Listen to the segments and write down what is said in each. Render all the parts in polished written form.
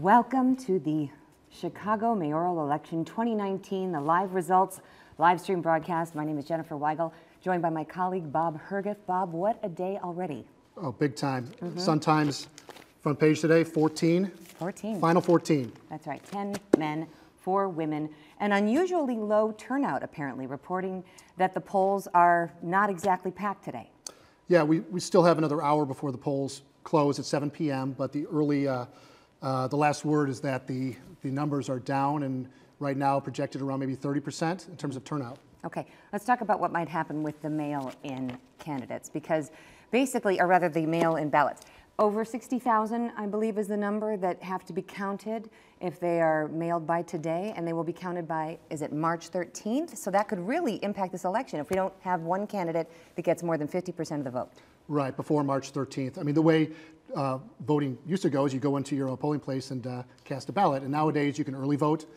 Welcome to the Chicago Mayoral Election 2019, the live results, live stream broadcast. My name is Jenniffer Weigel, joined by my colleague Bob Herguth. Bob, what a day already. Oh, big time. Sun-Times front page today, 14. 14. Final 14. That's right, 10 men, 4 women. An unusually low turnout, apparently, reporting that the polls are not exactly packed today. Yeah, we still have another hour before the polls close at 7 p.m., but the early, the last word is that the numbers are down and right now projected around maybe 30% in terms of turnout. Okay, let's talk about what might happen with the mail-in candidates, because basically, or rather the mail-in ballots. Over 60,000, I believe, is the number that have to be counted if they are mailed by today, and they will be counted by, is it March 13th? So that could really impact this election if we don't have one candidate that gets more than 50% of the vote. Right, before March 13th. I mean, the way voting used to go is you go into your polling place and cast a ballot, and nowadays you can early vote,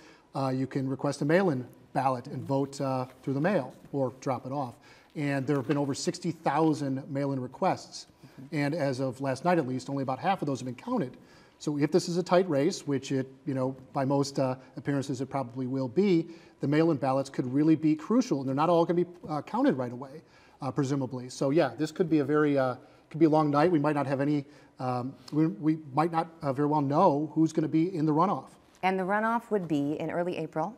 you can request a mail-in ballot and vote through the mail or drop it off. And there have been over 60,000 mail-in requests. And as of last night, at least, only about half of those have been counted. So if this is a tight race, which it, by most appearances it probably will be, the mail-in ballots could really be crucial, and they're not all going to be counted right away, presumably. So yeah, this could be a very, could be a long night. We might not have any, we might not very well know who's going to be in the runoff. And the runoff would be in early April.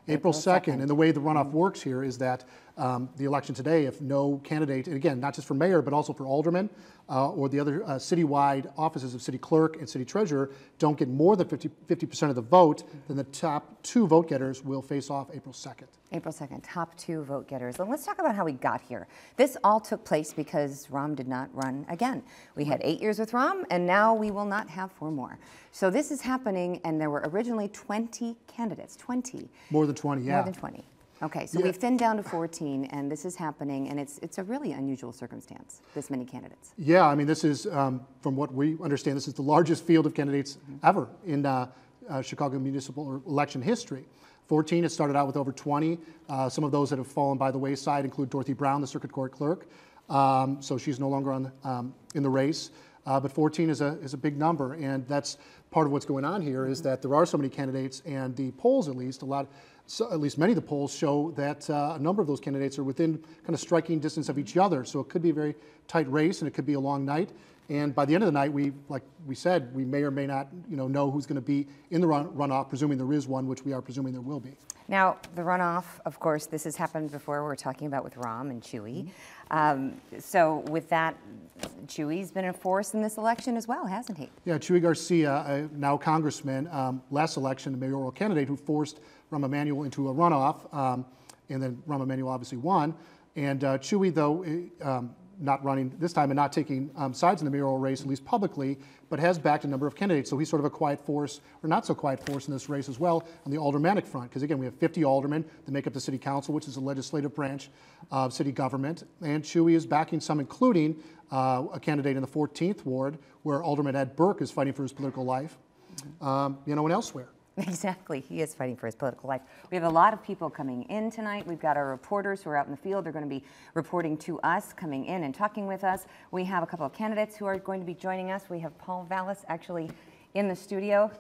April 2nd, and the way the runoff works here is that the election today, if no candidate, and again, not just for mayor, but also for alderman or the other citywide offices of city clerk and city treasurer, don't get more than 50% of the vote, then the top 2 vote getters will face off April 2nd. April 2nd, top 2 vote getters. And let's talk about how we got here. This all took place because Rahm did not run again. We had 8 years with Rahm, and now we will not have 4 more. So this is happening, and there were originally 20 candidates, 20. More than 20, yeah. More than 20. Okay, so we've thinned down to 14, and this is happening, and it's a really unusual circumstance, this many candidates. Yeah, I mean, this is, from what we understand, this is the largest field of candidates ever in Chicago municipal election history. 14, it started out with over 20. Some of those that have fallen by the wayside include Dorothy Brown, the circuit court clerk. So she's no longer on in the race. But 14 is a big number, and that's part of what's going on here is that there are so many candidates, and the polls, at least, at least many of the polls show that a number of those candidates are within kind of striking distance of each other. So it could be a very tight race, and it could be a long night. And by the end of the night, like we said, we may or may not, know who's going to be in the runoff, presuming there is one, which we are presuming there will be. Now, the runoff, of course, this has happened before. We're talking about with Rahm and Chewy. So with that, Chewy's been in force in this election as well, hasn't he? Yeah, Chuy Garcia, now congressman, last election, a mayoral candidate who forced Rahm Emanuel into a runoff, and then Rahm Emanuel obviously won. And Chuy, though, not running this time and not taking sides in the mayoral race, at least publicly, but has backed a number of candidates. So he's sort of a quiet force, or not so quiet force in this race as well on the Aldermanic front. Because again, we have 50 aldermen that make up the city council, which is the legislative branch of city government. And Chuy is backing some, including a candidate in the 14th ward, where Alderman Ed Burke is fighting for his political life, and elsewhere. Exactly, he is fighting for his political life. We have a lot of people coming in tonight. We've got our reporters who are out in the field. They're going to be reporting to us, coming in and talking with us. We have a couple of candidates who are going to be joining us. We have Paul Vallas actually in the studio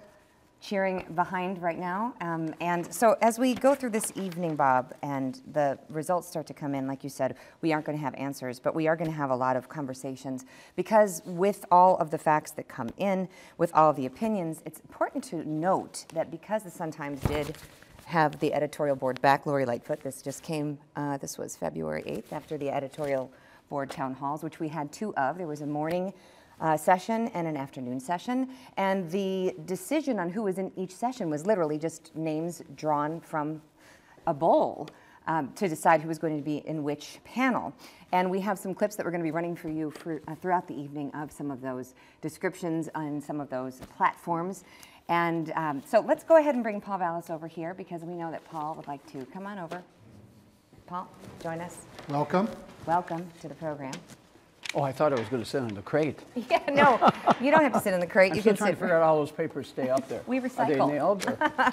cheering behind right now. And so as we go through this evening, Bob, and the results start to come in, like you said, we aren't going to have answers, but we are going to have a lot of conversations, because with all of the facts that come in, with all of the opinions, it's important to note that because the Sun-Times did have the editorial board back, Lori Lightfoot, this just came, this was February 8th after the editorial board town halls, which we had 2 of. There was a morning session and an afternoon session, and the decision on who was in each session was literally just names drawn from a bowl to decide who was going to be in which panel. And we have some clips that we're going to be running for you throughout the evening of some of those descriptions on some of those platforms. And so let's go ahead and bring Paul Vallas over here, because we know that Paul would like to come on over. Paul, join us. Welcome. Welcome to the program. Oh, I thought I was going to sit on the crate. Yeah, no, you don't have to sit in the crate. I'm still trying to figure out how all those papers stay up there. We recycle. Are they nailed?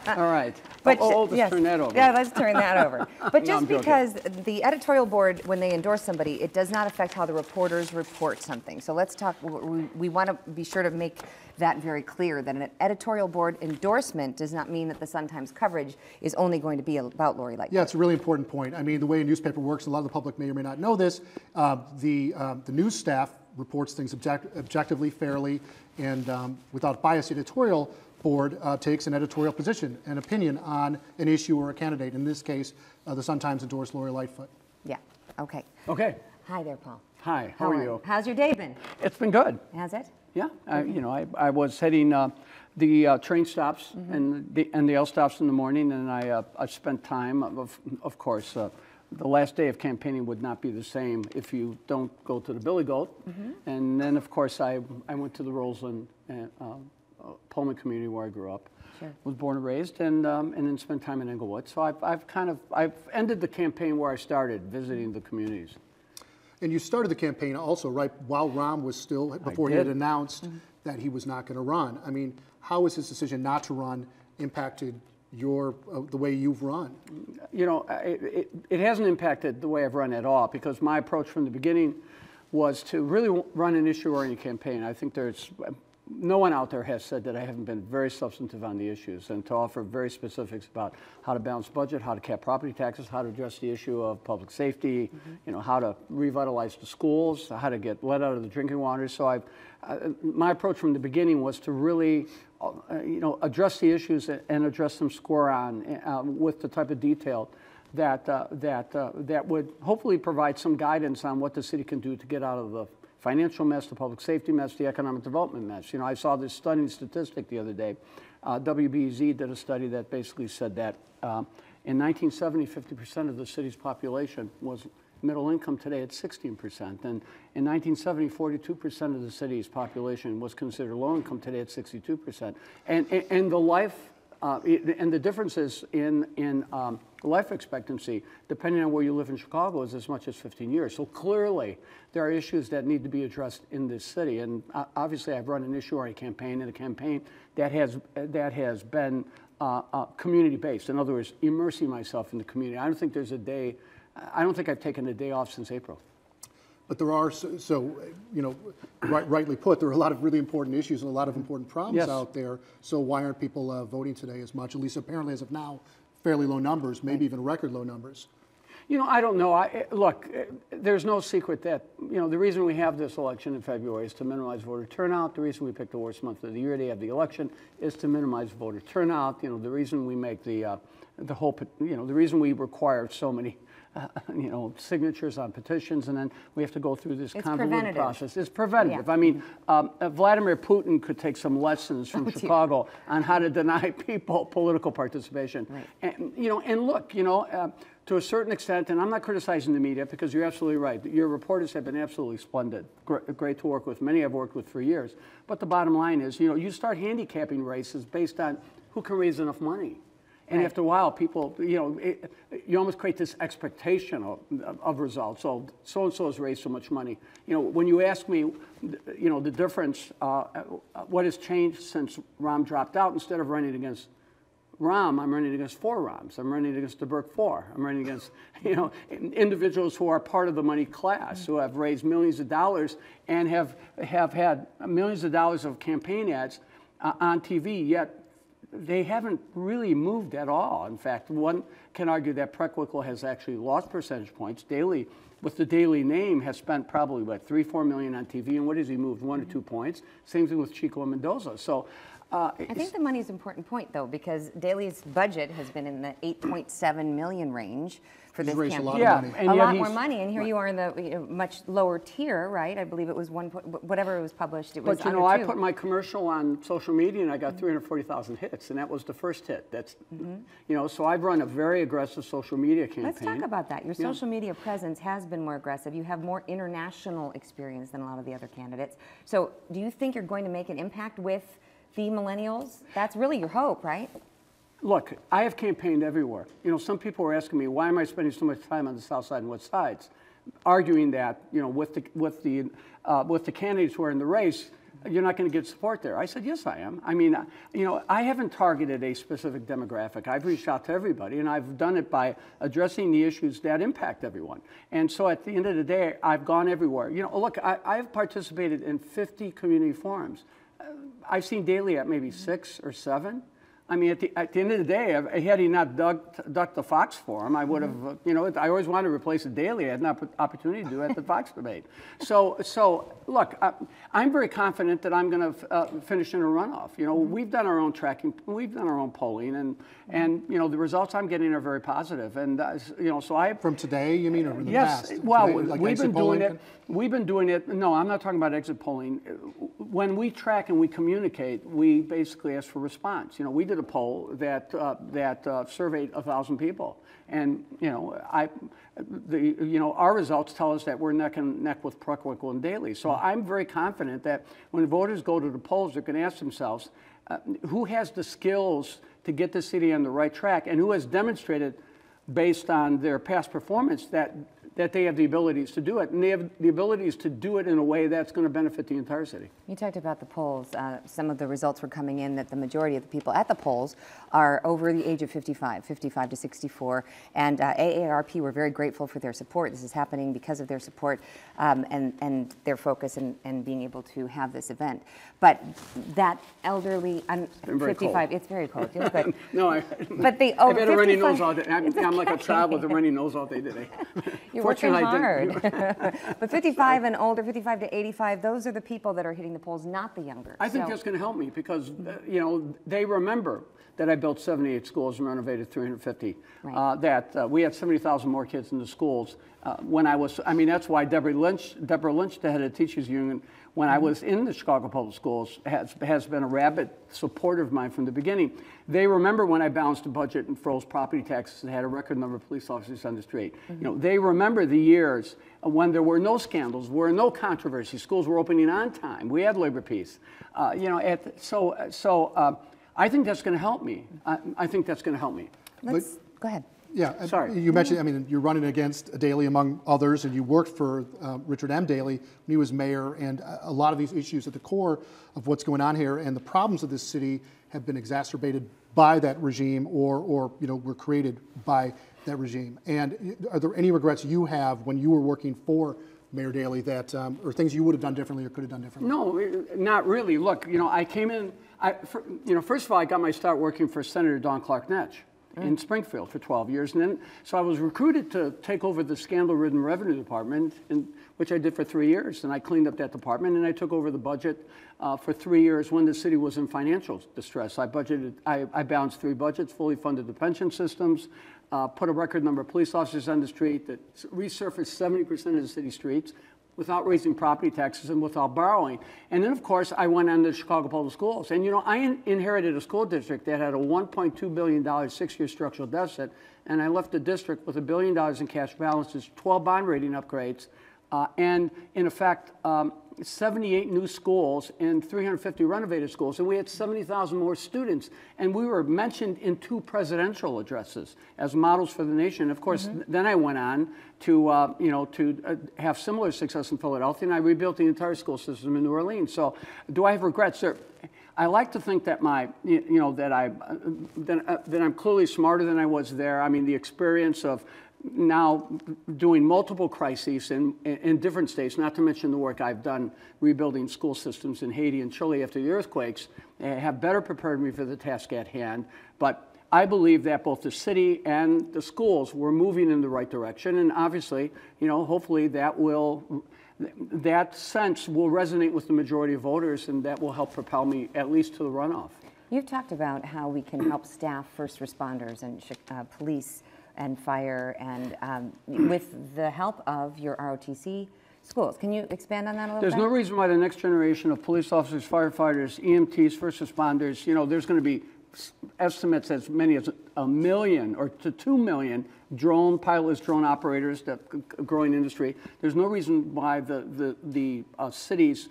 All right. But let's turn that over. Yeah, let's turn that over. But No, just I'm joking. because the editorial board, when they endorse somebody, it does not affect how the reporters report something. So let's talk, we want to be sure to make that very clear, that an editorial board endorsement does not mean that the Sun-Times coverage is only going to be about Lori Lightfoot. Yeah, it's a really important point. I mean, the way a newspaper works, a lot of the public may or may not know this, the news staff reports things objectively, fairly, and without bias. The editorial board takes an editorial position, an opinion on an issue or a candidate. In this case, the Sun-Times endorsed Lori Lightfoot. Yeah, okay. Okay. Hi there, Paul. Hi, how are you? How's your day been? It's been good. Has it? Yeah, I was heading the train stops and the L stops in the morning, and I spent time, of course, the last day of campaigning would not be the same if you don't go to the Billy Goat. And then, of course, I went to the Roseland Pullman community where I grew up. Sure. Was born and raised, and then spent time in Englewood. So I've ended the campaign where I started, visiting the communities. And you started the campaign also right while Rahm was still, before he had announced that he was not going to run. I mean, how has his decision not to run impacted the way you've run? You know, it hasn't impacted the way I've run at all, because my approach from the beginning was to really run an issue-oriented campaign. I think no one out there has said that I haven't been very substantive on the issues, and to offer very specifics about how to balance budget, how to cap property taxes, how to address the issue of public safety, you know, how to revitalize the schools, how to get lead out of the drinking water. So my approach from the beginning was to really, you know, address the issues and address them square on with the type of detail that would hopefully provide some guidance on what the city can do to get out of the financial mess, the public safety mess, the economic development mess. You know, I saw this stunning statistic the other day. WBEZ did a study that basically said that in 1970, 50% of the city's population was middle income. Today it's 16%. And in 1970, 42% of the city's population was considered low income. Today it's 62%. And the life and the differences in life expectancy, depending on where you live in Chicago, is as much as 15 years. So clearly, there are issues that need to be addressed in this city. And obviously, I've run an issue-oriented campaign, and a campaign that has been community-based. In other words, immersing myself in the community. I don't think there's a day. I don't think I've taken a day off since April. But there are, so you know, rightly put, there are a lot of really important issues and a lot of important problems out there. So why aren't people voting today as much? At least apparently as of now, fairly low numbers, maybe even record low numbers. You know, I don't know. Look, there's no secret that, you know, the reason we have this election in February is to minimize voter turnout. The reason we picked the worst month of the year to have the election is to minimize voter turnout. You know, the reason we make the whole, you know, the reason we require so many you know, signatures on petitions, and then we have to go through this convoluted process. It's preventative. Yeah. I mean, Vladimir Putin could take some lessons from Chicago on how to deny people political participation. Right. And, you know, and look, you know, to a certain extent, and I'm not criticizing the media because you're absolutely right. Your reporters have been absolutely splendid. Great to work with. Many I've worked with for years. But the bottom line is, you know, you start handicapping races based on who can raise enough money. And after a while, people, you know, you almost create this expectation of results. So and so has raised so much money. You know, when you ask me, you know, the difference, what has changed since Rahm dropped out, instead of running against Rahm, I'm running against 4 Rahms. I'm running against Ed Burke 4. I'm running against, you know, individuals who are part of the money class, who have raised millions of dollars and have had millions of dollars of campaign ads on TV, yet they haven't really moved at all. In fact, one can argue that Preckwinkle has actually lost percentage points. Daley, with the Daley name, has spent probably, what, $3-4 million on TV, and what has he moved, 1 or 2 points? Same thing with Chico and Mendoza. So I think the money is an important point, though, because Daley's budget has been in the $8.7 million range for this campaign. A lot of money. And a lot more money, and here you are in the much lower tier, right? I believe it was whatever it was published. It was. But you know, I put my commercial on social media, and I got 340,000 hits, and that was the first hit. That's, you know, so I've run a very aggressive social media campaign. Let's talk about that. Your social media presence has been more aggressive. You have more international experience than a lot of the other candidates. So, do you think you're going to make an impact with the millennials? That's really your hope, right? Look, I have campaigned everywhere. You know, some people were asking me, why am I spending so much time on the south side and west sides? Arguing that, you know, with the candidates who are in the race, you're not going to get support there. I said, yes, I am. I mean, you know, I haven't targeted a specific demographic. I've reached out to everybody, and I've done it by addressing the issues that impact everyone. And so at the end of the day, I've gone everywhere. You know, look, I've participated in 50 community forums. I've seen Daley at maybe 6 or 7. I mean, at the end of the day, had he not ducked the Fox Forum, I would have, you know, I always wanted to replace a Daley. I had an opportunity to do it at the Fox debate. So look, I'm very confident that I'm going to finish in a runoff. You know, we've done our own tracking, we've done our own polling, and you know, the results I'm getting are very positive. And you know, so From today, you mean, or in the yes, past? well, Today, like we've been polling? doing it. We've been doing it. No, I'm not talking about exit polling. When we track and we communicate, we basically ask for response. You know, we did a poll that surveyed 1,000 people, and you know, our results tell us that we're neck and neck with Preckwinkle and Daley. So I'm very confident that when voters go to the polls, they're going to ask themselves, who has the skills to get the city on the right track, and who has demonstrated, based on their past performance, that they have the abilities to do it, and they have the abilities to do it in a way that's going to benefit the entire city. You talked about the polls. Some of the results were coming in that the majority of the people at the polls are over the age of 55 to 64, and AARP were very grateful for their support. This is happening because of their support and their focus and being able to have this event. But that elderly, I'm 55, it's very cold, feels good. No, but the I've had a runny nose all day. I'm like a child with a runny nose all day today. You're working hard. But 55 and older, 55 to 85, those are the people that are hitting the polls, not the younger. I think that's going to help me because, you know, they remember that I built 78 schools and renovated 350. Right. That we had 70,000 more kids in the schools when I was. I mean, that's why Deborah Lynch, the head of the teachers union, when I was in the Chicago Public Schools, has been a rabid supporter of mine from the beginning. They remember when I balanced the budget and froze property taxes and had a record number of police officers on the street. You know, they remember the years when there were no scandals, were no controversy. Schools were opening on time. We had labor peace. You know, I think that's going to help me. I think that's going to help me. Go ahead. Yeah, sorry. You mentioned, I mean, you're running against Daley among others, and you worked for Richard M. Daley when he was mayor, and a lot of these issues at the core of what's going on here and the problems of this city have been exacerbated by that regime or you know, were created by that regime. And are there any regrets you have when you were working for Mayor Daley that, or things you would have done differently or could have done differently? No, not really. Look, you know, I came in, you know, first of all, I got my start working for Senator Dawn Clark-Netsch in Springfield for 12 years. And then, so I was recruited to take over the scandal-ridden revenue department, which I did for 3 years. And I cleaned up that department, and I took over the budget for 3 years when the city was in financial distress. I balanced 3 budgets, fully funded the pension systems, put a record number of police officers on the street, that resurfaced 70% of the city streets without raising property taxes and without borrowing. And then, of course, I went on to Chicago Public Schools. And, you know, I inherited a school district that had a $1.2 billion 6-year structural deficit, and I left the district with $1 billion in cash balances, 12 bond rating upgrades, and, in effect, 78 new schools and 350 renovated schools, and we had 70,000 more students, and we were mentioned in 2 presidential addresses as models for the nation. Of course, then I went on to, you know, to have similar success in Philadelphia, and I rebuilt the entire school system in New Orleans. So, do I have regrets? I like to think that that I'm clearly smarter than I was there. I mean, the experience of now doing multiple crises in different states, not to mention the work I've done rebuilding school systems in Haiti and Chile after the earthquakes, have better prepared me for the task at hand. But I believe that both the city and the schools were moving in the right direction, and obviously, you know, hopefully that sense will resonate with the majority of voters, and that will help propel me at least to the runoff. You've talked about how we can help staff first responders and police and fire, and with the help of your ROTC schools. Can you expand on that a little bit? There's no reason why the next generation of police officers, firefighters, EMTs, first responders, you know, there's going to be estimates as many as 1 million or to 2 million pilotless drone operators, that growing industry. There's no reason why the city's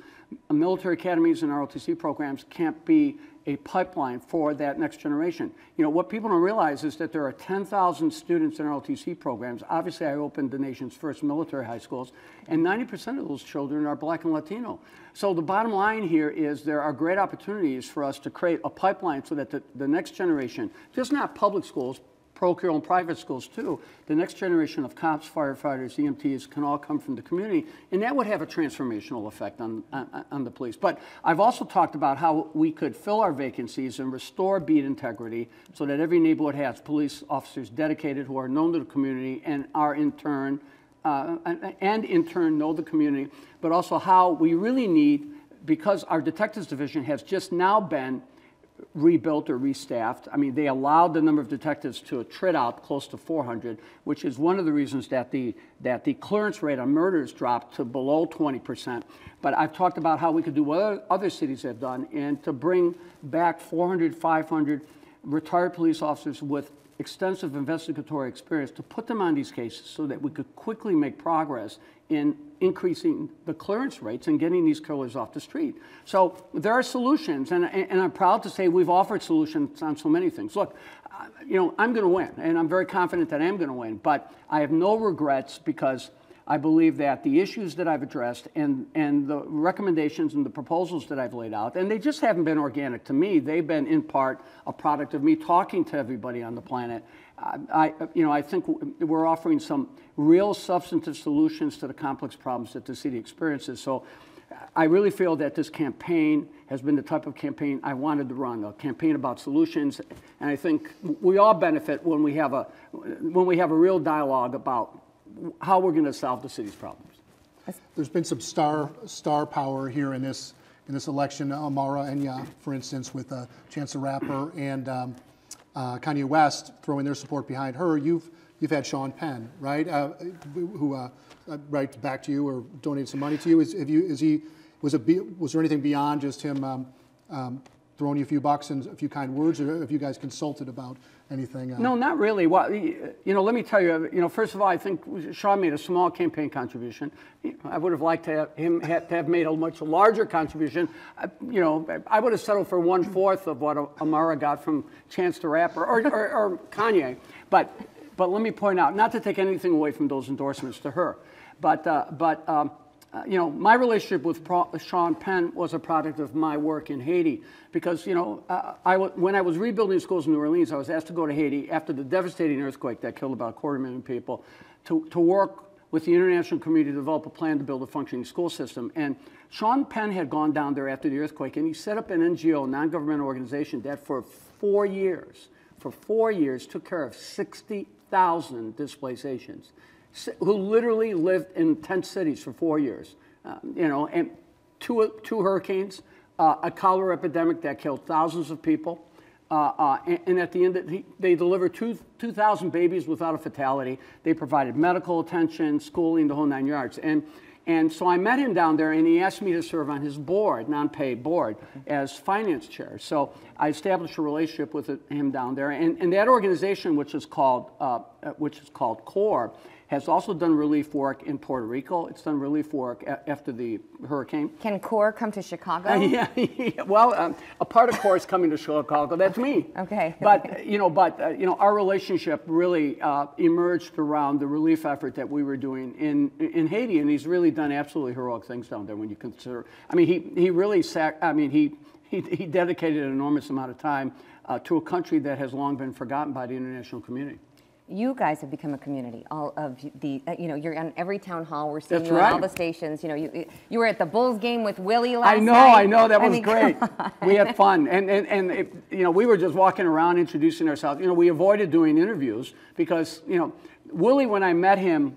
military academies and ROTC programs can't be a pipeline for that next generation. You know, what people don't realize is that there are 10,000 students in ROTC programs. Obviously, I opened the nation's first military high schools, and 90% of those children are Black and Latino. So the bottom line here is there are great opportunities for us to create a pipeline so that the next generation, just not public schools, parochial and private schools too. The next generation of cops, firefighters, EMTs can all come from the community, and that would have a transformational effect on the police. But I've also talked about how we could fill our vacancies and restore beat integrity so that every neighborhood has police officers dedicated who are known to the community and are in turn know the community, but also how we really need, because our detectives division has just now been rebuilt or restaffed. I mean, they allowed the number of detectives to attrit out close to 400, which is one of the reasons that the clearance rate on murders dropped to below 20%. But I've talked about how we could do what other cities have done, and to bring back 400, 500 retired police officers with extensive investigatory experience, to put them on these cases so that we could quickly make progress in increasing the clearance rates and getting these killers off the street. So there are solutions, and I'm proud to say we've offered solutions on so many things. Look, you know, I'm going to win, and I'm very confident that I am going to win, but I have no regrets, because I believe that the issues that I've addressed and the recommendations and the proposals that I've laid out, and they just haven't been organic to me. They've been in part a product of me talking to everybody on the planet. I think we're offering some real substantive solutions to the complex problems that the city experiences. So I really feel that this campaign has been the type of campaign I wanted to run, a campaign about solutions. And I think we all benefit when we have a real dialogue about how we're going to solve the city's problems. There's been some star power here in this election. Amara Enyia, for instance, with Chance the Rapper and Kanye West throwing their support behind her. You've had Sean Penn, right? Who right back to you or donated some money to you. Was there anything beyond just him throwing you a few bucks and a few kind words, or have you guys consulted about anything? No, not really. Well, let me tell you, first of all, I think Sean made a small campaign contribution. I would have liked to have made a much larger contribution. I would have settled for 1/4 of what Amara got from Chance the Rapper or Kanye. But let me point out, not to take anything away from those endorsements to her, but my relationship with Sean Penn was a product of my work in Haiti, because when I was rebuilding schools in New Orleans, I was asked to go to Haiti after the devastating earthquake that killed about 250,000 people to work with the international community to develop a plan to build a functioning school system. And Sean Penn had gone down there after the earthquake, and he set up an NGO, non-governmental organization, that for 4 years took care of 60,000 displaced Haitians, who literally lived in tent cities for 4 years, and two hurricanes, a cholera epidemic that killed thousands of people, and at the end, they delivered 2,000 babies without a fatality. They provided medical attention, schooling, the whole 9 yards. And so I met him down there, and he asked me to serve on his board, non-paid board, as finance chair. So I established a relationship with him down there, and that organization, which is called CORE, has also done relief work in Puerto Rico. It's done relief work after the hurricane. Can CORE come to Chicago? Yeah. Well, a part of CORE is coming to Chicago. That's me. Okay. But our relationship really emerged around the relief effort that we were doing in Haiti, and he's really done absolutely heroic things down there when you consider. I mean, he really he dedicated an enormous amount of time to a country that has long been forgotten by the international community. You guys have become a community. All of the, you're on every town hall. We're seeing That's you right. on all the stations. You were at the Bulls game with Willie last night. I know. That was great. We had fun, and we were just walking around introducing ourselves. We avoided doing interviews because Willie, when I met him,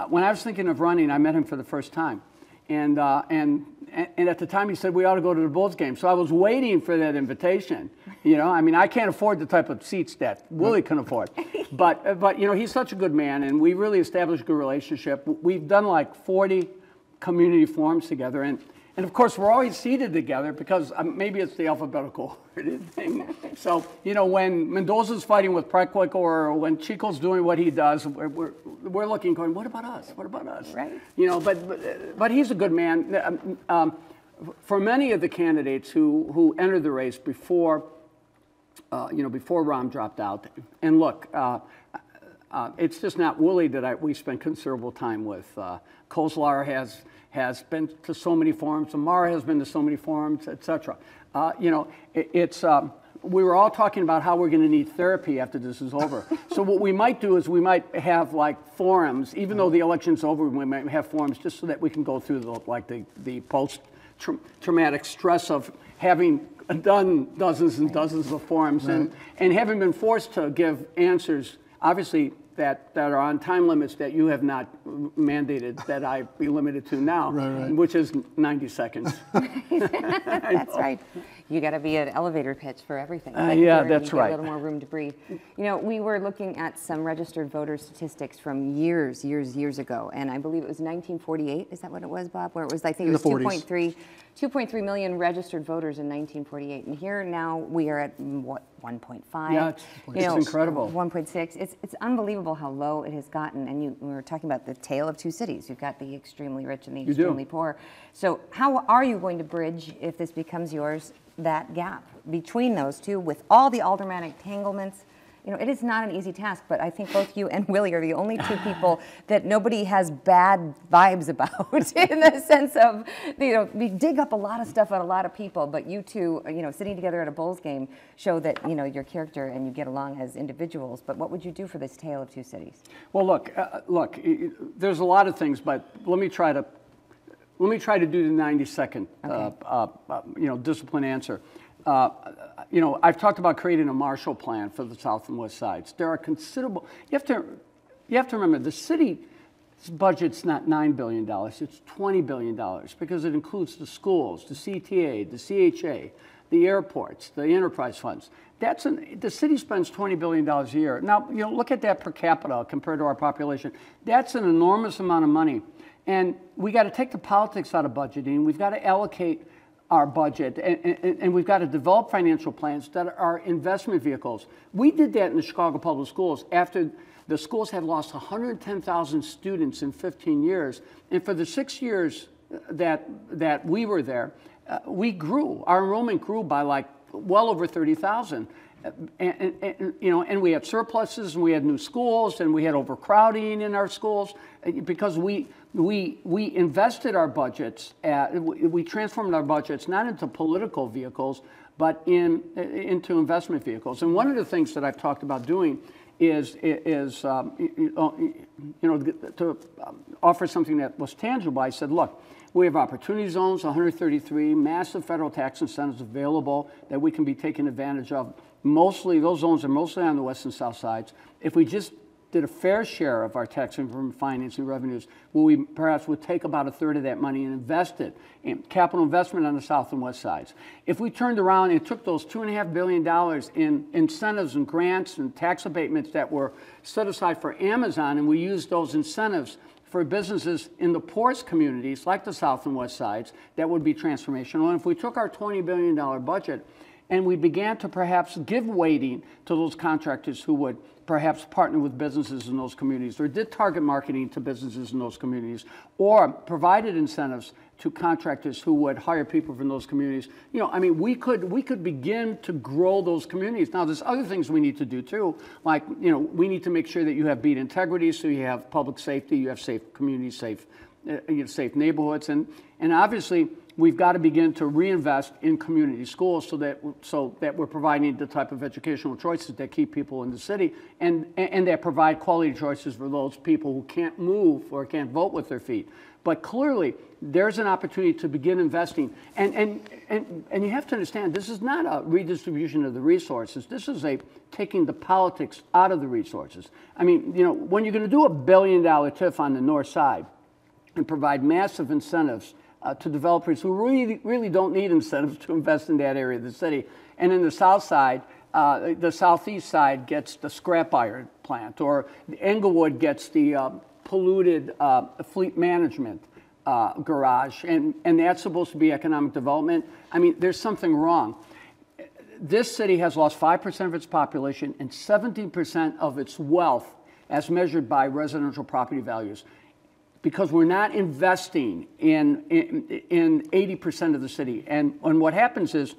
when I was thinking of running, I met him for the first time, and at the time he said we ought to go to the Bulls game. So I was waiting for that invitation. I can't afford the type of seats that Willie can afford. But he's such a good man, and we really established a good relationship. We've done like 40 community forums together, and of course we're always seated together because maybe it's the alphabetical thing. So when Mendoza's fighting with Preckwinkle, or when Chico's doing what he does, we're looking, going, what about us? What about us? Right. But he's a good man. For many of the candidates who entered the race before Rahm dropped out, and look, it's just not Willie that we spent considerable time with. Kozlar has been to so many forums. Amara has been to so many forums, etc. we were all talking about how we're going to need therapy after this is over. So what we might do is we might have like forums, even though the election's over, we might have forums just so that we can go through the post-traumatic stress of having done dozens and dozens of forums and having been forced to give answers, obviously, that are on time limits that you have not mandated that I be limited to now, which is 90 seconds. That's right. You got to be an elevator pitch for everything. Yeah, that's right. A little more room to breathe. You know, we were looking at some registered voter statistics from years ago, and I believe it was 1948. Is that what it was, Bob? Where it was, I think it was 2.3 million registered voters in 1948, and here now we are at what, 1.5? Yeah, it's incredible. 1.6. It's unbelievable how low it has gotten. And we were talking about the tale of two cities. You've got the extremely rich and the extremely poor. So how are you going to bridge, if this becomes yours, that gap between those two with all the aldermanic entanglements? You know, it is not an easy task, but I think both you and Willie are the only two people that nobody has bad vibes about in the sense of, you know, we dig up a lot of stuff on a lot of people, but you two, you know, sitting together at a Bulls game show that, you know, your character and you get along as individuals. But what would you do for this tale of two cities? Well, look, there's a lot of things, but let me try to do the 90-second, disciplined answer. You know, I've talked about creating a Marshall Plan for the South and West Sides. There are considerable. You have to remember the city's budget's not $9 billion; it's $20 billion because it includes the schools, the CTA, the CHA, the airports, the enterprise funds. The city spends $20 billion a year. Now, you know, look at that per capita compared to our population. That's an enormous amount of money, and we got to take the politics out of budgeting. We've got to allocate our budget, and we've got to develop financial plans that are investment vehicles. We did that in the Chicago Public Schools after the schools had lost 110,000 students in 15 years. And for the 6 years that we were there, we grew. Our enrollment grew by like well over 30,000. And we had surpluses, and we had new schools, and we had overcrowding in our schools because we invested our budgets. We transformed our budgets not into political vehicles, but into investment vehicles. And one of the things that I've talked about doing is to offer something that was tangible. I said, look, we have opportunity zones, 133, massive federal tax incentives available that we can be taking advantage of. Mostly, those zones are mostly on the west and south sides. If we just did a fair share of our tax income financing revenues, we perhaps would take about a third of that money and invest it in capital investment on the south and west sides. If we turned around and took those $2.5 billion in incentives and grants and tax abatements that were set aside for Amazon, and we used those incentives for businesses in the poorest communities, like the south and west sides, that would be transformational. And if we took our $20 billion budget and we began to perhaps give weighting to those contractors who would perhaps partner with businesses in those communities, or did target marketing to businesses in those communities, or provided incentives to contractors who would hire people from those communities. You know, I mean, we could begin to grow those communities. Now, there's other things we need to do too, like, you know, we need to make sure that you have beat integrity, so you have public safety, you have safe communities, safe neighborhoods, and obviously we've got to begin to reinvest in community schools so that we're providing the type of educational choices that keep people in the city and that provide quality choices for those people who can't move or can't vote with their feet. But clearly, there's an opportunity to begin investing. And you have to understand, this is not a redistribution of the resources. This is taking the politics out of the resources. I mean, you know, when you're going to do $1 billion TIF on the north side and provide massive incentives to developers who really don't need incentives to invest in that area of the city. And in the south side, the southeast side gets the scrap iron plant, or Englewood gets the polluted fleet management garage, and that's supposed to be economic development. I mean, there's something wrong. This city has lost 5% of its population and 17% of its wealth as measured by residential property values, because we're not investing in 80% of the city. And what happens is,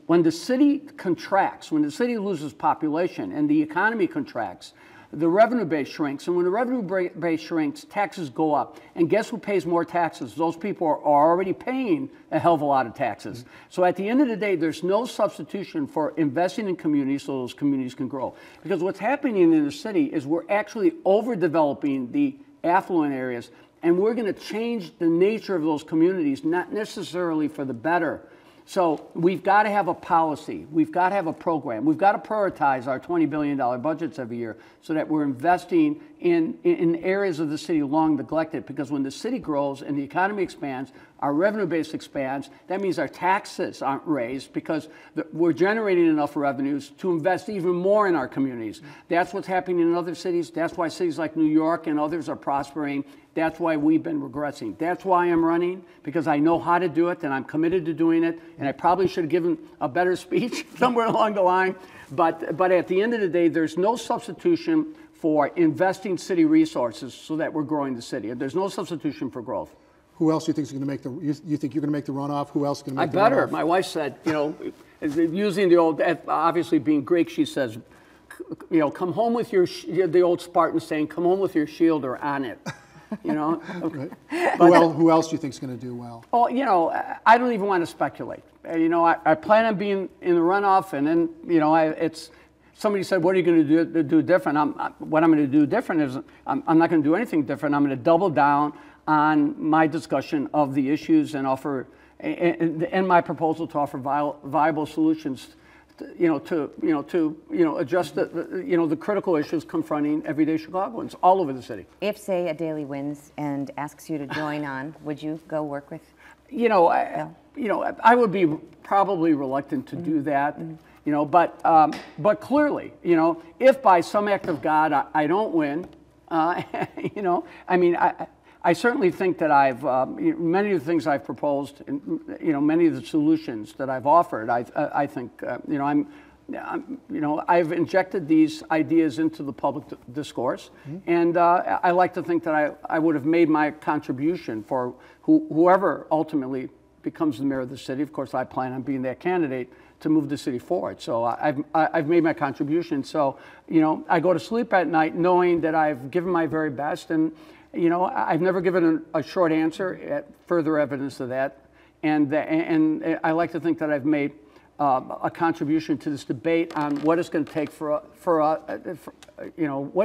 when the city contracts, when the city loses population and the economy contracts, the revenue base shrinks. And when the revenue base shrinks, taxes go up. And guess who pays more taxes? Those people are already paying a hell of a lot of taxes. So at the end of the day, there's no substitution for investing in communities so those communities can grow. Because what's happening in the city is we're actually overdeveloping the affluent areas, and we're going to change the nature of those communities, not necessarily for the better. So we've got to have a policy. We've got to have a program. We've got to prioritize our $20 billion budgets every year so that we're investing in areas of the city long neglected, because when the city grows and the economy expands, our revenue base expands, that means our taxes aren't raised because we're generating enough revenues to invest even more in our communities. That's what's happening in other cities. That's why cities like New York and others are prospering. That's why we've been regressing. That's why I'm running, because I know how to do it and I'm committed to doing it. And I probably should have given a better speech somewhere along the line. But at the end of the day, there's no substitution for investing city resources so that we're growing the city. There's no substitution for growth. Who else do you think is going to make the? You think you're going to make the runoff? Who else is going to make the runoff? I better. My wife said, you know, using the old, obviously being Greek, she says, you know, come home with your, the old Spartan saying, come home with your shield or on it. You know. Right. Who else do you think is going to do well? Oh, you know, I don't even want to speculate. You know, I plan on being in the runoff, and then, you know, it's. Somebody said, what are you going to do different? What I'm going to do different is I'm not going to do anything different. I'm going to double down on my discussion of the issues and offer, and my proposal to offer viable solutions, to address the critical issues confronting everyday Chicagoans all over the city. If, say, a Daley wins and asks you to join on, would you go work with? You know, I would be probably reluctant to do that. You know, but clearly, you know, if by some act of God I don't win, you know, I mean, I certainly think that many of the things I've proposed, and, you know, many of the solutions that I've offered, I think, you know, I've injected these ideas into the public discourse, and I like to think that I would have made my contribution for whoever ultimately becomes the mayor of the city. Of course, I plan on being that candidate to move the city forward. So I've made my contribution. So, you know, I go to sleep at night knowing that I've given my very best, and, you know, I've never given a short answer at further evidence of that. And I like to think that I've made a contribution to this debate on what it's going to take what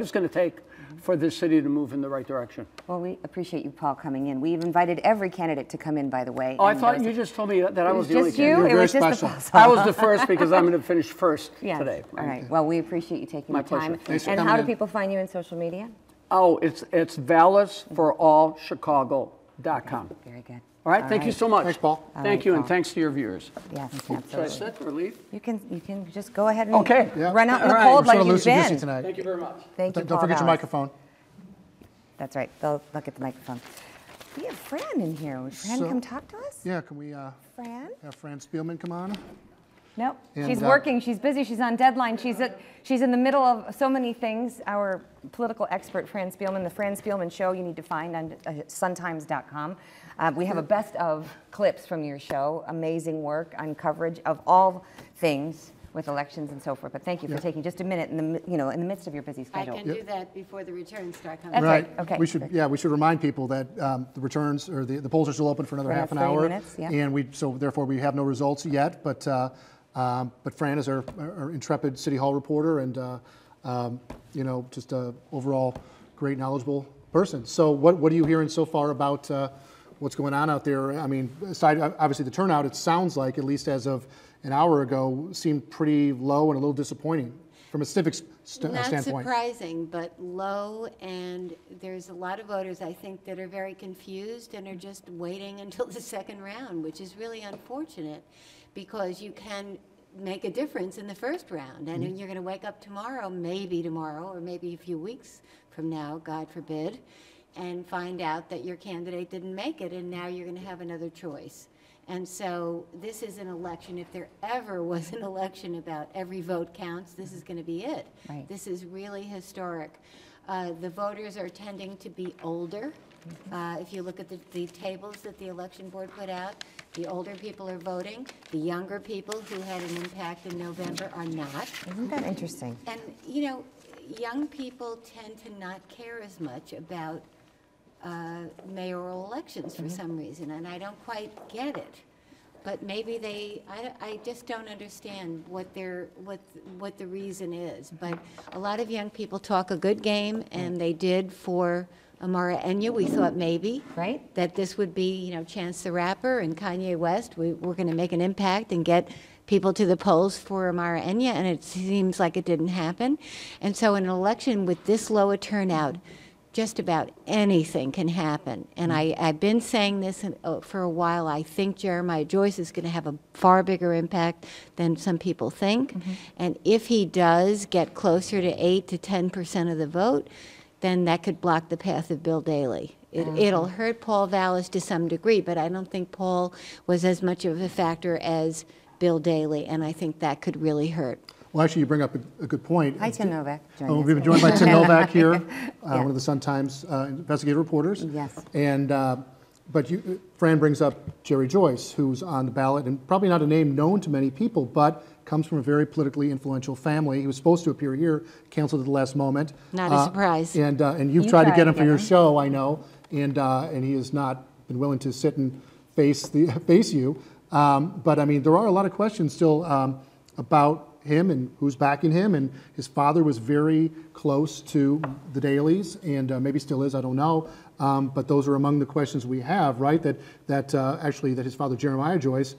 it's going to take for this city to move in the right direction. Well, we appreciate you, Paul, coming in. We've invited every candidate to come in, by the way. Oh, I thought you just told me that I was the only candidate. It was just you? I was the first because I'm going to finish first today. All right. Well, we appreciate you taking the time. And how do people find you in social media? Oh, it's vallasforallchicago.com. Very good. All right, thank you so much. Thanks, Paul. Thank you, and thanks to your viewers. Yes, Should I sit or leave? You can just go ahead and run out in the All right. cold like We're you've sort of been. tonight. Thank you very much. Thank you, Don't forget your microphone. That's right. They'll get the microphone. We have Fran in here. Would Fran come talk to us? Yeah, can we Fran? have Fran Spielman come on? Nope. And, She's working. She's busy. She's on deadline. She's in the middle of so many things. Our political expert, Fran Spielman, the Fran Spielman Show, you need to find on suntimes.com. We have a best of clips from your show. Amazing work on coverage of all things with elections and so forth. But thank you for taking just a minute in the midst of your busy schedule. I can do that before the returns start coming. That's right. Okay. We should remind people that the returns or the polls are still open for another half an 30 hour. minutes, yeah. And so therefore we have no results yet. But Fran is our intrepid City Hall reporter and just a overall great knowledgeable person. So what are you hearing so far about what's going on out there? I mean, aside obviously the turnout, it sounds like, at least as of an hour ago, seemed pretty low and a little disappointing from a civics standpoint. Not surprising, but low, and there's a lot of voters, I think, that are very confused and are just waiting until the second round, which is really unfortunate because you can make a difference in the first round. And you're going to wake up tomorrow, or maybe a few weeks from now, God forbid, and find out that your candidate didn't make it, and now you're going to have another choice. And so this is an election. If there ever was an election about every vote counts, this is going to be it. Right. This is really historic. The voters are tending to be older. If you look at the tables that the election board put out, the older people are voting. The younger people who had an impact in November are not. Isn't that interesting? And, young people tend to not care as much about mayoral elections for some reason, and I don't quite get it. But maybe I just don't understand what the reason is. But a lot of young people talk a good game, and they did for Amara Enyia. We thought maybe, right, that this would be, you know, Chance the Rapper and Kanye West. We're going to make an impact and get people to the polls for Amara Enyia, and it seems like it didn't happen. And so in an election with this low a turnout, just about anything can happen. And I've been saying this for a while. I think Jeremiah Joyce is going to have a far bigger impact than some people think. And if he does get closer to 8 to 10% of the vote, then that could block the path of Bill Daley. It'll hurt Paul Vallas to some degree, but I don't think Paul was as much of a factor as Bill Daley, and I think that could really hurt. Well, actually, you bring up a good point. Hi, Tim Novak. We've been joined by Tim Novak here, one of the Sun-Times investigative reporters. Yes. And but Fran brings up Jerry Joyce, who's on the ballot, and probably not a name known to many people, but comes from a very politically influential family. He was supposed to appear here, canceled at the last moment. Not a surprise. And you've tried to get him for your show, I know, and he has not been willing to sit and face you. But I mean, there are a lot of questions still about him and who's backing him, and his father was very close to the Daleys, and maybe still is, I don't know, but those are among the questions we have, right? That actually his father Jeremiah Joyce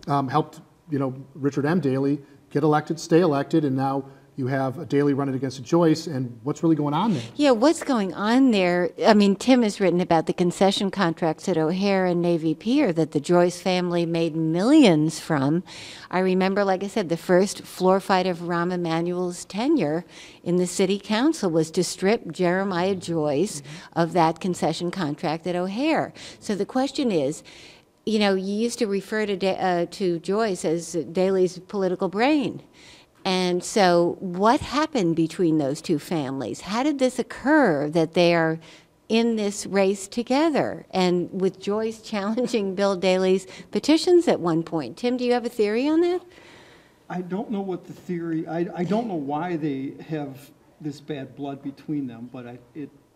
helped, you know, Richard M. Daley get elected, stay elected, and now you have a Daley running against a Joyce, and what's really going on there? Yeah, what's going on there? I mean, Tim has written about the concession contracts at O'Hare and Navy Pier that the Joyce family made millions from. I remember, like I said, the first floor fight of Rahm Emanuel's tenure in the city council was to strip Jeremiah Joyce of that concession contract at O'Hare. So the question is, you know, you used to refer to Joyce as Daley's political brain. And so what happened between those two families? How did this occur that they are in this race together? And with Joyce challenging Bill Daley's petitions at one point. Tim, do you have a theory on that? I don't know what the theory, I don't know why they have this bad blood between them, but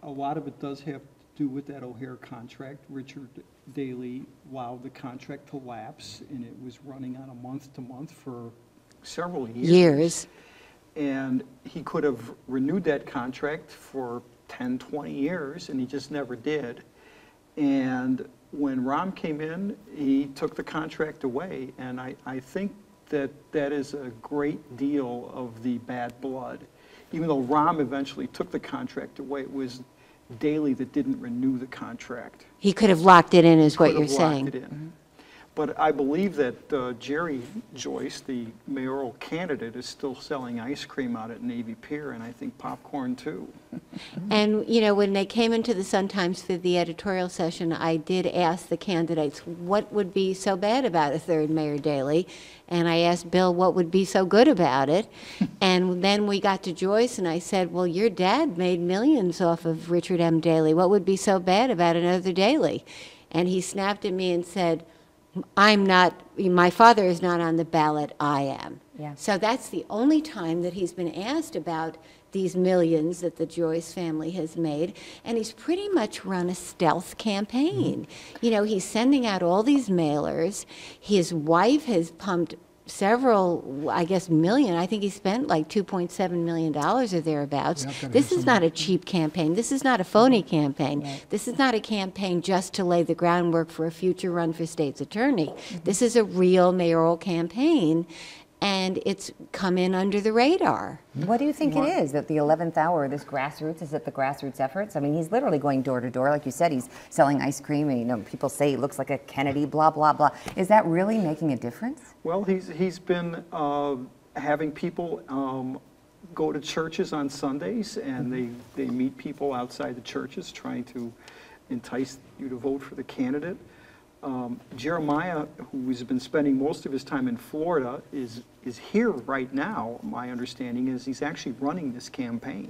a lot of it does have to do with that O'Hare contract. Richard Daley allowed the contract to lapse, and it was running on a month-to-month for several years. And he could have renewed that contract for 10, 20 years, and he just never did. And when Rahm came in, he took the contract away, and I think that is a great deal of the bad blood. Even though Rahm eventually took the contract away, it was Daley that didn't renew the contract. He could have locked it in, is what you're saying. Locked it in. But I believe that Jerry Joyce, the mayoral candidate, is still selling ice cream out at Navy Pier, and I think popcorn too. And, you know, when they came into the Sun-Times for the editorial session, I did ask the candidates what would be so bad about a third Mayor Daley. And I asked Bill what would be so good about it. And then we got to Joyce, and I said, well, your dad made millions off of Richard M. Daley. What would be so bad about another Daley? And he snapped at me and said, my father is not on the ballot, I am. Yeah. So that's the only time that he's been asked about these millions that the Joyce family has made, and he's pretty much run a stealth campaign. You know, he's sending out all these mailers. His wife has pumped several, I guess, million. I think he spent like $2.7 million or thereabouts. Yeah, this is not a cheap campaign. This is not a phony campaign. Right. This is not a campaign just to lay the groundwork for a future run for state's attorney. This is a real mayoral campaign, and it's come in under the radar. What do you think it is, that the 11th hour, this grassroots, is it the grassroots efforts? I mean, he's literally going door to door. Like you said, he's selling ice cream, and, you know, people say he looks like a Kennedy, blah, blah, blah. Is that really making a difference? Well, he's been having people go to churches on Sundays, and they meet people outside the churches trying to entice you to vote for the candidate. Jeremiah, who's been spending most of his time in Florida, is is here right now. My understanding is he's actually running this campaign.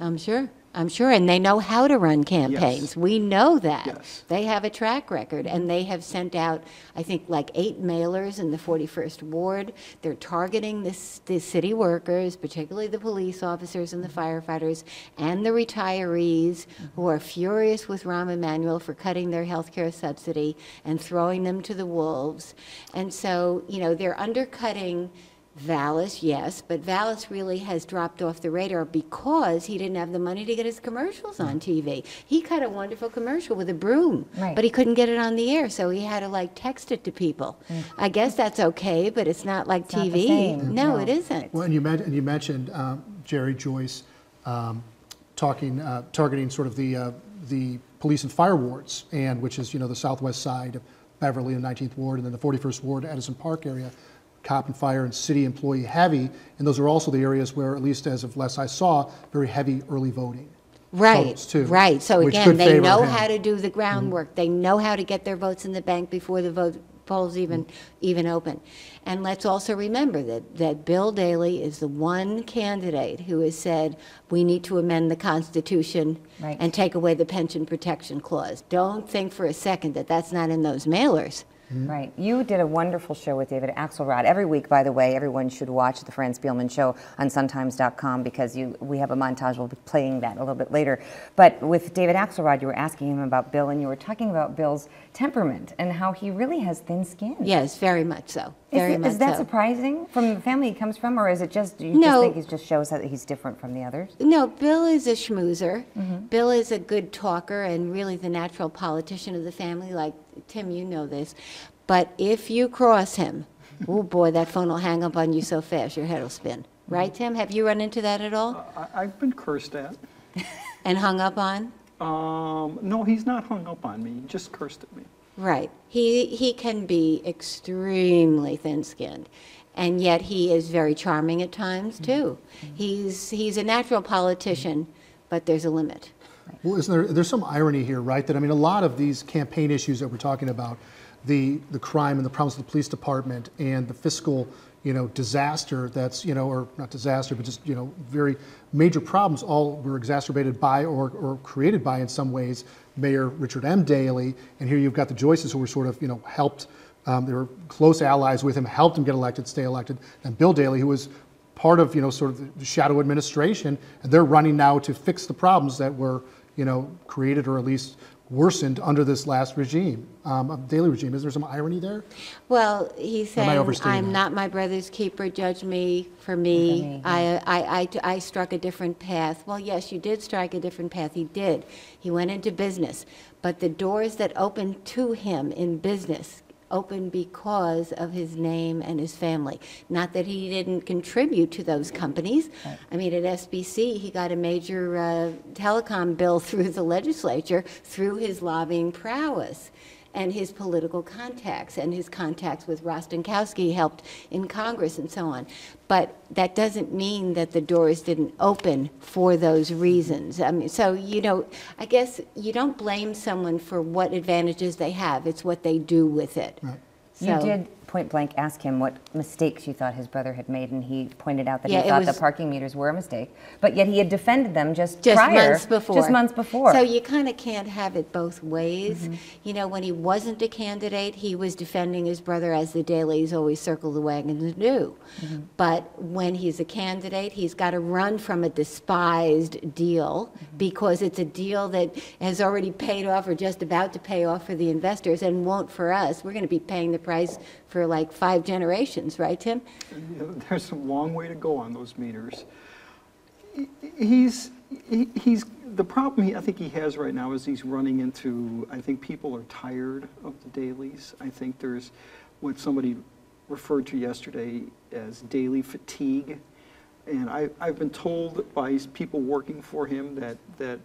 I'm sure, and they know how to run campaigns. Yes. We know that. Yes. They have a track record, and they have sent out, I think, like 8 mailers in the 41st Ward. They're targeting the city workers, particularly the police officers and the firefighters, and the retirees who are furious with Rahm Emanuel for cutting their health care subsidy and throwing them to the wolves. And so, you know, they're undercutting Vallas, yes, but Vallas really has dropped off the radar because he didn't have the money to get his commercials on TV. He cut a wonderful commercial with a broom, Right. but he couldn't get it on the air, so he had to like text it to people. I guess that's okay, but it's not like It's not TV. the same. No, No. it isn't. Well, and you mentioned Jerry Joyce targeting sort of the police and fire wards, and which is, you know, the southwest side of Beverly and 19th Ward, and then the 41st Ward, Edison Park area, cop and fire and city employee heavy, and those are also the areas where, at least as of last I saw, very heavy early voting. Right, votes, too, right. So which again, could they favor know him. how to do the groundwork. They know how to get their votes in the bank before the polls even open. And let's also remember that Bill Daley is the one candidate who has said, we need to amend the Constitution Right. and take away the pension protection clause. Don't think for a second that that's not in those mailers. Right. You did a wonderful show with David Axelrod. Every week, by the way, everyone should watch the Fran Spielman show on suntimes.com because we have a montage. We'll be playing that a little bit later. But with David Axelrod, you were asking him about Bill, and you were talking about Bill's temperament and how he really has thin skin. Yes, very much so. Very much Is that so. surprising from the family he comes from, or is it just, you No. just think it just shows that he's different from the others? No, Bill is a schmoozer. Bill is a good talker and really the natural politician of the family. Like, Tim, you know this. But if you cross him, oh boy, that phone will hang up on you so fast your head will spin. Right, Tim? Have you run into that at all? I've been cursed at. And hung up on? No, he's not hung up on me. He just cursed at me. Right. He can be extremely thin-skinned. And yet he is very charming at times, too. He's a natural politician, but there's a limit. Well, there's some irony here, right? That, I mean, a lot of these campaign issues that we're talking about, the crime and the problems with the police department and the fiscal, you know, disaster that's, you know, or not disaster, but just, you know, very major problems all were exacerbated by or created by, in some ways, Mayor Richard M. Daley. And here you've got the Joyces who were sort of, you know, helped, they were close allies with him, helped him get elected, stay elected. And Bill Daley, who was part of, you know, sort of the shadow administration, and they're running now to fix the problems that were, you know, created or at least worsened under this last regime, Daley regime. Is there some irony there? Well, he's Am I saying, overstating I'm that? not my brother's keeper, judge me for me. I struck a different path. Well, yes, you did strike a different path. He did. He went into business. But the doors that opened to him in business opened because of his name and his family. Not that he didn't contribute to those companies. Right. I mean, at SBC, he got a major telecom bill through the legislature through his lobbying prowess and his political contacts, and his contacts with Rostenkowski helped in Congress and so on. But that doesn't mean that the doors didn't open for those reasons. I mean, so, you know, I guess you don't blame someone for what advantages they have. It's what they do with it. Right. You So- did point blank ask him what mistakes you thought his brother had made, and he pointed out that Yeah, he it thought the was- parking meters were a mistake, but yet he had defended them just Just prior. months before. Just months before. So you kind of can't have it both ways. You know, when he wasn't a candidate, he was defending his brother, as the Daleys always circle the wagons and do. But when he's a candidate, he's got to run from a despised deal because it's a deal that has already paid off or just about to pay off for the investors and won't for us. We're going to be paying the price for like 5 generations, right, Tim? You know, there's a long way to go on those meters. The problem I think he has right now is he's running into, I think people are tired of the Daleys. I think there's what somebody referred to yesterday as Daley fatigue. And I've been told by people working for him that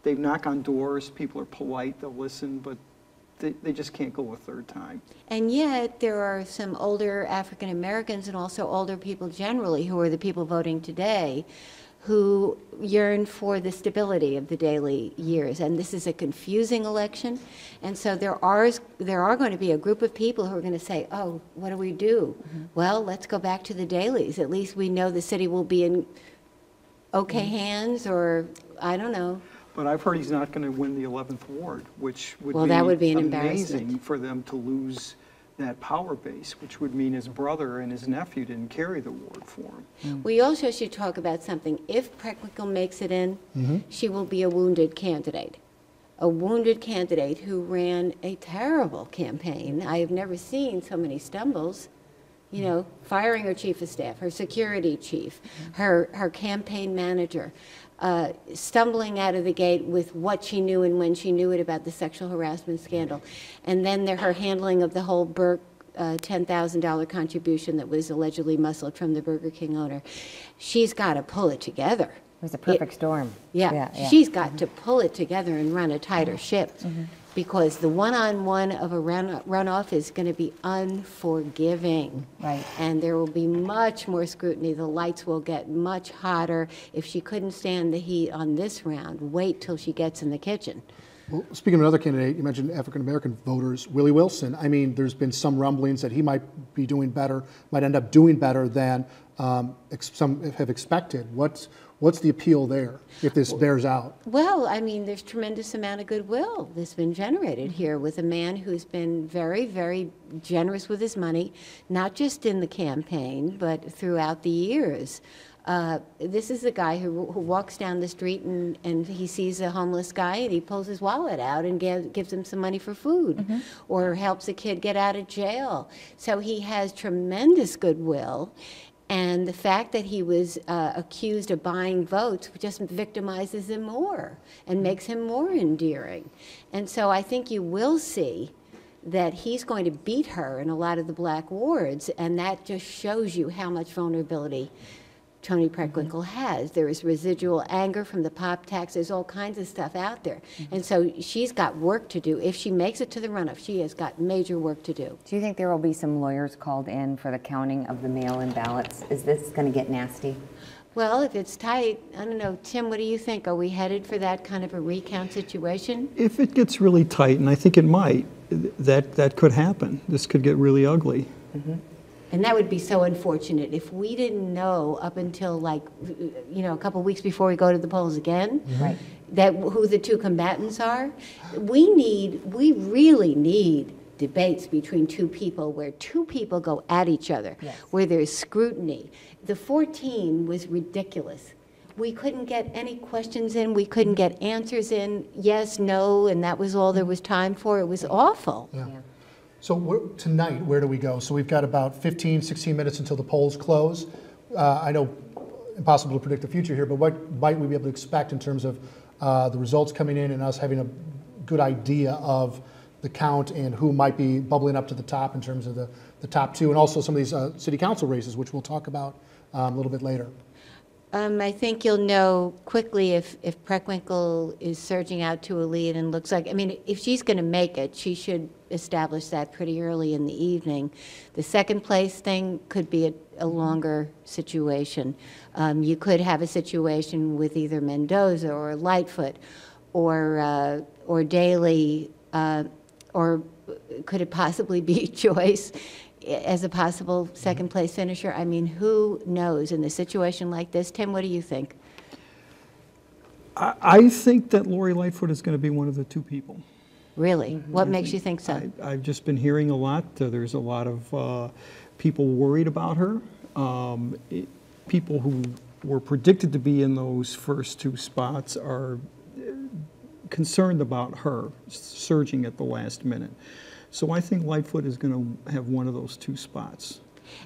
they knock on doors, people are polite, they'll listen, but they just can't go a third time. And yet, there are some older African Americans and also older people generally, who are the people voting today, who yearn for the stability of the Daley years. And this is a confusing election. And so there are going to be a group of people who are going to say, oh, what do we do? Well, let's go back to the Daleys. At least we know the city will be in okay hands, or I don't know. But I've heard he's not going to win the 11th ward, which would Well, be that would be an amazing embarrassment. for them to lose that power base, which would mean his brother and his nephew didn't carry the ward for him. We also should talk about something. If Preckwinkle makes it in, she will be a wounded candidate. A wounded candidate who ran a terrible campaign. I have never seen so many stumbles. You know, firing her chief of staff, her security chief, her campaign manager, stumbling out of the gate with what she knew and when she knew it about the sexual harassment scandal. And then her handling of the whole Burke $10,000 contribution that was allegedly muscled from the Burger King owner. She's got to pull it together. It was a perfect storm. Yeah, she's got to pull it together and run a tighter ship, because the one-on-one of a runoff is going to be unforgiving. Right. And there will be much more scrutiny. The lights will get much hotter. If she couldn't stand the heat on this round, wait till she gets in the kitchen. Well, speaking of another candidate, you mentioned African-American voters, Willie Wilson. I mean, there's been some rumblings that he might be doing better, might end up doing better than some have expected. What's the appeal there if this bears out? Well, I mean, there's tremendous amount of goodwill that's been generated here with a man who's been very, very generous with his money, not just in the campaign, but throughout the years. This is a guy who walks down the street and he sees a homeless guy and he pulls his wallet out and gives him some money for food, or helps a kid get out of jail. So he has tremendous goodwill. And the fact that he was accused of buying votes just victimizes him more and makes him more endearing. And so I think you will see that he's going to beat her in a lot of the black wards, and that just shows you how much vulnerability Toni Preckwinkle has. There is residual anger from the pop tax. There's all kinds of stuff out there. And so she's got work to do. If she makes it to the runoff, she has got major work to do. Do you think there will be some lawyers called in for the counting of the mail-in ballots? Is this going to get nasty? Well, if it's tight, I don't know. Tim, what do you think? Are we headed for that kind of a recount situation? If it gets really tight, and I think it might, that could happen. This could get really ugly. And that would be so unfortunate if we didn't know up until, like, you know, a couple of weeks before we go to the polls again, Right. that who the two combatants are. We really need debates between two people where two people go at each other, Yes. where there's scrutiny. The 14 was ridiculous. We couldn't get any questions in. We couldn't get answers in. Yes, no, and that was all there was time for. It was awful. Yeah. So tonight, where do we go? So we've got about 15, 16 minutes until the polls close. I know impossible to predict the future here, but what might we be able to expect in terms of the results coming in and us having a good idea of the count and who might be bubbling up to the top in terms of the top two, and also some of these city council races, which we'll talk about a little bit later? I think you'll know quickly if Preckwinkle is surging out to a lead and looks like, I mean, if she's going to make it, she should establish that pretty early in the evening. The second place thing could be a longer situation. You could have a situation with either Mendoza or Lightfoot or Daley, or could it possibly be Joyce as a possible second place finisher? I mean, who knows in a situation like this? Tim, what do you think? I think that Lori Lightfoot is going to be one of the two people. Really? What makes you think so? I've just been hearing a lot. There's a lot of people worried about her. People who were predicted to be in those first two spots are concerned about her surging at the last minute. So I think Lightfoot is going to have one of those two spots.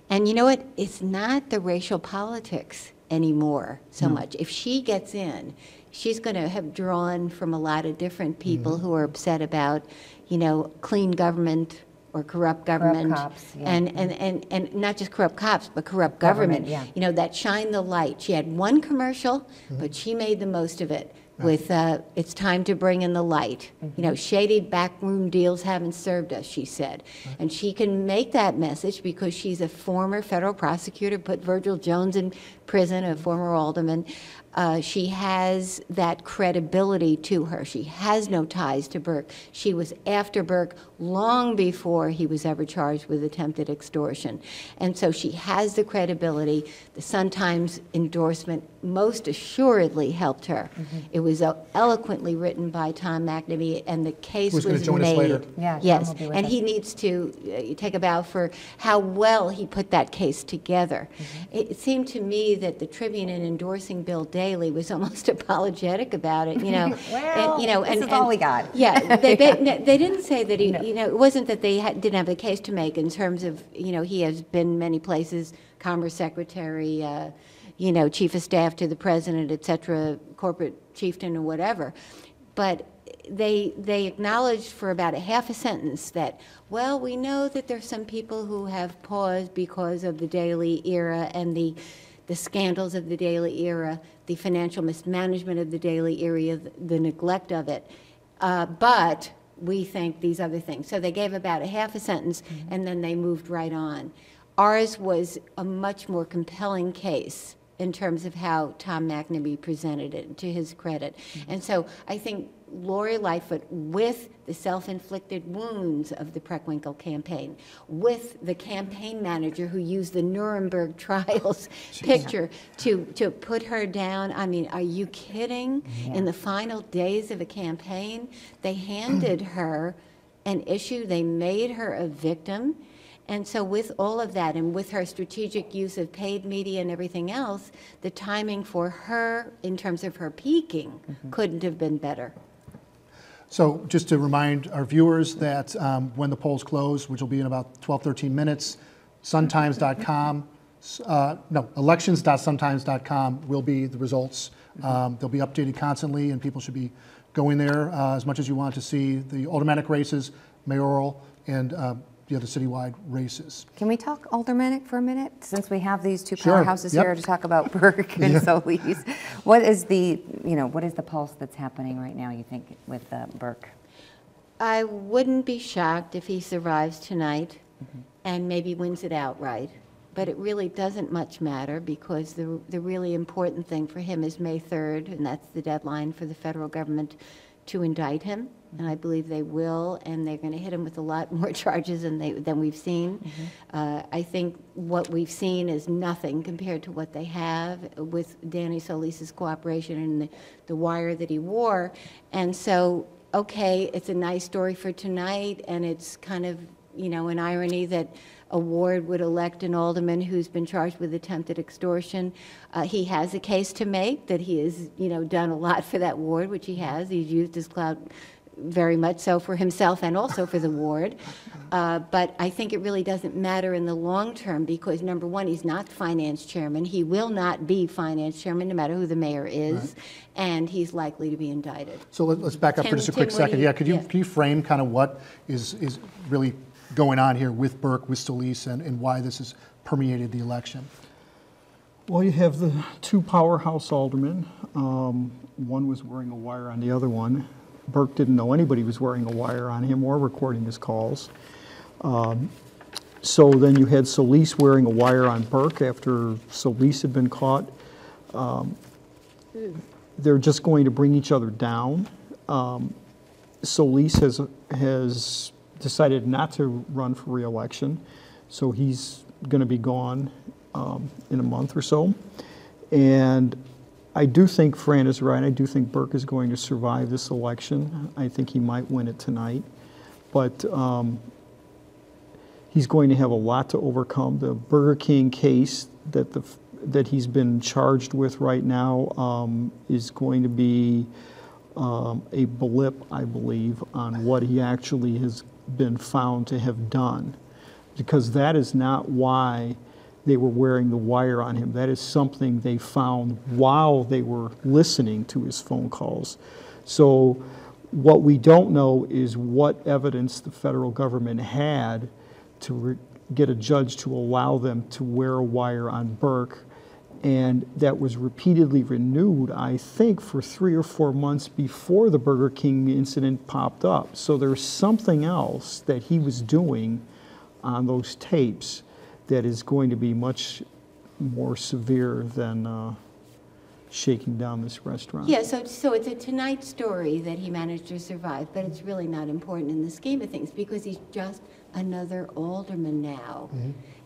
And you know what? It's not the racial politics anymore so much. If she gets in, she's going to have drawn from a lot of different people who are upset about, you know, clean government or corrupt government. Corrupt cops, yeah. And not just corrupt cops, but corrupt government. Yeah. You know, that shine the light. She had one commercial, but she made the most of it. With it's time to bring in the light. You know, shady backroom deals haven't served us, she said. And she can make that message because she's a former federal prosecutor, put Virgil Jones in prison, a former alderman. She has that credibility to her. She has no ties to Burke. She was after Burke long before he was ever charged with attempted extortion. And so she has the credibility. The Sun-Times endorsement most assuredly helped her. It was eloquently written by Tom McNamee, and the case was going to join us made. later. Yeah, Tom yes, will be with and us. he needs to take a bow for how well he put that case together. It seemed to me that the Tribune, in endorsing Bill Daley, was almost apologetic about it. Well, And this is all we got. Yeah, they didn't say that he. It wasn't that they didn't have a case to make in terms of he has been many places, Commerce Secretary, Chief of Staff to the President, et cetera, corporate chieftain or whatever, but they acknowledged for about a half a sentence that, well, we know that there's some people who have paused because of the Daley era and the scandals of the Daley era, the financial mismanagement of the Daley era, the neglect of it, but we think these other things. So they gave about a half a sentence, and then they moved right on. Ours was a much more compelling case in terms of how Tom McNamee presented it, to his credit. And so I think Lori Lightfoot, with the self-inflicted wounds of the Preckwinkle campaign, with the campaign manager who used the Nuremberg trials picture to put her down. I mean, are you kidding? In the final days of a campaign, they handed her an issue. They made her a victim. And so with all of that, and with her strategic use of paid media and everything else, the timing for her, in terms of her peaking, couldn't have been better. So just to remind our viewers that when the polls close, which will be in about 12, 13 minutes, suntimes.com, elections.suntimes.com will be the results. They'll be updated constantly, and people should be going there as much as you want to see the aldermanic races, mayoral, and the other citywide races. Can we talk Aldermanic for a minute, since we have these two Sure. powerhouses Yep. here to talk about Burke and Solis? What is the pulse that's happening right now, you think, with Burke? I wouldn't be shocked if he survives tonight and maybe wins it outright. But it really doesn't much matter, because the really important thing for him is May 3rd, and that's the deadline for the federal government to indict him. And I believe they will, and they're going to hit him with a lot more charges than we've seen. I think what we've seen is nothing compared to what they have with Danny Solis's cooperation and the wire that he wore. And so, okay, it's a nice story for tonight, and it's kind of, an irony that a ward would elect an alderman who's been charged with attempted extortion. He has a case to make that he has, done a lot for that ward, which he has. He's used his clout very much so for himself and also for the ward. But I think it really doesn't matter in the long term, because number one, he's not finance chairman. He will not be finance chairman no matter who the mayor is, and he's likely to be indicted. So let's back up for just a quick second. Yeah, can you frame kind of what is really going on here with Burke, with Solis, and why this has permeated the election? Well, you have the two powerhouse aldermen. One was wearing a wire on the other one. Burke didn't know anybody was wearing a wire on him or recording his calls. So then you had Solis wearing a wire on Burke after Solis had been caught. They're just going to bring each other down. Solis has decided not to run for re-election, so he's going to be gone in a month or so. And I do think Fran is right. I do think Burke is going to survive this election. I think he might win it tonight. But he's going to have a lot to overcome. The Burger King case that he's been charged with right now is going to be a blip, I believe, on what he actually has been found to have done. Because that is not why they were wearing the wire on him. That is something they found while they were listening to his phone calls. So what we don't know is what evidence the federal government had to get a judge to allow them to wear a wire on Burke. And that was repeatedly renewed, I think, for 3 or 4 months before the Burger King incident popped up. So there's something else that he was doing on those tapes that is going to be much more severe than shaking down this restaurant. Yeah, so it's a Tonight story that he managed to survive, but it's really not important in the scheme of things because he's just another alderman now.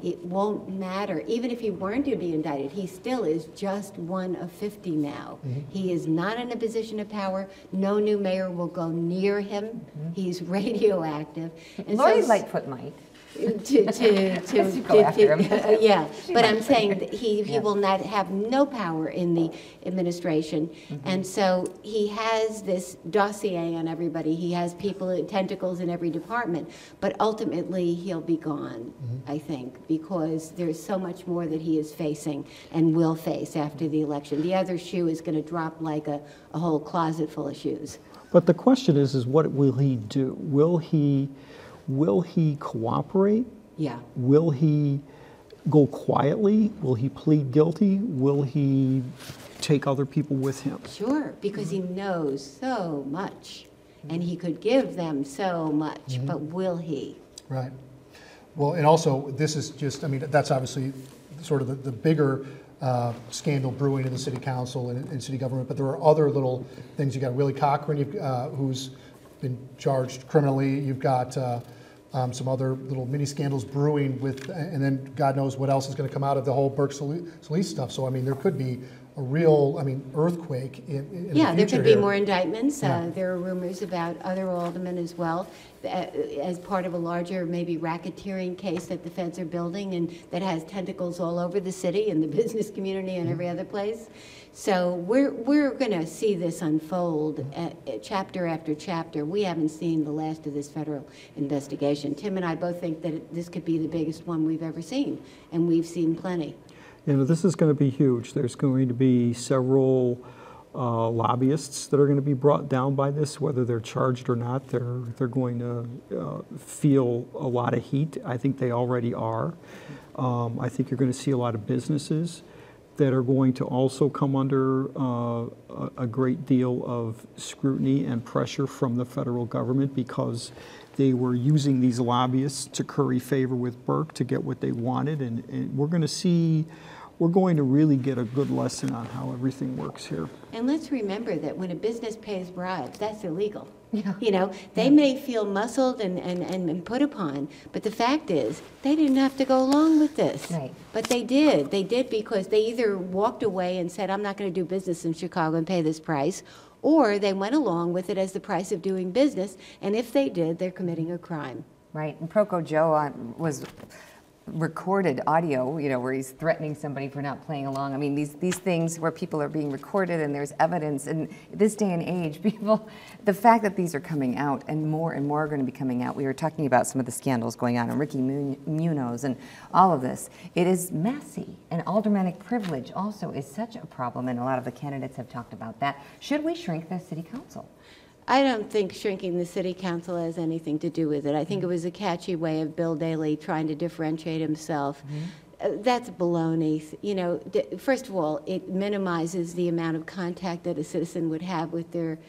It won't matter. Even if he weren't to be indicted, he still is just one of 50 now. He is not in a position of power. No new mayor will go near him. He's radioactive. And Lori so, Lightfoot might. Go after him. Yeah, but I'm saying that he will not have no power in the administration, and so he has this dossier on everybody. He has people, tentacles in every department, but ultimately he'll be gone, I think, because there's so much more that he is facing and will face after the election. The other shoe is going to drop like a whole closet full of shoes. But the question is what will he do? Will he cooperate? Yeah. Will he go quietly? Will he plead guilty? Will he take other people with him? Sure, because he knows so much, and he could give them so much, but will he? Right. Well, and also, this is just, I mean, that's obviously sort of the bigger scandal brewing in the city council and city government, but there are other little things. You got Willie Cochran, who's been charged criminally. You've got some other little mini scandals brewing with, and then God knows what else is going to come out of the whole Burke Solis stuff. So, I mean, there could be a real, earthquake in the future. There could be here. more indictments. Yeah. There are rumors about other aldermen as well, as part of a larger, maybe racketeering case that the feds are building and that has tentacles all over the city and the business community and every other place. So we're going to see this unfold chapter after chapter. We haven't seen the last of this federal investigation. Tim and I both think that this could be the biggest one we've ever seen, and we've seen plenty. This is going to be huge. There's going to be several lobbyists that are going to be brought down by this, whether they're charged or not. They're going to feel a lot of heat. I think they already are. I think you're going to see a lot of businesses that are going to also come under a great deal of scrutiny and pressure from the federal government because they were using these lobbyists to curry favor with Burke to get what they wanted, and we're going to really get a good lesson on how everything works here. And let's remember that when a business pays bribes, that's illegal. They may feel muscled and put upon, but the fact is, they didn't have to go along with this. Right. But they did. They did because they either walked away and said, I'm not going to do business in Chicago and pay this price, or they went along with it as the price of doing business, and if they did, they're committing a crime. Right, and Proco Joe was recorded audio, where he's threatening somebody for not playing along. I mean, these things where people are being recorded and there's evidence. In this day and age, the fact that these are coming out and more are going to be coming out. We were talking about some of the scandals going on and Ricky Munoz and all of this. It is messy, and aldermanic privilege also is such a problem, and a lot of the candidates have talked about that. Should we shrink the city council? I don't think shrinking the city council has anything to do with it. I think it was a catchy way of Bill Daley trying to differentiate himself. That's baloney. First of all, it minimizes the amount of contact that a citizen would have with their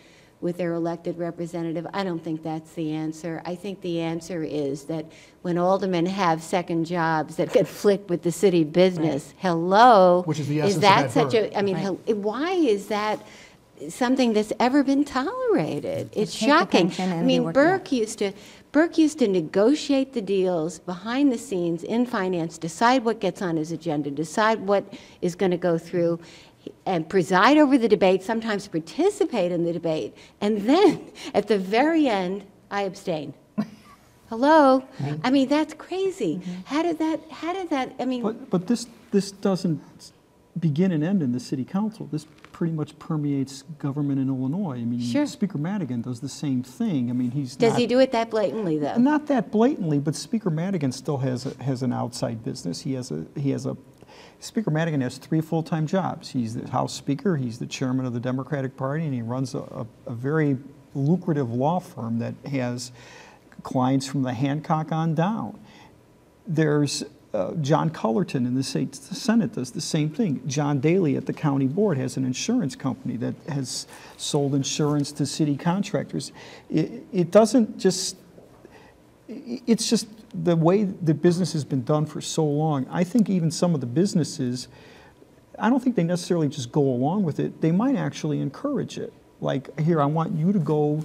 elected representative. I don't think that's the answer. I think the answer is that when aldermen have second jobs that get flicked with the city business, hello, which is the essence is that of Ed such a? I mean, why is that something that's ever been tolerated? It's shocking. I mean, Burke used to negotiate the deals behind the scenes in finance, decide what gets on his agenda, decide what is going to go through, and preside over the debate, sometimes participate in the debate, and then at the very end, I abstain. Hello? I mean, that's crazy. How did that, I mean. But this doesn't begin and end in the city council. This pretty much permeates government in Illinois. I mean, sure. Speaker Madigan does the same thing. I mean, Does he do it that blatantly, though? Not that blatantly, but Speaker Madigan still has an outside business. Speaker Madigan has 3 full-time jobs. He's the House Speaker, he's the chairman of the Democratic Party, and he runs a very lucrative law firm that has clients from the Hancock on down. There's John Cullerton in the Senate does the same thing. John Daley at the county board has an insurance company that has sold insurance to city contractors. It doesn't just, it's just the way the business has been done for so long. I think even some of the businesses I don't think they necessarily just go along with it. They might actually encourage it. Like, here, I want you to go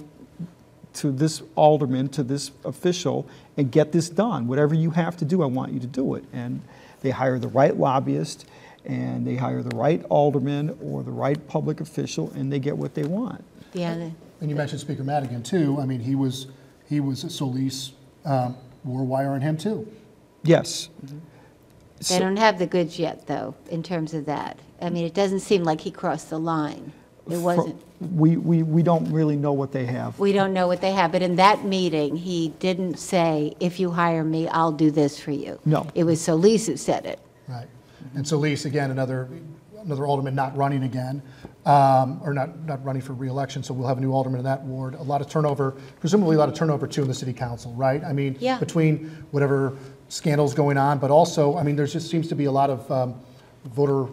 to this alderman, to this official, and get this done. Whatever you have to do, I want you to do it. And they hire the right lobbyist, and they hire the right alderman or the right public official, and they get what they want. Yeah. And you mentioned Speaker Madigan too. I mean, he was Solis wore wire on him too. Yes. They don't have the goods yet, though, in terms of that. I mean, it doesn't seem like he crossed the line. It wasn't. We don't really know what they have. We don't know what they have, but in that meeting, he didn't say, if you hire me, I'll do this for you. No. It was Solis who said it. Right. And Solis, again, another alderman not running again, or not running for re-election, so we'll have a new alderman in that ward. A lot of turnover, presumably a lot of turnover too in the city council, right? I mean, Yeah. between whatever scandals going on, but also, I mean, there just seems to be a lot of voter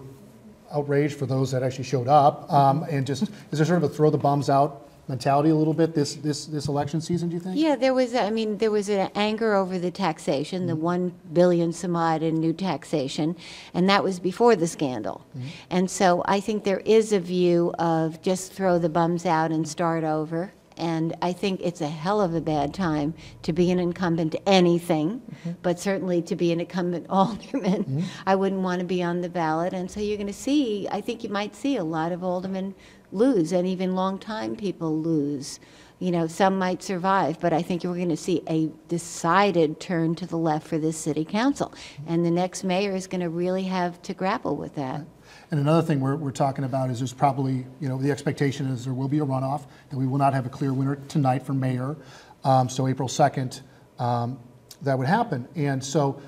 outrage for those that actually showed up, and just, is there sort of a throw the bums out mentality a little bit this election season, do you think? Yeah, there was an anger over the taxation, the 1 billion some odd in new taxation, and that was before the scandal. And so I think there is a view of just throw the bums out and start over. And I think it's a hell of a bad time to be an incumbent to anything, but certainly to be an incumbent alderman. I wouldn't want to be on the ballot. And so you're going to see, I think you might see a lot of aldermen lose, and even long-time people lose. You know, some might survive, but I think we're going to see a decided turn to the left for this city council. And the next mayor is going to really have to grapple with that. And another thing we're talking about is there's probably, you know, the expectation is there will be a runoff, and we will not have a clear winner tonight for mayor. So April 2nd, that would happen. And so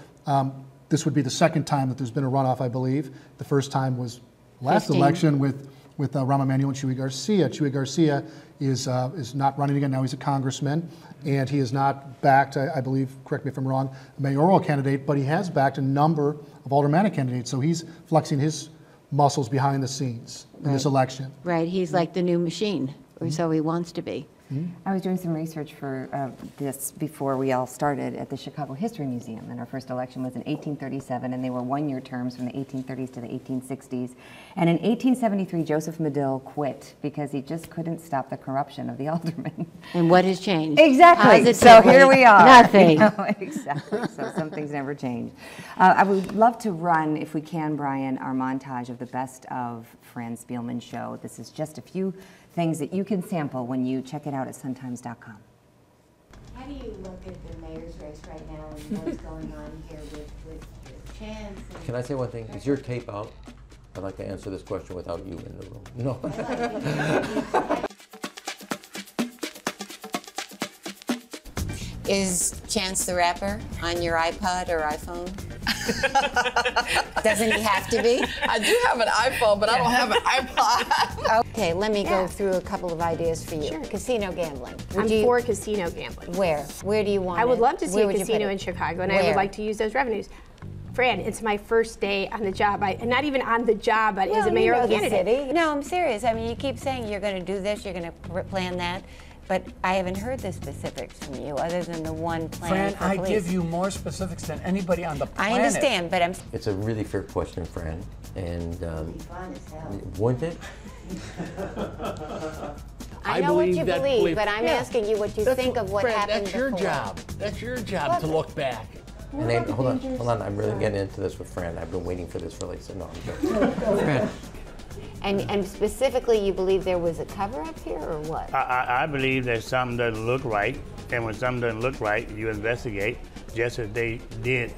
this would be the second time that there's been a runoff, I believe. The first time was last 15. election with Rahm Emanuel and Chuy Garcia. Chuy Garcia is not running again. Now he's a congressman, and he is not backed, I believe, correct me if I'm wrong, a mayoral candidate, but he has backed a number of aldermanic candidates. So he's flexing his muscles behind the scenes in this election. Right, he's like the new machine, or so he wants to be. I was doing some research for this before we all started at the Chicago History Museum, and our first election was in 1837, and they were one-year terms from the 1830s to the 1860s. And in 1873, Joseph Medill quit because he just couldn't stop the corruption of the aldermen. And what has changed? Exactly. So Positively, here we are. Nothing. You know, exactly. So some things never change. I would love to run, if we can, Brian, our montage of the best of Fran Spielman's show. This is just a few things that you can sample when you check it out at suntimes.com. How do you look at the mayor's race right now and what's going on here with Chance? Can I say one thing? Is your tape out? I'd like to answer this question without you in the room. No. Is Chance the Rapper on your iPod or iPhone? Doesn't he have to be? I do have an iPhone, but I don't have an iPod. Okay, let me go through a couple of ideas for you. Sure. Casino gambling. I'm for casino gambling. Where? Where do you want it? I would love to see Where a would you put casino it? in Chicago, and I Where? would like to use those revenues. Fran, it's my first day on the job. And not even on the job, but as a mayoral candidate. No, I'm serious. I mean, you keep saying you're going to do this, you're going to plan that, but I haven't heard the specifics from you other than the one plan Fran, for I police. give you more specifics than anybody on the planet. I understand, but I'm... It's a really fair question, Fran. And Fun as hell. wouldn't it? I know what you believe, but I'm asking you what you think of what Fran, happened that's your before. job. That's your job to look back. And then, hold on. I'm really getting into this with Fran. I've been waiting for this for like, no, I'm joking. Fran. And specifically, you believe there was a cover-up here, or what? I believe that something doesn't look right, and when something doesn't look right, you investigate, just as they did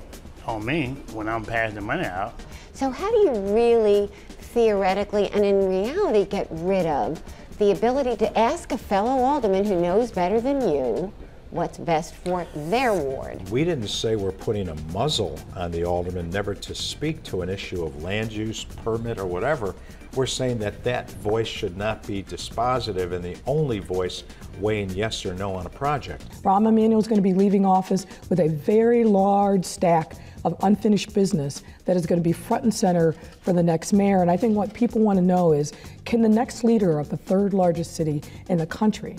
on me when I'm passing the money out. So how do you really, theoretically, and in reality, get rid of the ability to ask a fellow alderman who knows better than you what's best for their ward? We didn't say we're putting a muzzle on the alderman never to speak to an issue of land use, permit, or whatever. We're saying that that voice should not be dispositive and the only voice weighing yes or no on a project. Rahm Emanuel is going to be leaving office with a very large stack of unfinished business that is going to be front and center for the next mayor. And I think what people want to know is, can the next leader of the third largest city in the country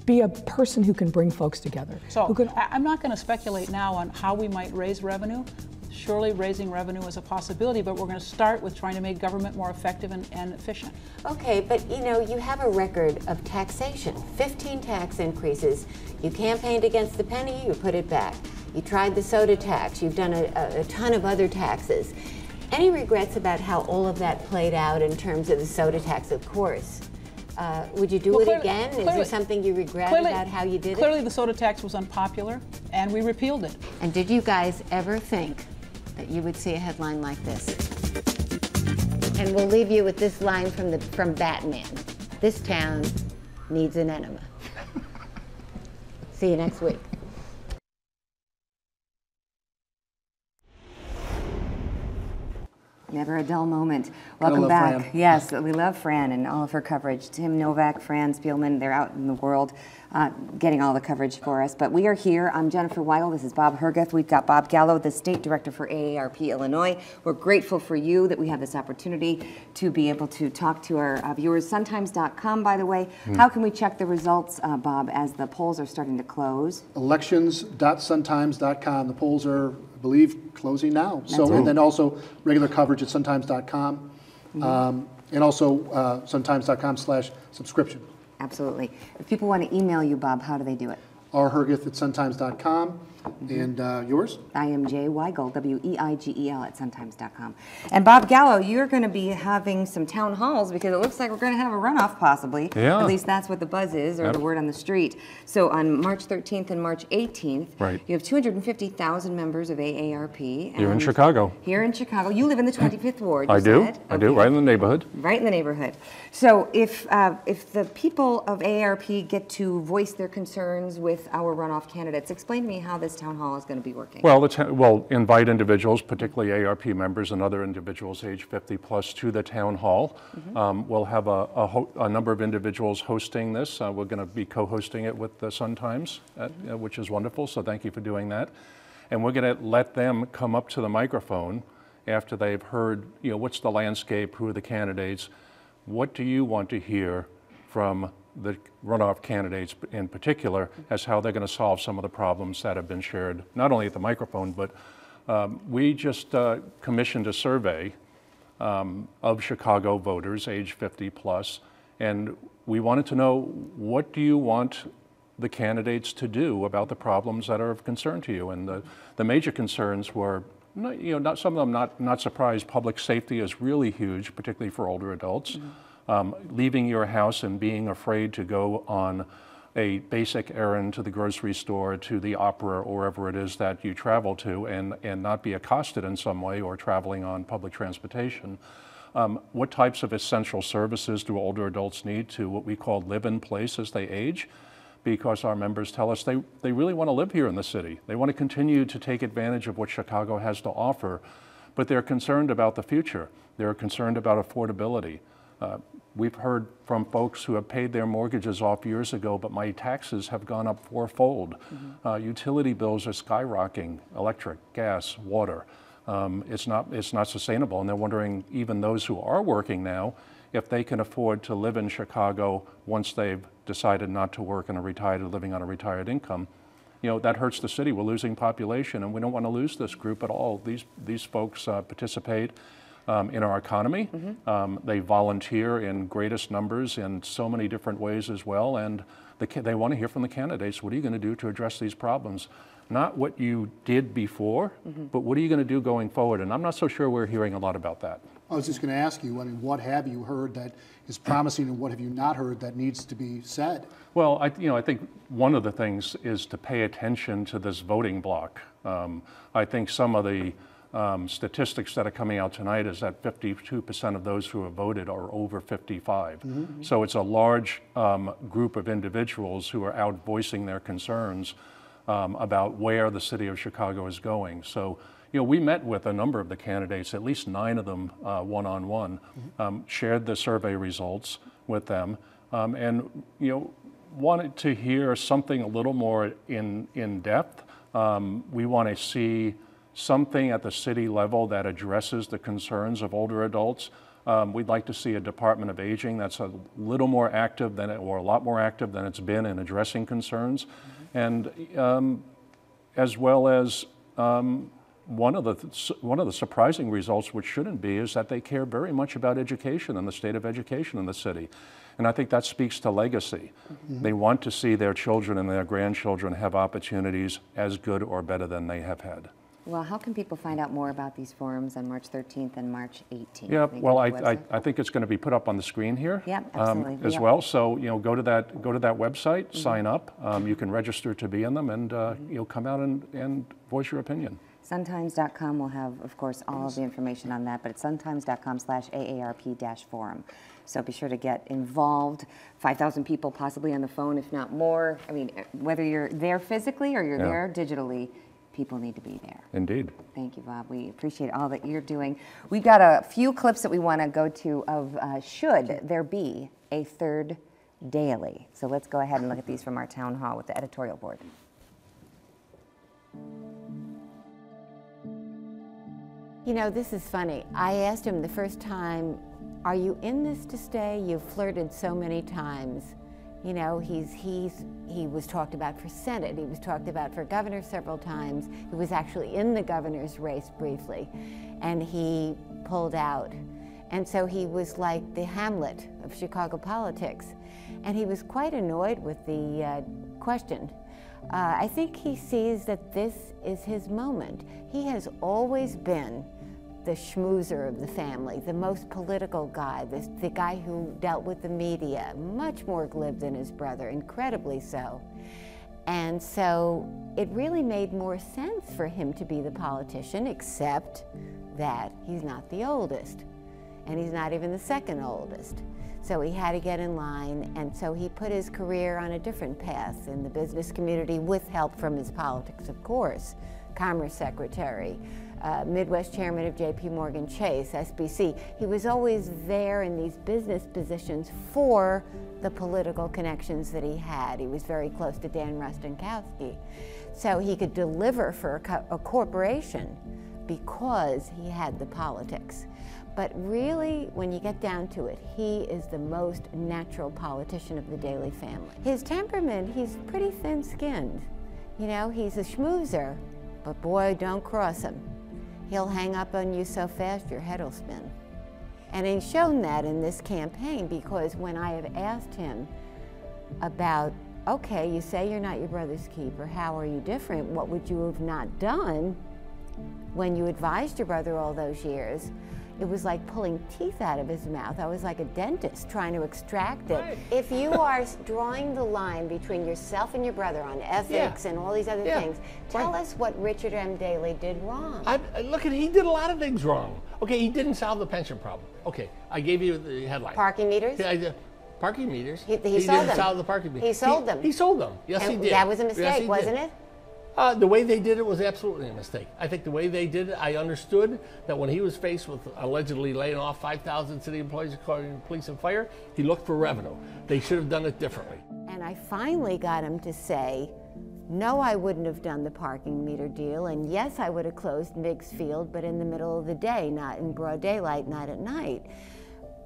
be a person who can bring folks together? So I'm not going to speculate now on how we might raise revenue. surely raising revenue is a possibility, but we're going to start with trying to make government more effective and efficient. Okay, but you know, you have a record of taxation, 15 tax increases. You campaigned against the penny, you put it back. You tried the soda tax, you've done a ton of other taxes. Any regrets about how all of that played out in terms of the soda tax, of course? Would you do it again? Is there something you regret about how you did it? Clearly the soda tax was unpopular, and we repealed it. And did you guys ever think that you would see a headline like this? And we'll leave you with this line from Batman. This town needs an enema. See you next week. Never a dull moment. Welcome back. Fran. Yes, we love Fran and all of her coverage. Tim Novak, Fran Spielman, they're out in the world getting all the coverage for us. But we are here. I'm Jenniffer Weigel. This is Bob Herguth. We've got Bob Gallo, the State Director for AARP Illinois. We're grateful for you that we have this opportunity to be able to talk to our viewers. Suntimes.com, by the way. How can we check the results, Bob, as the polls are starting to close? Elections.suntimes.com. The polls are, I believe, closing now. That's right. And then also regular coverage at suntimes.com, and also suntimes.com/subscription. Absolutely. If people want to email you, Bob, how do they do it? rherguth@suntimes.com. And yours? I am Jay Weigel, Weigel at suntimes.com. And Bob Gallo, you're going to be having some town halls because it looks like we're going to have a runoff possibly. Yeah. At least that's what the buzz is, or the word on the street. So on March 13th and March 18th, you have 250,000 members of AARP. Here in Chicago. Here in Chicago. You live in the 25th Ward, I do. said. I do, right in the neighborhood. Right in the neighborhood. So if the people of AARP get to voice their concerns with our runoff candidates, explain to me how this town hall is going to be working. Well, we'll invite individuals, particularly AARP members and other individuals age 50 plus, to the town hall. We'll have a number of individuals hosting this. We're going to be co-hosting it with the Sun-Times, which is wonderful, so thank you for doing that. And we're going to let them come up to the microphone after they've heard, what's the landscape, who are the candidates, what do you want to hear from the runoff candidates in particular as how they're going to solve some of the problems that have been shared, not only at the microphone, but we just commissioned a survey of Chicago voters age 50 plus, and we wanted to know, what do you want the candidates to do about the problems that are of concern to you? And the major concerns were, not some of them not surprised. Public safety is really huge, particularly for older adults. Leaving your house and being afraid to go on a basic errand to the grocery store, to the opera, or wherever it is that you travel to, and not be accosted in some way, or traveling on public transportation. What types of essential services do older adults need to what we call live in place as they age? Because our members tell us they really want to live here in the city. They want to continue to take advantage of what Chicago has to offer, but they're concerned about the future. They're concerned about affordability. We've heard from folks who have paid their mortgages off years ago, but my taxes have gone up fourfold. Utility bills are skyrocketing, electric, gas, water. It's not sustainable, and they're wondering, even those who are working now, if they can afford to live in Chicago once they've decided not to work and are retired or living on a retired income. That hurts the city. We're losing population, and we don't want to lose this group at all. These folks participate in our economy. They volunteer in greatest numbers in so many different ways as well, and they want to hear from the candidates. What are you going to do to address these problems? Not what you did before, but what are you going to do going forward? And I'm not so sure we're hearing a lot about that. I was just going to ask you, what have you heard that is promising, and what have you not heard that needs to be said? Well, I think one of the things is to pay attention to this voting block. I think some of the statistics that are coming out tonight is that 52% of those who have voted are over 55. So it's a large group of individuals who are out voicing their concerns about where the city of Chicago is going. So, we met with a number of the candidates, at least 9 of them one-on-one, shared the survey results with them, and, wanted to hear something a little more in depth. We want to see something at the city level that addresses the concerns of older adults. We'd like to see a Department of Aging that's a little more active or a lot more active than it's been in addressing concerns, and as well as one of the surprising results, which shouldn't be, is that they care very much about education and the state of education in the city. And I think that speaks to legacy. Mm-hmm. They want to see their children and their grandchildren have opportunities as good or better than they have had. Well, how can people find out more about these forums on March 13th and March 18th? Yeah, well, I think it's going to be put up on the screen here. Yeah, absolutely. As well. So, go to that website, mm-hmm. sign up. You can register to be in them, and come out and voice your opinion. Suntimes.com will have, of course, all of the information on that, but it's suntimes.com/AARP-forum. So be sure to get involved. 5,000 people possibly on the phone, if not more. I mean, whether you're there physically or you're there digitally, people need to be there. Indeed. Thank you, Bob. We appreciate all that you're doing. We've got a few clips that we want to go to of should there be a third Daley. So let's go ahead and look at these from our town hall with the editorial board. You know, this is funny. I asked him the first time, are you in this to stay? You've flirted so many times. You know, he was talked about for Senate. He was talked about for governor several times. He was actually in the governor's race briefly, and he pulled out. And so he was like the Hamlet of Chicago politics. And he was quite annoyed with the question. I think he sees that this is his moment. He has always been the schmoozer of the family, the most political guy, the guy who dealt with the media, much more glib than his brother, incredibly so. And so it really made more sense for him to be the politician, except that he's not the oldest, and he's not even the second oldest. So he had to get in line, and so he put his career on a different path in the business community with help from his politics, of course. Commerce Secretary, Midwest Chairman of J.P. Morgan Chase, SBC. He was always there in these business positions for the political connections that he had. He was very close to Dan Rostenkowski. So he could deliver for a corporation because he had the politics. But really, when you get down to it, he is the most natural politician of the Daley family. His temperament, he's pretty thin-skinned. You know, he's a schmoozer, but boy, don't cross him. He'll hang up on you so fast your head will spin. And he's shown that in this campaign, because when I have asked him about, okay, you say you're not your brother's keeper, how are you different? What would you have not done when you advised your brother all those years? It was like pulling teeth out of his mouth. I was like a dentist trying to extract it. Right. If you are drawing the line between yourself and your brother on ethics and all these other things, tell us what Richard M. Daley did wrong. Look, he did a lot of things wrong. Okay, he didn't solve the pension problem. Okay, I gave you the headline. Parking meters? Parking meters. He sold them. Didn't solve the parking meters. He sold them. He sold them. Yes, and he did. That was a mistake, wasn't it? The way they did it was absolutely a mistake. I think the way they did it, I understood that when he was faced with allegedly laying off 5,000 city employees according to police and fire, he looked for revenue. They should have done it differently. And I finally got him to say, no, I wouldn't have done the parking meter deal, and yes, I would have closed Meigs Field, but in the middle of the day, not in broad daylight, not at night.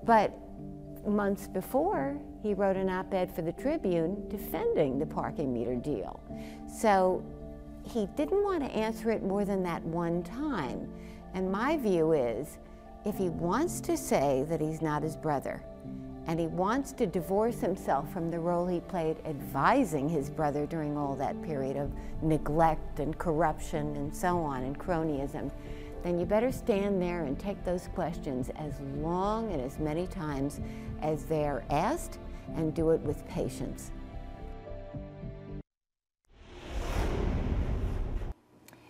But months before, he wrote an op-ed for the Tribune defending the parking meter deal. So he didn't want to answer it more than that one time. And my view is, if he wants to say that he's not his brother, and he wants to divorce himself from the role he played advising his brother during all that period of neglect and corruption and so on, and cronyism, then you better stand there and take those questions as long and as many times as they're asked, and do it with patience.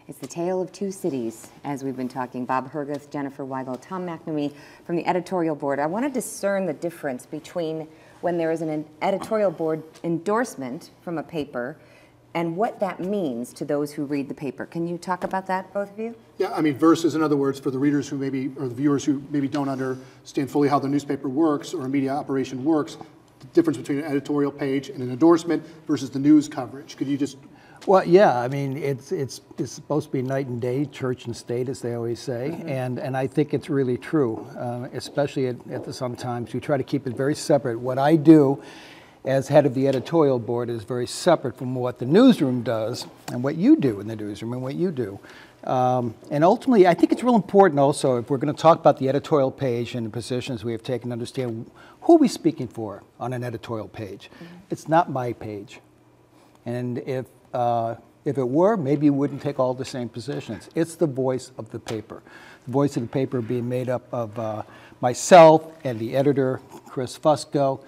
It's the tale of two cities, as we've been talking. Bob Herguth, Jenniffer, Weigel, Tom McNamee from the editorial board. I want to discern the difference between when there is an editorial board endorsement from a paper and what that means to those who read the paper. Can you talk about that, both of you? Yeah, I mean, versus, in other words, for the readers who maybe, or the viewers who maybe don't understand fully how the newspaper works or a media operation works, the difference between an editorial page and an endorsement versus the news coverage. Could you just... Well, yeah, I mean, it's supposed to be night and day, church and state, as they always say, and I think it's really true, especially at the Sun-Times. We try to keep it very separate. What I do as head of the editorial board is very separate from what the newsroom does and what you do in the newsroom and what you do. And ultimately, I think it's real important also, if we're going to talk about the editorial page and the positions we have taken, to understand who are we speaking for on an editorial page. It's not my page. And if it were, maybe we wouldn't take all the same positions. It's the voice of the paper. The voice of the paper being made up of myself and the editor, Chris Fusco,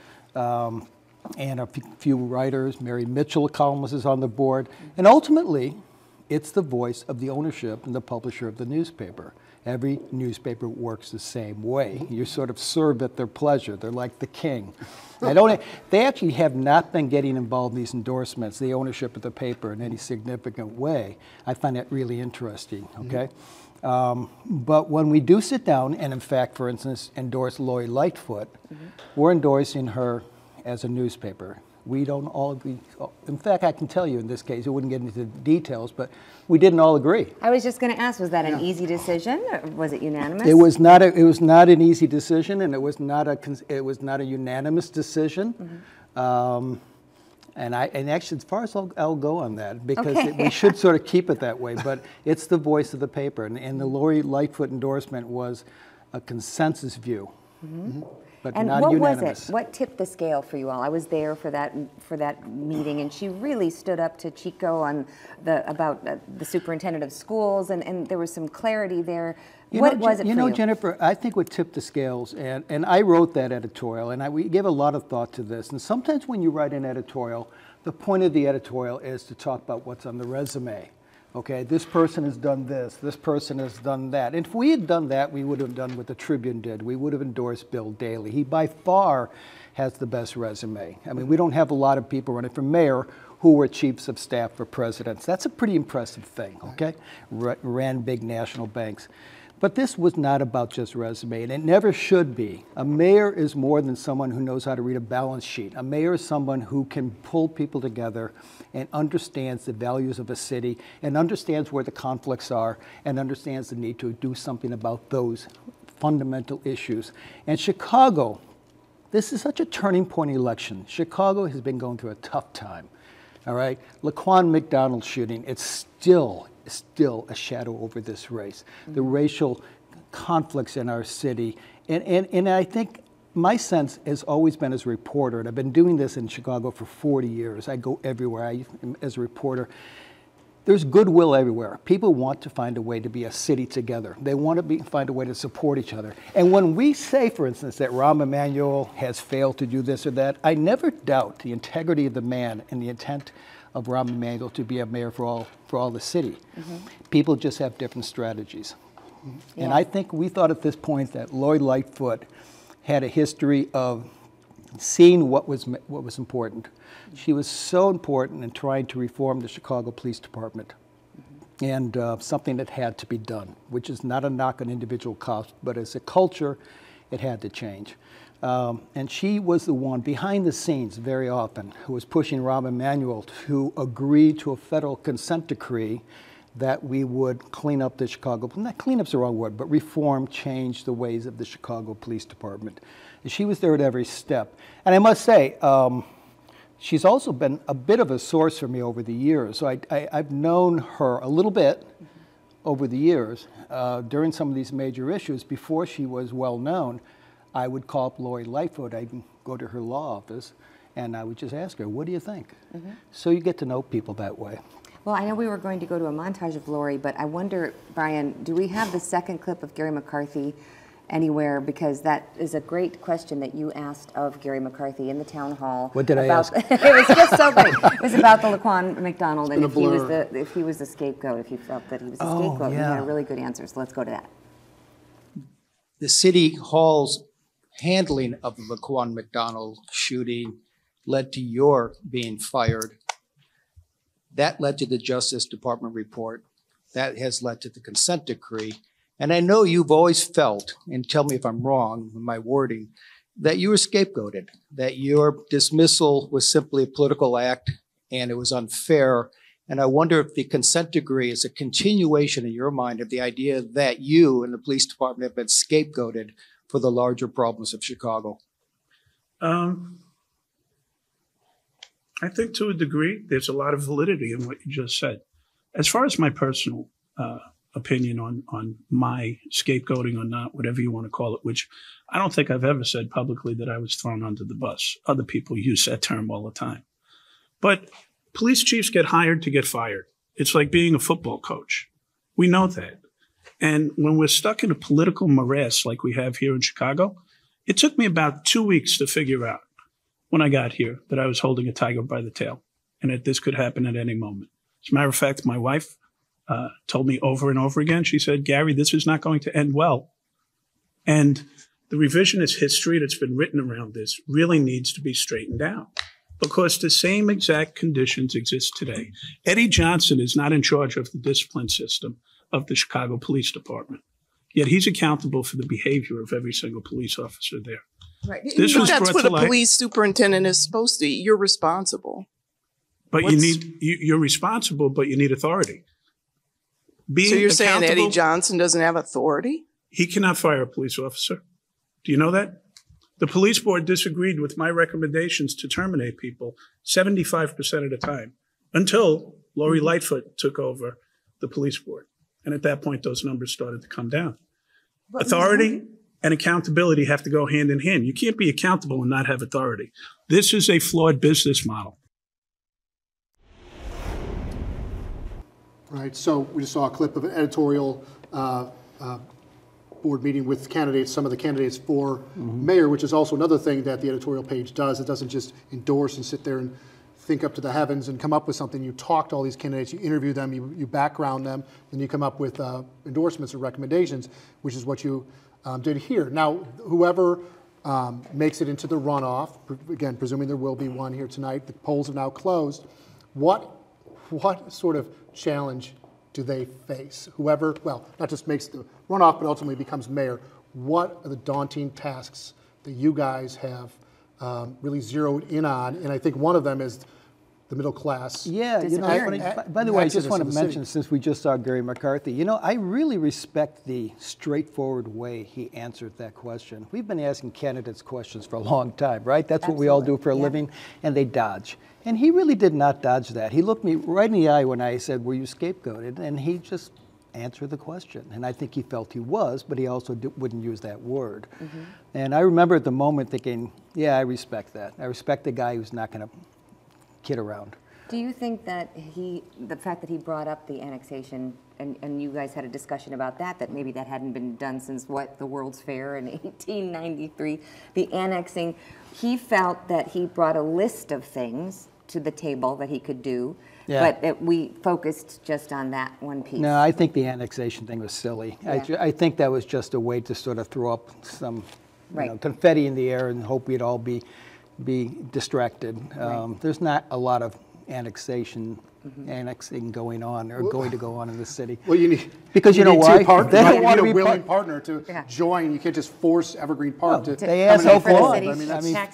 and a few writers. Mary Mitchell, a columnist, is on the board. And ultimately, it's the voice of the ownership and the publisher of the newspaper. Every newspaper works the same way. You're sort of served at their pleasure. They're like the king. They actually have not been getting involved in these endorsements, the ownership of the paper, in any significant way. I find that really interesting, okay? But when we do sit down and, in fact, for instance, endorse Lori Lightfoot, we're endorsing her as a newspaper. We don't all agree. In fact, I can tell you in this case, I wouldn't get into the details, but we didn't all agree. I was just going to ask, was that an easy decision? Was it unanimous? It was not an easy decision, and it was not a unanimous decision. And actually, as far as I'll go on that, because we should sort of keep it that way. But it's the voice of the paper, and the Lori Lightfoot endorsement was a consensus view. But and not what unanimous. was it? What tipped the scale for you all? I was there for that meeting, and she really stood up to Chico on about the superintendent of schools, and there was some clarity there. What was it for you? You know, Jenniffer, I think what tipped the scales, and I wrote that editorial, and we gave a lot of thought to this. And sometimes when you write an editorial, the point of the editorial is to talk about what's on the resume. Okay, this person has done this person has done that. And if we had done that, we would have done what the Tribune did. We would have endorsed Bill Daley. He by far has the best resume. I mean, we don't have a lot of people running for mayor who were chiefs of staff for presidents. That's a pretty impressive thing, okay? Ran big national banks. But this was not about just resume, and it never should be. A mayor is more than someone who knows how to read a balance sheet. A mayor is someone who can pull people together and understands the values of a city and understands where the conflicts are and understands the need to do something about those fundamental issues. And Chicago, this is such a turning point election. Chicago has been going through a tough time, all right? LaShawn McDonald shooting, it's still a shadow over this race. The racial conflicts in our city. And I think my sense has always been as a reporter, and I've been doing this in Chicago for 40 years. I go everywhere as a reporter. There's goodwill everywhere. People want to find a way to be a city together. They want to find a way to support each other. And when we say, for instance, that Rahm Emanuel has failed to do this or that, I never doubt the integrity of the man and the intent of Rahm Emanuel to be a mayor for all the city. People just have different strategies. And I think we thought at this point that Lori Lightfoot had a history of seeing what was important. She was so important in trying to reform the Chicago Police Department, and something that had to be done, which is not a knock on individual costs, but as a culture, it had to change. And she was the one behind the scenes very often who was pushing Rahm Emanuel to agree to a federal consent decree that we would clean up the Chicago, not clean up's the wrong word, but reform, change the ways of the Chicago Police Department. And she was there at every step. And I must say, she's also been a bit of a source for me over the years. So I've known her a little bit over the years during some of these major issues. Before she was well known, I would call up Lori Lightfoot. I'd go to her law office, and I would just ask her, what do you think? So you get to know people that way. Well, I know we were going to go to a montage of Lori, but I wonder, Brian, do we have the second clip of Gary McCarthy anywhere? Because that is a great question that you asked of Gary McCarthy in the town hall. What did I ask? It was just so great. It was about the LaShawn McDonald and if he was the scapegoat, if you felt that he was the scapegoat. Yeah. He had a really good answer, so let's go to that. The city hall's handling of the LaShawn McDonald shooting led to your being fired. That led to the Justice Department report. That has led to the consent decree. And I know you've always felt, and tell me if I'm wrong with my wording, that you were scapegoated, that your dismissal was simply a political act and it was unfair. And I wonder if the consent decree is a continuation in your mind of the idea that you and the police department have been scapegoated for the larger problems of Chicago. I think to a degree, there's a lot of validity in what you just said. As far as my personal opinion on my scapegoating or not, whatever you want to call it, which I don't think I've ever said publicly that I was thrown under the bus. Other people use that term all the time. But police chiefs get hired to get fired. It's like being a football coach. We know that. And when we're stuck in a political morass like we have here in Chicago, it took me about 2 weeks to figure out when I got here that I was holding a tiger by the tail and that this could happen at any moment. As a matter of fact, my wife told me over and over again, she said, Gary, this is not going to end well. And the revisionist history that's been written around this really needs to be straightened out because the same exact conditions exist today. Eddie Johnson is not in charge of the discipline system of the Chicago Police Department, yet he's accountable for the behavior of every single police officer there. Right. This was That's brought what to a light. police superintendent is supposed to be. You're responsible. But you're responsible, but you need authority. So you're saying Eddie accountable- Johnson doesn't have authority? He cannot fire a police officer. Do you know that? The police board disagreed with my recommendations to terminate people 75% of the time until Lori Lightfoot took over the police board. And at that point, those numbers started to come down. Authority and accountability have to go hand in hand. You can't be accountable and not have authority. This is a flawed business model. Right, so we just saw a clip of an editorial board meeting with candidates, some of the candidates for mayor, which is also another thing that the editorial page does. It doesn't just endorse and sit there and think up to the heavens and come up with something. You talk to all these candidates, you interview them, you background them, and you come up with endorsements or recommendations, which is what you did here. Now, whoever makes it into the runoff, again, presuming there will be one here tonight, the polls have now closed, what sort of challenge do they face? Whoever, well, not just makes the runoff, but ultimately becomes mayor, what are the daunting tasks that you guys have really zeroed in on? And I think one of them is the middle class. Yeah, you know, by the way, I just want to mention, since we just saw Gary McCarthy, you know, I really respect the straightforward way he answered that question. We've been asking candidates questions for a long time, right? That's what we all do for a living, and they dodge. And he really did not dodge that. He looked me right in the eye when I said, were you scapegoated? And he just answered the question. And I think he felt he was, but he also wouldn't use that word. And I remember at the moment thinking, yeah, I respect that. I respect the guy who's not going to kid around. Do you think that the fact that he brought up the annexation, and you guys had a discussion about that maybe that hadn't been done since what, the World's Fair in 1893, the annexing, he felt that he brought a list of things to the table that he could do, but that we focused just on that one piece? No, I think the annexation thing was silly. I think that was just a way to sort of throw up some you know, confetti in the air and hope we'd all be distracted. There's not a lot of annexing going on or going to go on in the city. Well, you need, because you know why? They don't want to be a willing partner to join. You can't just force Evergreen Park to. They asked Oklahoma.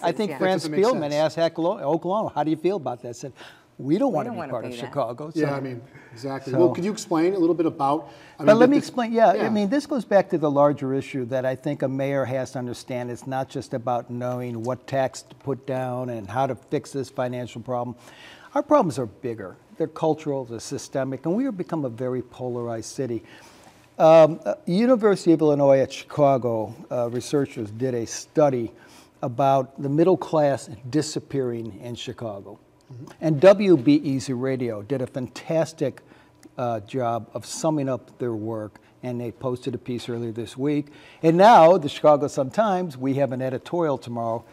I think yeah. Franz Spielman asked Oklahoma, how do you feel about that? Said, we don't want to be part of Chicago. So. Yeah, I mean, exactly. Well, could you explain a little bit about? But let me explain. I mean, this goes back to the larger issue that I think a mayor has to understand. It's not just about knowing what tax to put down and how to fix this financial problem. Our problems are bigger. They're cultural, they're systemic, and we have become a very polarized city. University of Illinois at Chicago researchers did a study about the middle class disappearing in Chicago. And WBEZ Radio did a fantastic job of summing up their work, and they posted a piece earlier this week. And now, the Chicago Sun-Times, we have an editorial tomorrow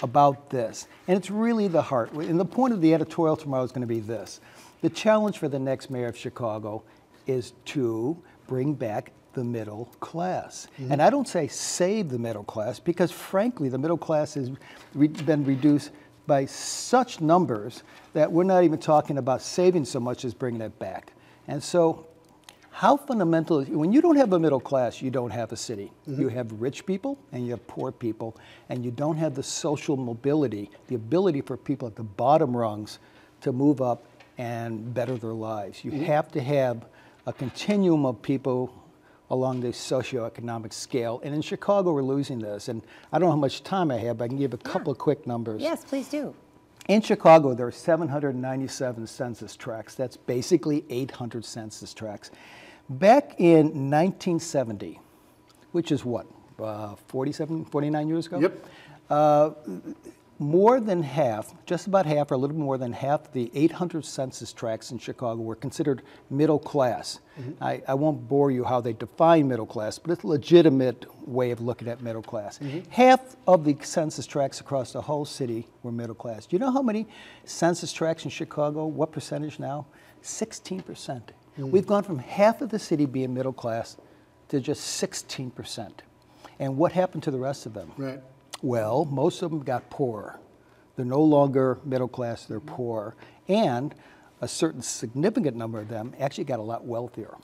about this. And it's really the heart. And the point of the editorial tomorrow is going to be this. The challenge for the next mayor of Chicago is to bring back the middle class. And I don't say save the middle class, because frankly, the middle class has been reduced by such numbers that we're not even talking about saving so much as bringing it back. And so how fundamental, when you don't have a middle class, you don't have a city. You have rich people and you have poor people, and you don't have the social mobility, the ability for people at the bottom rungs to move up and better their lives. You have to have a continuum of people along the socioeconomic scale. And in Chicago, we're losing this. And I don't know how much time I have, but I can give a couple of quick numbers. Yes, please do. In Chicago, there are 797 census tracts. That's basically 800 census tracts. Back in 1970, which is what, 49 years ago? Yep. More than half, just about half, or a little more than half, the 800 census tracts in Chicago were considered middle class. I won't bore you how they define middle class, but it's a legitimate way of looking at middle class. Half of the census tracts across the whole city were middle class. Do you know how many census tracts in Chicago? What percentage now? 16%. We've gone from half of the city being middle class to just 16%. And what happened to the rest of them? Right. Well, most of them got poorer. They're no longer middle class, they're poor. And a certain significant number of them actually got a lot wealthier.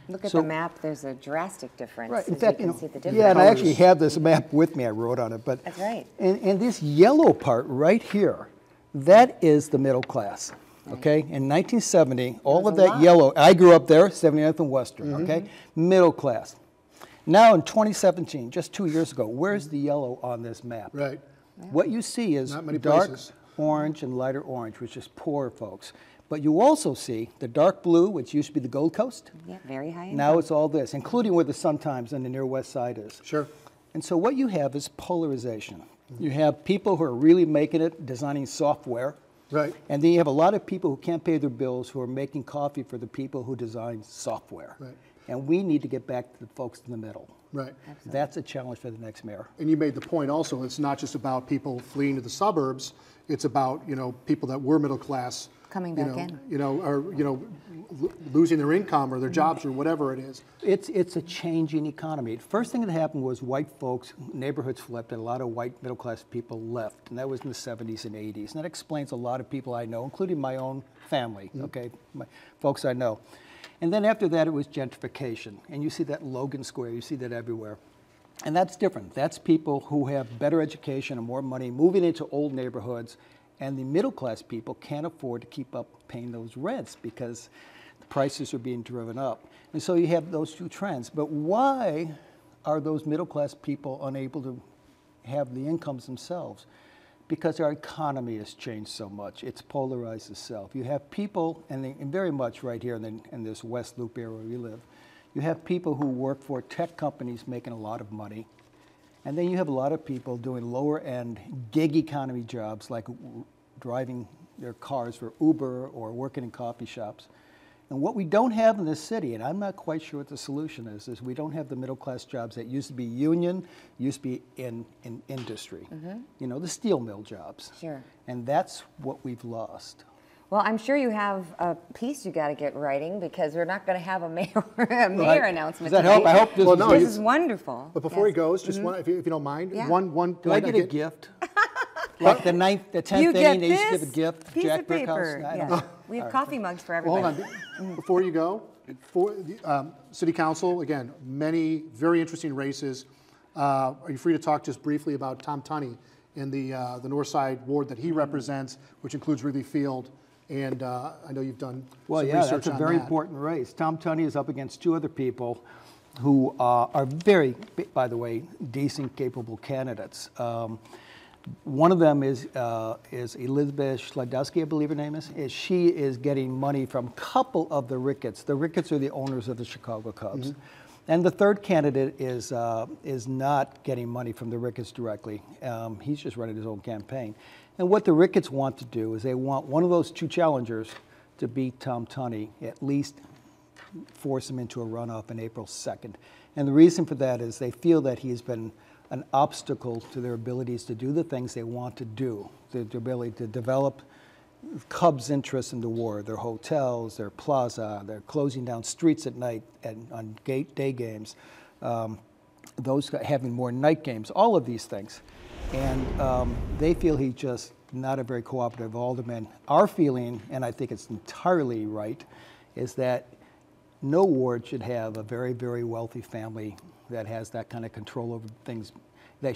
Look at the map, there's a drastic difference. Right, in as fact, you can see the difference. yeah, and I actually have this map with me, I wrote on it. But that's right. And this yellow part right here, that is the middle class. Okay, in 1970, all of that yellow, I grew up there, 79th and Western, okay, middle class. Now in 2017, just 2 years ago, where's the yellow on this map? Right. What you see is Not many dark places. orange and lighter orange, which is poor folks. But you also see the dark blue, which used to be the Gold Coast. Yeah, very high Now income. it's all this, including where the Sun-Times and the near west side is. Sure. And so what you have is polarization. You have people who are really making it, designing software. Right. And then you have a lot of people who can't pay their bills who are making coffee for the people who design software. Right. And we need to get back to the folks in the middle. Right. That's a challenge for the next mayor. And you made the point also, it's not just about people fleeing to the suburbs, it's about, people that were middle class. Coming back in. Or, losing their income or their jobs or whatever it is. It's a changing economy. The first thing that happened was white folks, neighborhoods flipped, and a lot of white middle class people left. And that was in the 70s and 80s. And that explains a lot of people I know, including my own family, okay, folks I know. And then after that, it was gentrification. And you see that in Logan Square, you see that everywhere. And that's different. That's people who have better education and more money moving into old neighborhoods. And the middle class people can't afford to keep up paying those rents because the prices are being driven up. And so you have those two trends. But why are those middle class people unable to have the incomes themselves? Because our economy has changed so much. It's polarized itself. You have people, and very much right here in this West Loop area where we live, you have people who work for tech companies making a lot of money. And then you have a lot of people doing lower end gig economy jobs like driving their cars for Uber or working in coffee shops. And what we don't have in this city, and I'm not quite sure what the solution is we don't have the middle class jobs that used to be union, used to be in industry. The steel mill jobs. Sure. And that's what we've lost. Well, I'm sure you have a piece you got to get writing because we're not going to have a mayor announcement. Does that help? I hope this, this is wonderful. But before he goes, just one, if you don't mind, one. Do I get a gift? Like the 10th inning, they used to give a gift. Piece Jack of paper. Brickhouse? We have coffee mugs for everybody. Well, hold on. Before you go, for City Council, again, many very interesting races. Are you free to talk just briefly about Tom Tunney in the North Side ward that he represents, which includes Wrigley Field? And I know you've done some research on that. That's a very important race. Tom Tunney is up against two other people who are very, by the way, decent, capable candidates. One of them is Elizabeth Schladowski, I believe her name is. She is getting money from a couple of the Ricketts. The Ricketts are the owners of the Chicago Cubs. And the third candidate is not getting money from the Ricketts directly. He's just running his own campaign. And what the Ricketts want to do is they want one of those two challengers to beat Tom Tunney, at least force him into a runoff on April 2nd. And the reason for that is they feel that he's been an obstacle to their abilities to do the things they want to do, their ability to develop Cubs' interest in the ward, their hotels, their plaza, they're closing down streets at night and on day games, those having more night games, all of these things. And they feel he's just not a very cooperative alderman. Our feeling, and I think it's entirely right, is that no ward should have a very, very wealthy family that has that kind of control over things. There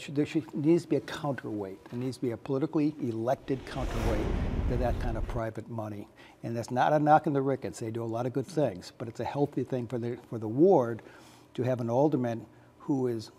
needs to be a counterweight. There needs to be a politically elected counterweight to that kind of private money. And that's not a knock on the Ricketts. They do a lot of good things, but it's a healthy thing for the ward to have an alderman who is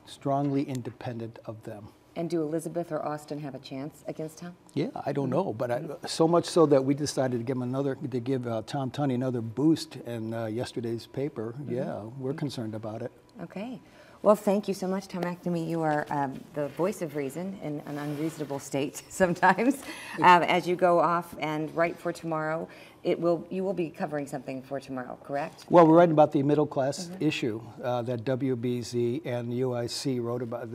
strongly independent of them. And do Elizabeth or Austin have a chance against Tom? Yeah, I don't know, but so much so that we decided to give Tom Tunney another boost in yesterday's paper. Yeah, we're concerned about it. Okay. Well, thank you so much, Tom McNamee. You are the voice of reason in an unreasonable state sometimes. As you go off and write for tomorrow, you will be covering something for tomorrow, correct? Well, we're writing about the middle class issue that WBZ and UIC wrote about.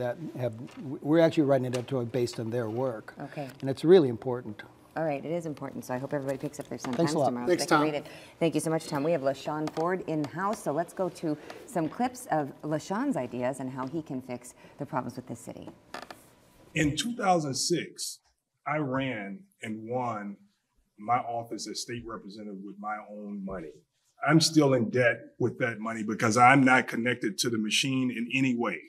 We're actually writing it up based on their work. Okay. And it's really important. All right, it is important, so I hope everybody picks up their Sun Thanks Times a lot. tomorrow. Thanks, so they can Tom. read it. Thank you so much, Tom. We have LaShawn Ford in-house, so let's go to some clips of LaShawn's ideas and how he can fix the problems with this city. In 2006, I ran and won my office as state representative with my own money. I'm still in debt with that money because I'm not connected to the machine in any way.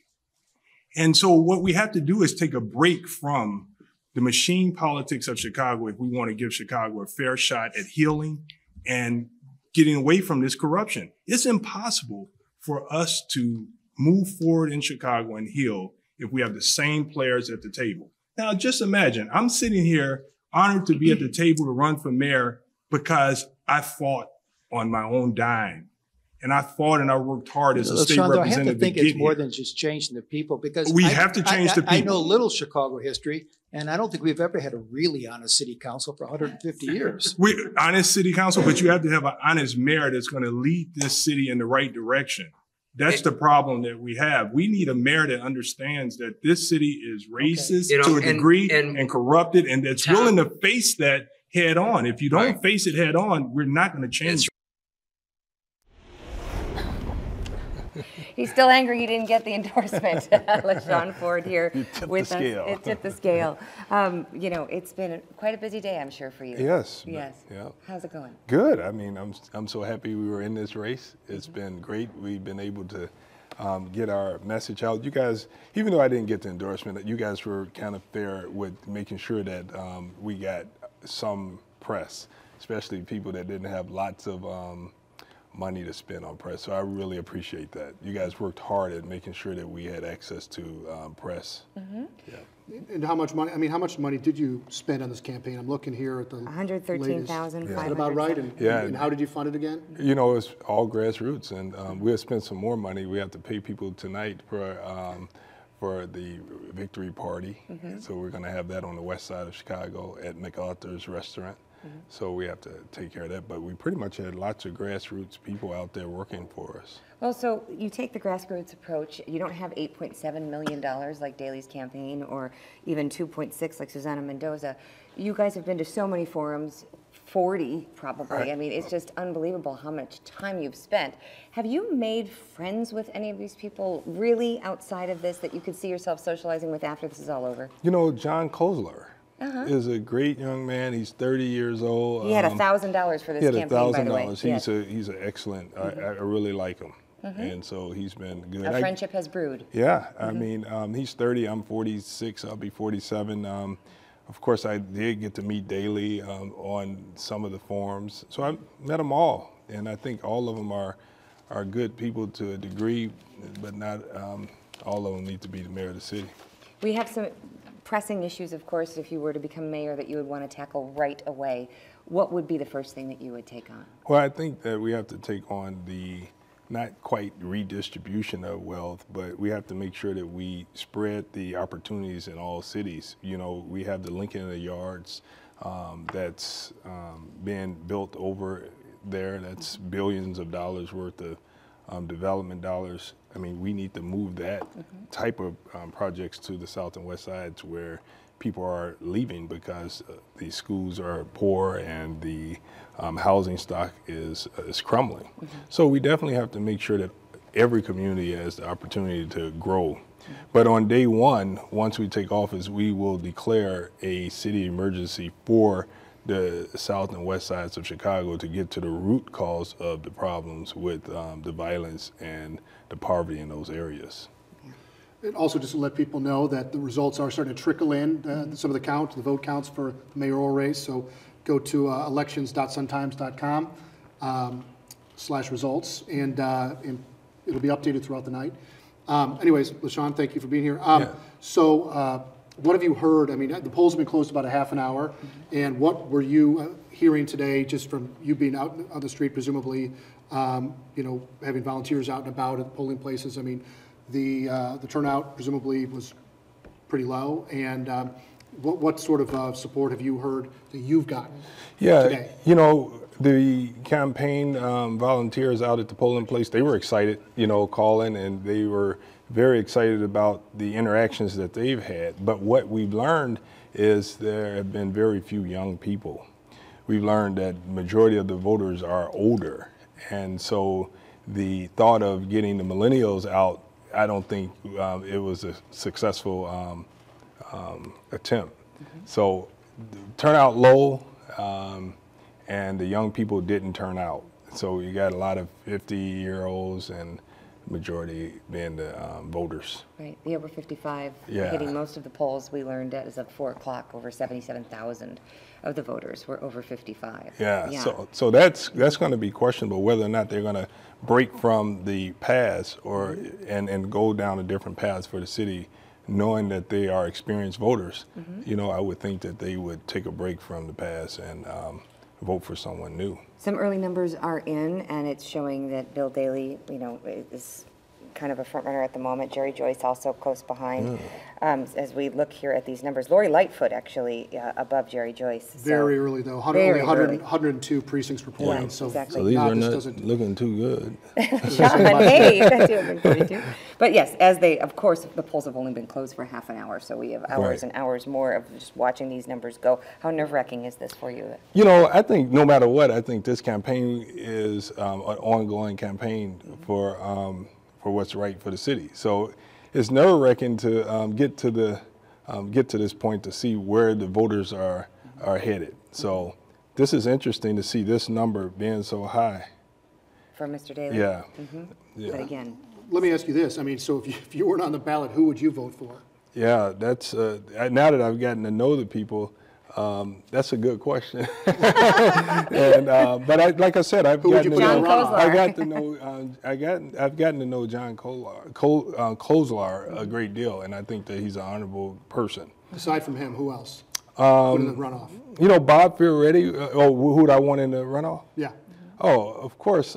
And so what we have to do is take a break from the machine politics of Chicago if we want to give Chicago a fair shot at healing and getting away from this corruption. It's impossible for us to move forward in Chicago and heal if we have the same players at the table. Now, just imagine, I'm sitting here honored to be at the table to run for mayor because I fought on my own dime. And I fought and I worked hard as a state representative. I have to think it's more than just changing the people, because we have to change the people. I know little Chicago history, and I don't think we've ever had a really honest city council for 150 years. Honest city council, but you have to have an honest mayor that's going to lead this city in the right direction. That's the problem that we have. We need a mayor that understands that this city is racist to a degree and corrupted, and that's willing to face that head on. If you don't face it head on, we're not going to change. He's still angry he didn't get the endorsement. LaShawn Ford here with us. It tipped the scale. You know, it's been quite a busy day, I'm sure, for you. Yes. Yes. Yeah. How's it going? Good. I mean, I'm so happy we were in this race. It's been great. We've been able to get our message out. You guys, even though I didn't get the endorsement, you guys were kind of fair with making sure that we got some press, especially people that didn't have lots of money to spend on press. So I really appreciate that. You guys worked hard at making sure that we had access to press. Yeah. And how much money? I mean, how much money did you spend on this campaign? I'm looking here at the $113,500. Is that about right? And how did you fund it again? You know, it's all grassroots, and we'll spend some more money. We have to pay people tonight for the victory party. So we're going to have that on the west side of Chicago at MacArthur's restaurant. So we have to take care of that. But we pretty much had lots of grassroots people out there working for us. Well, so you take the grassroots approach. You don't have $8.7 million like Daley's campaign, or even 2.6 like Susana Mendoza. You guys have been to so many forums, 40 probably. Right. I mean, it's just unbelievable how much time you've spent. Have you made friends with any of these people really outside of this that you could see yourself socializing with after this is all over? You know, John Kozler is a great young man. He's 30 years old. He had $1,000 for this campaign, by the way. He's an excellent, I really like him. And so he's been good. A friendship has brewed. Yeah, I mean, he's 30, I'm 46, I'll be 47. Of course, I did get to meet Daley on some of the forums. So I met them all, and I think all of them are good people to a degree, but not all of them need to be the mayor of the city. We have some pressing issues, of course, if you were to become mayor that you would want to tackle right away. What would be the first thing that you would take on? Well, I think that we have to take on the not quite redistribution of wealth, but we have to make sure that we spread the opportunities in all cities. You know, we have the Lincoln in the Yards that's being built over there. That's billions of dollars worth of development dollars. I mean, we need to move that type of projects to the south and west sides where people are leaving because the schools are poor and the housing stock is crumbling. So we definitely have to make sure that every community has the opportunity to grow. But on day one, once we take office, we will declare a city emergency for the south and west sides of Chicago to get to the root cause of the problems with the violence and the poverty in those areas. And also just to let people know that the results are starting to trickle in, some of the vote counts for the mayoral race. So go to elections.suntimes.com/results, and it'll be updated throughout the night. Anyways, LaShawn, thank you for being here. So what have you heard? I mean, the polls have been closed about a half an hour, and what were you hearing today, just from you being out on the street, presumably, you know, having volunteers out and about at polling places? I mean, the turnout presumably was pretty low, and what sort of support have you heard that you've gotten today? You know, the campaign volunteers out at the polling place, they were excited, you know, calling, and they were very excited about the interactions that they've had. But what we've learned is there have been very few young people. We've learned that majority of the voters are older. And so the thought of getting the millennials out, I don't think it was a successful attempt. So turnout low, and the young people didn't turn out. So you got a lot of 50-year-olds and majority being the voters. Right, the over 55 Yeah. hitting most of the polls we learned as of 4 o'clock. Over 77,000 of the voters were over 55. Yeah. So that's going to be questionable whether or not they're going to break from the past or and go down a different path for the city, knowing that they are experienced voters. You know, I would think that they would take a break from the past and vote for someone new. Some early numbers are in, and it's showing that Bill Daley, you know, is kind of a front runner at the moment. Jerry Joyce also close behind. As we look here at these numbers, Lori Lightfoot actually above Jerry Joyce. Very early though, 102 precincts per polling. Yeah, so, exactly. So these are not looking too good. Sean, hey, that's 42. But yes, as they, of course, the polls have only been closed for half an hour, so we have hours and hours more of just watching these numbers go. How nerve-wracking is this for you? You know, I think no matter what, I think this campaign is an ongoing campaign for what's right for the city. So it's nerve-wracking to get to this point to see where the voters are headed. So this is interesting to see this number being so high. For Mr. Daley? Yeah. Yeah. But again, let me ask you this. I mean, so if you weren't on the ballot, who would you vote for? Yeah, that's now that I've gotten to know the people, that's a good question. And but like I said, I've gotten to know John Kozlar a great deal, and I think that he's an honorable person. Aside from him, who else? In the runoff. You know, Bob Fioretti. Who would I want in the runoff? Yeah. Oh, of course.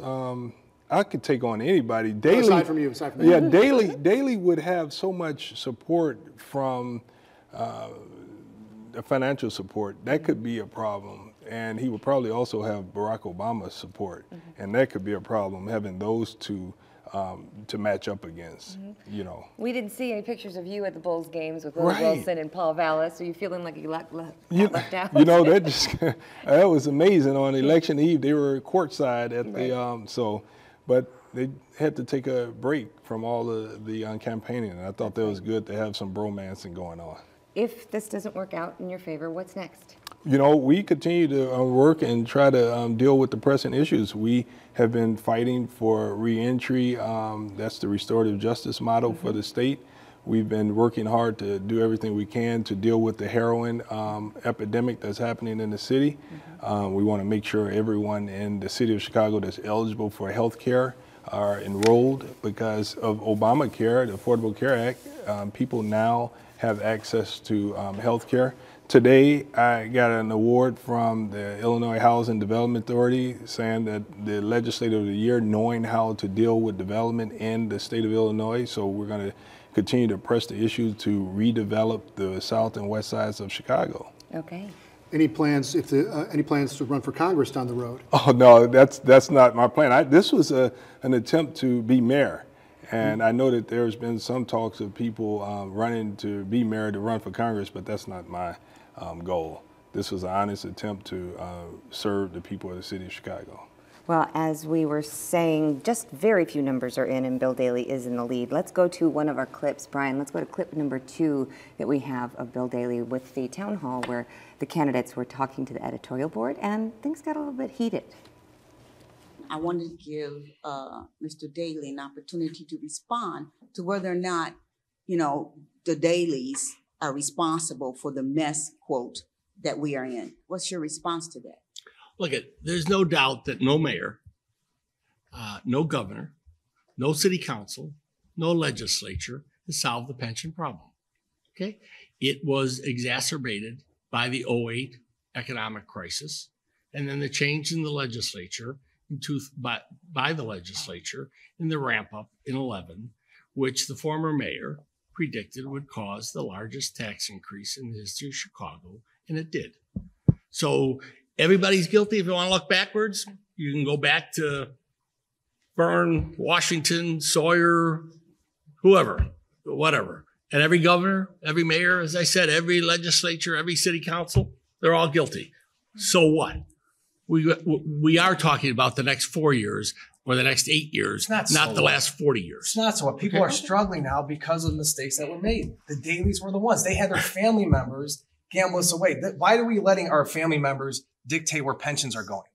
I could take on anybody. Daley, aside from you. Yeah, Daley would have so much support from the financial support. That could be a problem. And he would probably also have Barack Obama's support. And that could be a problem, having those two to match up against, you know. We didn't see any pictures of you at the Bulls games with Willie Wilson and Paul Vallas. Are you feeling like you left out? You know, that was amazing. On election eve, they were courtside at the, but they had to take a break from all the campaigning. And I thought that was good to have some bromancing going on. If this doesn't work out in your favor, what's next? You know, we continue to work and try to deal with the pressing issues. We have been fighting for reentry. That's the restorative justice model for the state. We've been working hard to do everything we can to deal with the heroin epidemic that's happening in the city. We want to make sure everyone in the city of Chicago that's eligible for health care are enrolled because of Obamacare, the Affordable Care Act. People now have access to health care. Today, I got an award from the Illinois Housing Development Authority saying that the Legislator of the Year, knowing how to deal with development in the state of Illinois. So we're going to continue to press the issue to redevelop the south and west sides of Chicago. Okay. Any plans any plans to run for Congress down the road? Oh no, that's not my plan. This was an attempt to be mayor. And I know that there's been some talks of people running to be mayor to run for Congress, but that's not my goal. This was an honest attempt to serve the people of the city of Chicago. Well, as we were saying, just very few numbers are in, and Bill Daley is in the lead. Let's go to one of our clips. Brian, let's go to clip number 2 that we have of Bill Daley with the town hall where the candidates were talking to the editorial board, and things got a little bit heated. I wanted to give Mr. Daley an opportunity to respond to whether or not, you know, the Daleys are responsible for the mess, quote, that we are in. What's your response to that? Look, there's no doubt that no mayor, no governor, no city council, no legislature has solved the pension problem. Okay? It was exacerbated by the '08 economic crisis, and then the change in the legislature by the legislature in the ramp up in 11, which the former mayor predicted would cause the largest tax increase in the history of Chicago, and it did. So everybody's guilty. If you want to look backwards, you can go back to Byrne, Washington, Sawyer, whoever, whatever. And every governor, every mayor, as I said, every legislature, every city council, they're all guilty. So what? We are talking about the next 4 years or the next 8 years, not the last 40 years. It's not so what. People are struggling now because of mistakes that were made. The Daleys were the ones. They had their family members gamble us away. Why are we letting our family members dictate where pensions are going?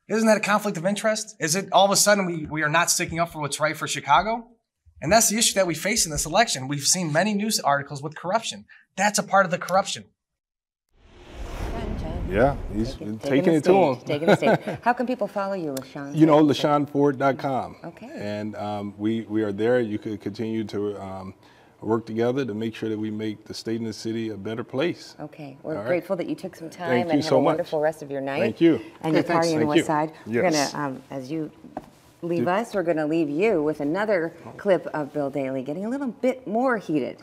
Isn't that a conflict of interest? Is it all of a sudden we are not sticking up for what's right for Chicago? And that's the issue that we face in this election. We've seen many news articles with corruption. That's a part of the corruption. Yeah, he's taking it to him. Taking the stage. How can people follow you, LaShawn? You know, LaShawnFord.com. Okay. And we are there. You could continue to work together to make sure that we make the state and the city a better place. Okay. We're grateful that you took some time Thank you and have so a much. wonderful rest of your night. Thank you. And your party on the West Side. Yes. We're going to, as you leave us, we're going to leave you with another clip of Bill Daley getting a little bit more heated.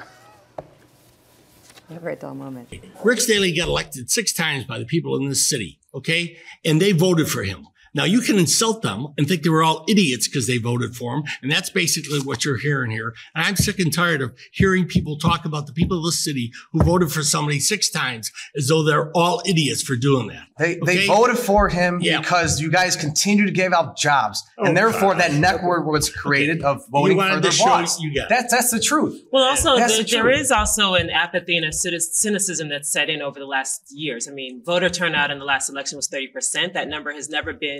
Never a dull moment. Rich Daley got elected 6 times by the people in this city, okay? And they voted for him. Now, you can insult them and think they were all idiots because they voted for him, and that's basically what you're hearing here. And I'm sick and tired of hearing people talk about the people of this city who voted for somebody 6 times as though they're all idiots for doing that. They voted for him because you guys continue to give out jobs, and therefore that network was created of voting for their boss. That's the truth. Well, also, there truth. is also an apathy and a cynicism that's set in over the last years. I mean, voter turnout in the last election was 30%. That number has never been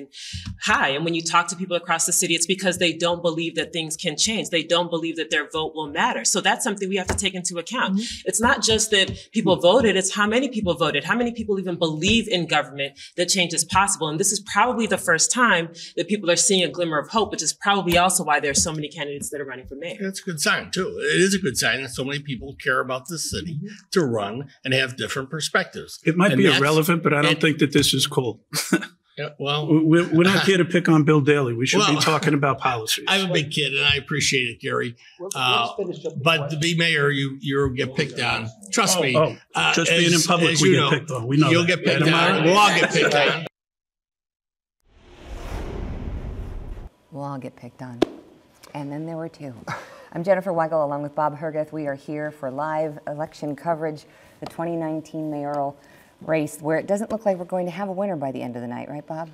high. And when you talk to people across the city, it's because they don't believe that things can change. They don't believe that their vote will matter. So that's something we have to take into account. Mm-hmm. It's not just that people voted, it's how many people voted, how many people even believe in government that change is possible. And this is probably the first time that people are seeing a glimmer of hope, which is probably also why there's so many candidates that are running for mayor. That's a good sign, too. It is a good sign that so many people care about this city to run and have different perspectives. It might be irrelevant, but I don't think that this is cool. Yeah, well, we're not here to pick on Bill Daley. We should be talking about policies. I'm a big kid, and I appreciate it, Gary. But to be mayor, you get picked on. Trust me. Just being in public, we get picked on. We know you'll get picked on. We'll all get picked on. We'll all get picked on. And then there were 2. I'm Jenniffer Weigel, along with Bob Herguth. We are here for live election coverage, the 2019 mayoral race, where it doesn't look like we're going to have a winner by the end of the night, right, Bob?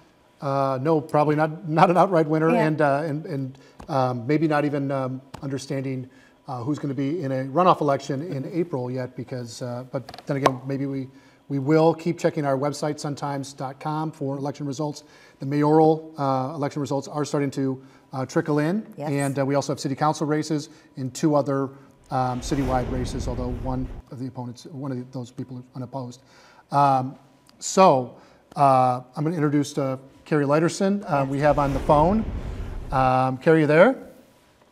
No, probably not an outright winner, yeah. and maybe not even understanding who's going to be in a runoff election in April yet. Because, but then again, maybe we will keep checking our website, suntimes.com, for election results. The mayoral election results are starting to trickle in, yes. And we also have city council races and 2 other citywide races, although one of those people are unopposed. So I'm going to introduce Carrie Lighterson. Yes. We have on the phone. Carrie, you there?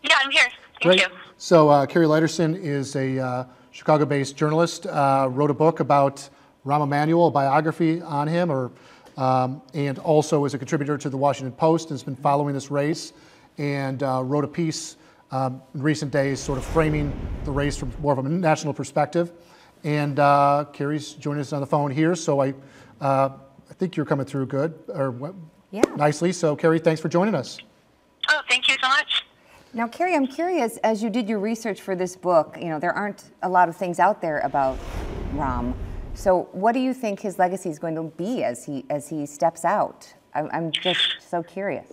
Yeah, I'm here. Great. Thank you. So Carrie Lighterson is a Chicago-based journalist, wrote a book about Rahm Emanuel, a biography on him, and also is a contributor to the Washington Post and has been following this race, and wrote a piece in recent days sort of framing the race from more of a national perspective. And Carrie's joining us on the phone here, so I think you're coming through good, nicely. So Carrie, thanks for joining us. Oh, thank you so much. Now, Carrie, I'm curious, as you did your research for this book, you know, there aren't a lot of things out there about Rahm. So what do you think his legacy is going to be as he steps out? I'm just so curious.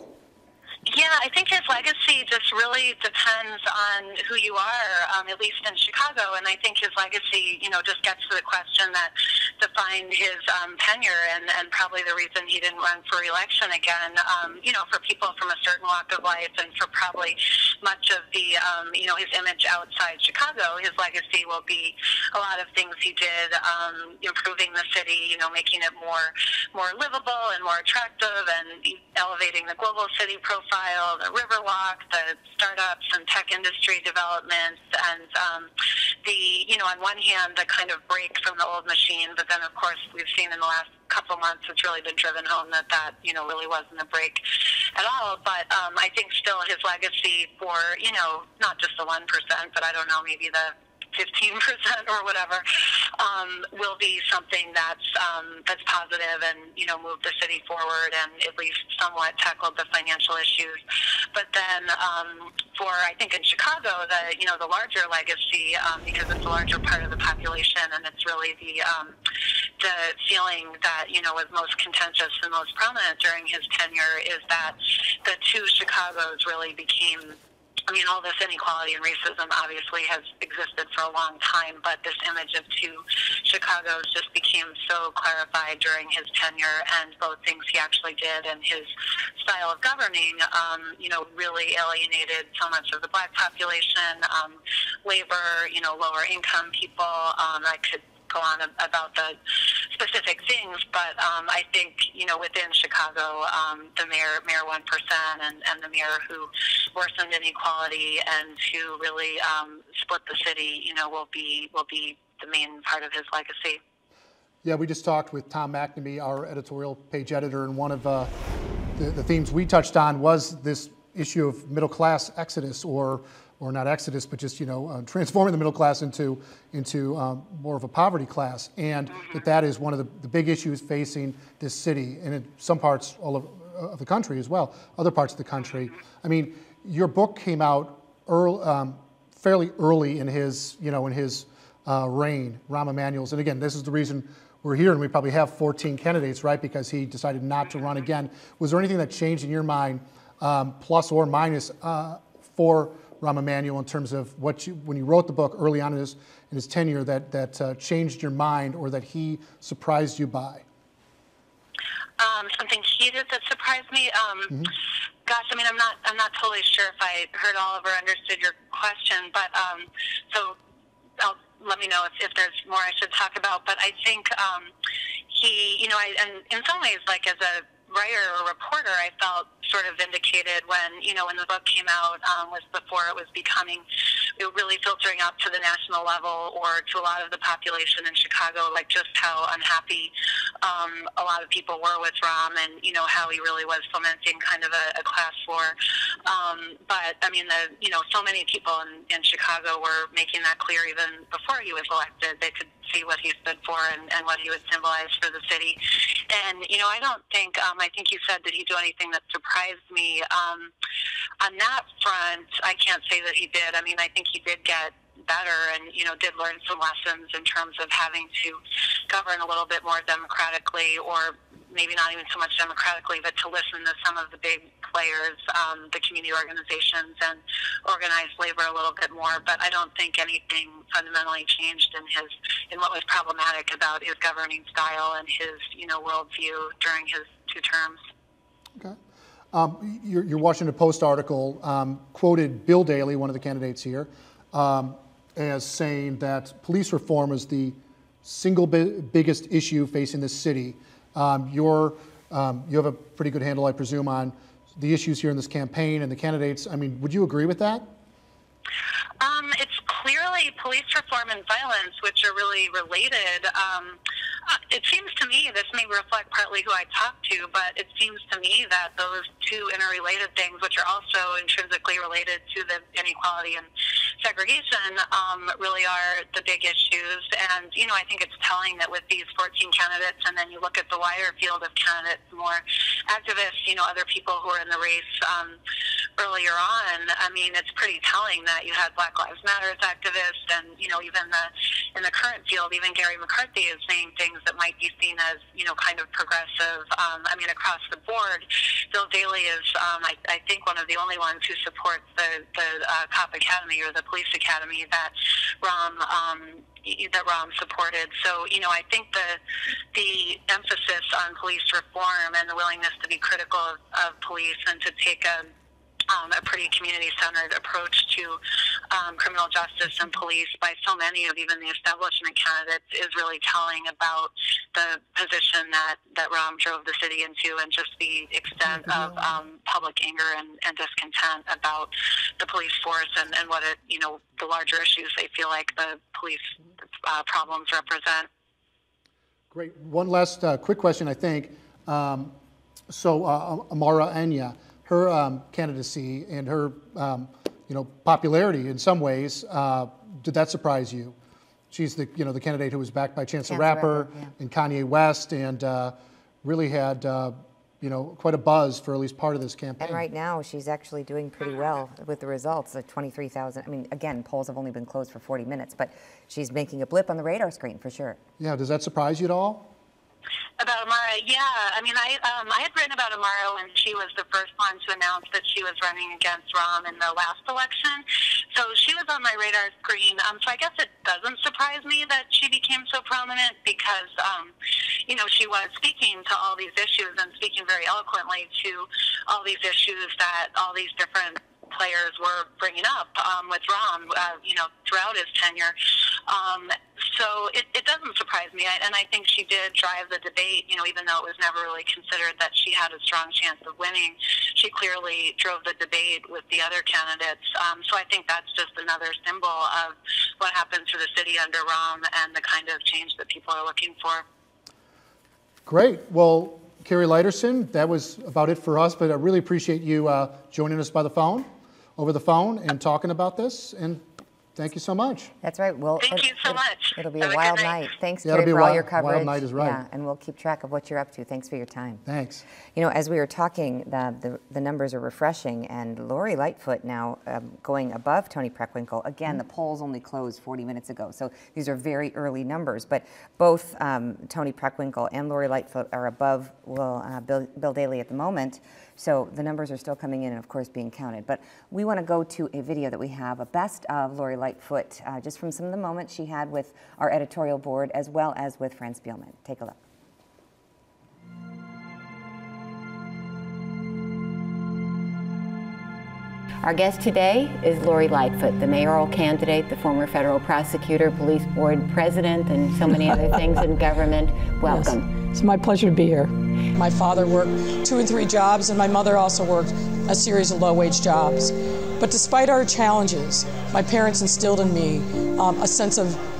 Yeah, I think his legacy just really depends on who you are, at least in Chicago. And I think his legacy, just gets to the question that defined his tenure and probably the reason he didn't run for re-election again, for people from a certain walk of life and for probably much of the, his image outside Chicago. His legacy will be a lot of things he did, improving the city, making it more livable and more attractive and elevating the global city profile, the Riverwalk, the startups and tech industry developments, and on one hand, the kind of break from the old machine, but then, of course, we've seen in the last couple months, it's really been driven home that really wasn't a break at all. But I think still his legacy for, not just the 1%, but I don't know, maybe the 15% or whatever, will be something that's positive and, move the city forward and at least somewhat tackle the financial issues. But then I think in Chicago, the larger legacy, because it's a larger part of the population and it's really the feeling that, was most contentious and most prominent during his tenure is that the two Chicagos really became, all this inequality and racism obviously has existed for a long time, but this image of two Chicagos just became so clarified during his tenure, and both things he actually did and his style of governing, really alienated so much of the black population, labor, lower income people. I could go on about the specific things, but I think, within Chicago, the mayor 1% and the mayor who worsened inequality and who really split the city, will be the main part of his legacy. Yeah, we just talked with Tom McNamee, our editorial page editor, and one of the themes we touched on was this issue of middle class exodus, or not exodus, but just transforming the middle class into more of a poverty class, and that is one of the big issues facing this city, and in some parts all of the country as well, other parts of the country. I mean, your book came out fairly early in his reign, Rahm Emanuel's, and again, this is the reason we're here, and we probably have 14 candidates, right? Because he decided not to run again. Was there anything that changed in your mind, plus or minus, for Rahm Emanuel in terms of when you wrote the book early on in his tenure that changed your mind or that he surprised you by? Something he did that surprised me. Gosh, I'm not totally sure if I heard all of or understood your question, but so let me know if there's more I should talk about. But I think he, and in some ways, like as a writer or reporter, I felt sort of vindicated when the book came out, was before it was becoming really filtering up to the national level or to a lot of the population in Chicago, like just how unhappy a lot of people were with Rahm and, how he really was fomenting kind of a class war. But so many people in Chicago were making that clear even before he was elected. They could see what he stood for and what he would symbolize for the city. And, I don't think, I think you said, did he do anything that surprised me? On that front, I can't say that he did. I think he did get better and, did learn some lessons in terms of having to govern a little bit more democratically, or maybe not even so much democratically, but to listen to some of the big players, the community organizations, and organized labor a little bit more. But I don't think anything fundamentally changed in what was problematic about his governing style and his, worldview during his 2 terms. Okay. Your Washington Post article quoted Bill Daley, one of the candidates here, as saying that police reform is the single biggest issue facing this city. You have a pretty good handle, I presume, on the issues here in this campaign and the candidates. Would you agree with that? It's clearly police reform and violence, which are really related. It seems to me, this may reflect partly who I talk to, but it seems to me that those two interrelated things, which are also intrinsically related to the inequality and segregation, really are the big issues. And, I think it's telling that with these 14 candidates, and then you look at the wider field of candidates, more activists, other people who are in the race earlier on, it's pretty telling that you had Black Lives Matter activists, and, even in the current field, even Gary McCarthy is saying things that might be seen as, kind of progressive. Across the board, Bill Daley is, I think, one of the only ones who supports the cop academy or the police academy that Rahm supported. So, I think the emphasis on police reform and the willingness to be critical of police and to take a a pretty community-centered approach to criminal justice and police by so many of even the establishment candidates is really telling about the position that Rahm drove the city into, and just the extent of public anger and discontent about the police force and what it, the larger issues they feel like the police problems represent. Great. One last quick question, I think. Amara Enyia, her candidacy and her popularity in some ways, did that surprise you? She's the the candidate who was backed by Chance the Rapper and Kanye West, and really had quite a buzz for at least part of this campaign. And right now, she's actually doing pretty well with the results. Like 23,000. I mean, again, polls have only been closed for 40 minutes, but she's making a blip on the radar screen for sure. Yeah. Does that surprise you at all? About Amara, yeah. I mean, I had written about Amara when she was the first one to announce that she was running against Rahm in the last election. So she was on my radar screen. So I guess it doesn't surprise me that she became so prominent because, she was speaking to all these issues and speaking very eloquently to all these issues that all these different players were bringing up with Rahm, throughout his tenure. So it doesn't surprise me, and I think she did drive the debate, even though it was never really considered that she had a strong chance of winning. She clearly drove the debate with the other candidates. So I think that's just another symbol of what happened to the city under Rahm and the kind of change that people are looking for. Great. Well, Carrie Lighterson, that was about it for us, but I really appreciate you joining us over the phone, and talking about this, and thank you so much. That's right. Well, thank you so much. It'll be a wild night. Thanks, Yeah, Carrie, it'll be for a all your wild coverage. night is right. Yeah, and we'll keep track of what you're up to. Thanks for your time. Thanks. As we were talking, the numbers are refreshing, and Lori Lightfoot now going above Tony Preckwinkle. Again, the polls only closed 40 minutes ago, so these are very early numbers. But both Tony Preckwinkle and Lori Lightfoot are above Bill Daley at the moment. So the numbers are still coming in and, of course, being counted. But we want to go to a video that we have, a best of Lori Lightfoot, just from some of the moments she had with our editorial board as well as with Fran Spielman. Take a look. Our guest today is Lori Lightfoot, the mayoral candidate, the former federal prosecutor, police board president, and so many other things in government. Welcome. Yes. It's my pleasure to be here. My father worked 2 and 3 jobs, and my mother also worked a series of low-wage jobs. But despite our challenges, my parents instilled in me a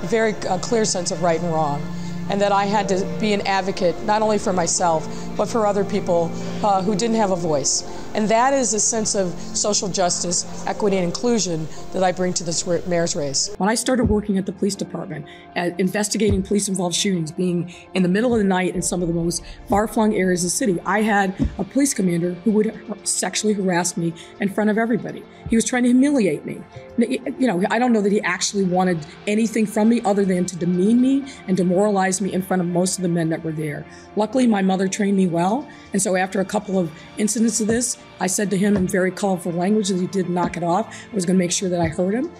very clear sense of right and wrong, and that I had to be an advocate not only for myself, but for other people who didn't have a voice. And that is a sense of social justice, equity, and inclusion that I bring to this mayor's race. When I started working at the police department, investigating police-involved shootings, being in the middle of the night in some of the most far-flung areas of the city, I had a police commander who would sexually harass me in front of everybody. He was trying to humiliate me. I don't know that he actually wanted anything from me other than to demean me and demoralize me in front of most of the men that were there. Luckily, my mother trained me well, and so after a couple of incidents of this, I said to him in very colorful language that he did knock it off. I was going to make sure that I heard him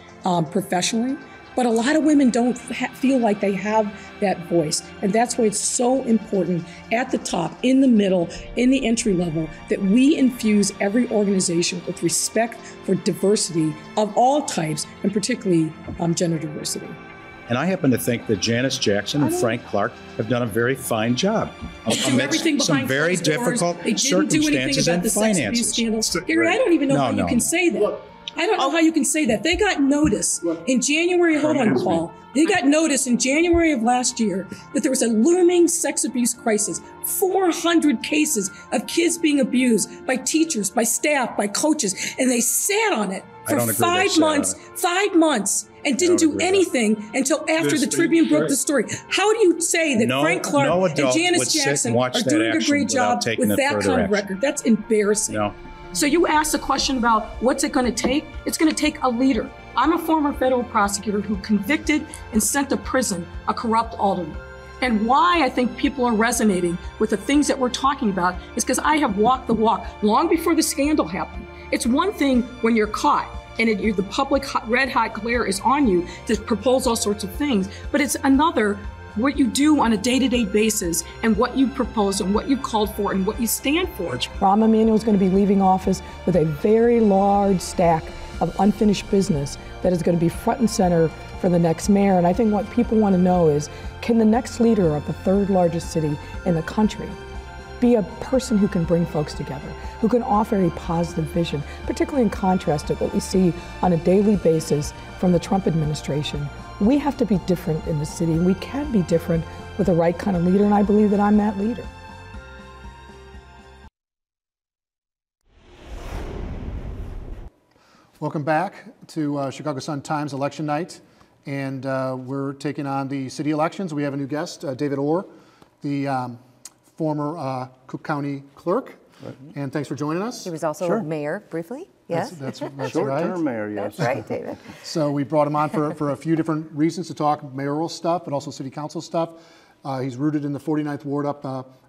professionally. But a lot of women don't feel like they have that voice. And that's why it's so important at the top, in the middle, in the entry level, that we infuse every organization with respect for diversity of all types, and particularly gender diversity. And I happen to think that Janice Jackson and Frank Clark have done a very fine job amidst some very difficult circumstances and finances. Gary, I don't even know how you can say that. I don't know how you can say that. They got notice in January, hold on, Paul. They got notice in January of last year that there was a looming sex abuse crisis. 400 cases of kids being abused by teachers, by staff, by coaches, and they sat on it for 5 months, and didn't do anything until after the Tribune broke the story. How do you say that Frank Clark and Janice Jackson are doing a great job with that kind of record? That's embarrassing. No. So you asked a question about what's it going to take? It's going to take a leader. I'm a former federal prosecutor who convicted and sent to prison a corrupt alderman. And why I think people are resonating with the things that we're talking about is because I have walked the walk long before the scandal happened. It's one thing when you're caught and the public red hot glare is on you to propose all sorts of things, but it's another what you do on a day-to-day basis and what you propose and what you called for and what you stand for. Rahm Emanuel is going to be leaving office with a very large stack of unfinished business that is going to be front and center for the next mayor. And I think what people want to know is, can the next leader of the third largest city in the country be a person who can bring folks together, who can offer a positive vision, particularly in contrast to what we see on a daily basis from the Trump administration. We have to be different in the city, and we can be different with the right kind of leader, and I believe that I'm that leader. Welcome back to Chicago Sun-Times election night, and we're taking on the city elections. We have a new guest, David Orr, the former Cook County clerk, and thanks for joining us. He was also mayor briefly. Yes, that's right. Short-term mayor, yes. That's right, David. So we brought him on for a few different reasons, to talk mayoral stuff, but also city council stuff. He's rooted in the 49th ward up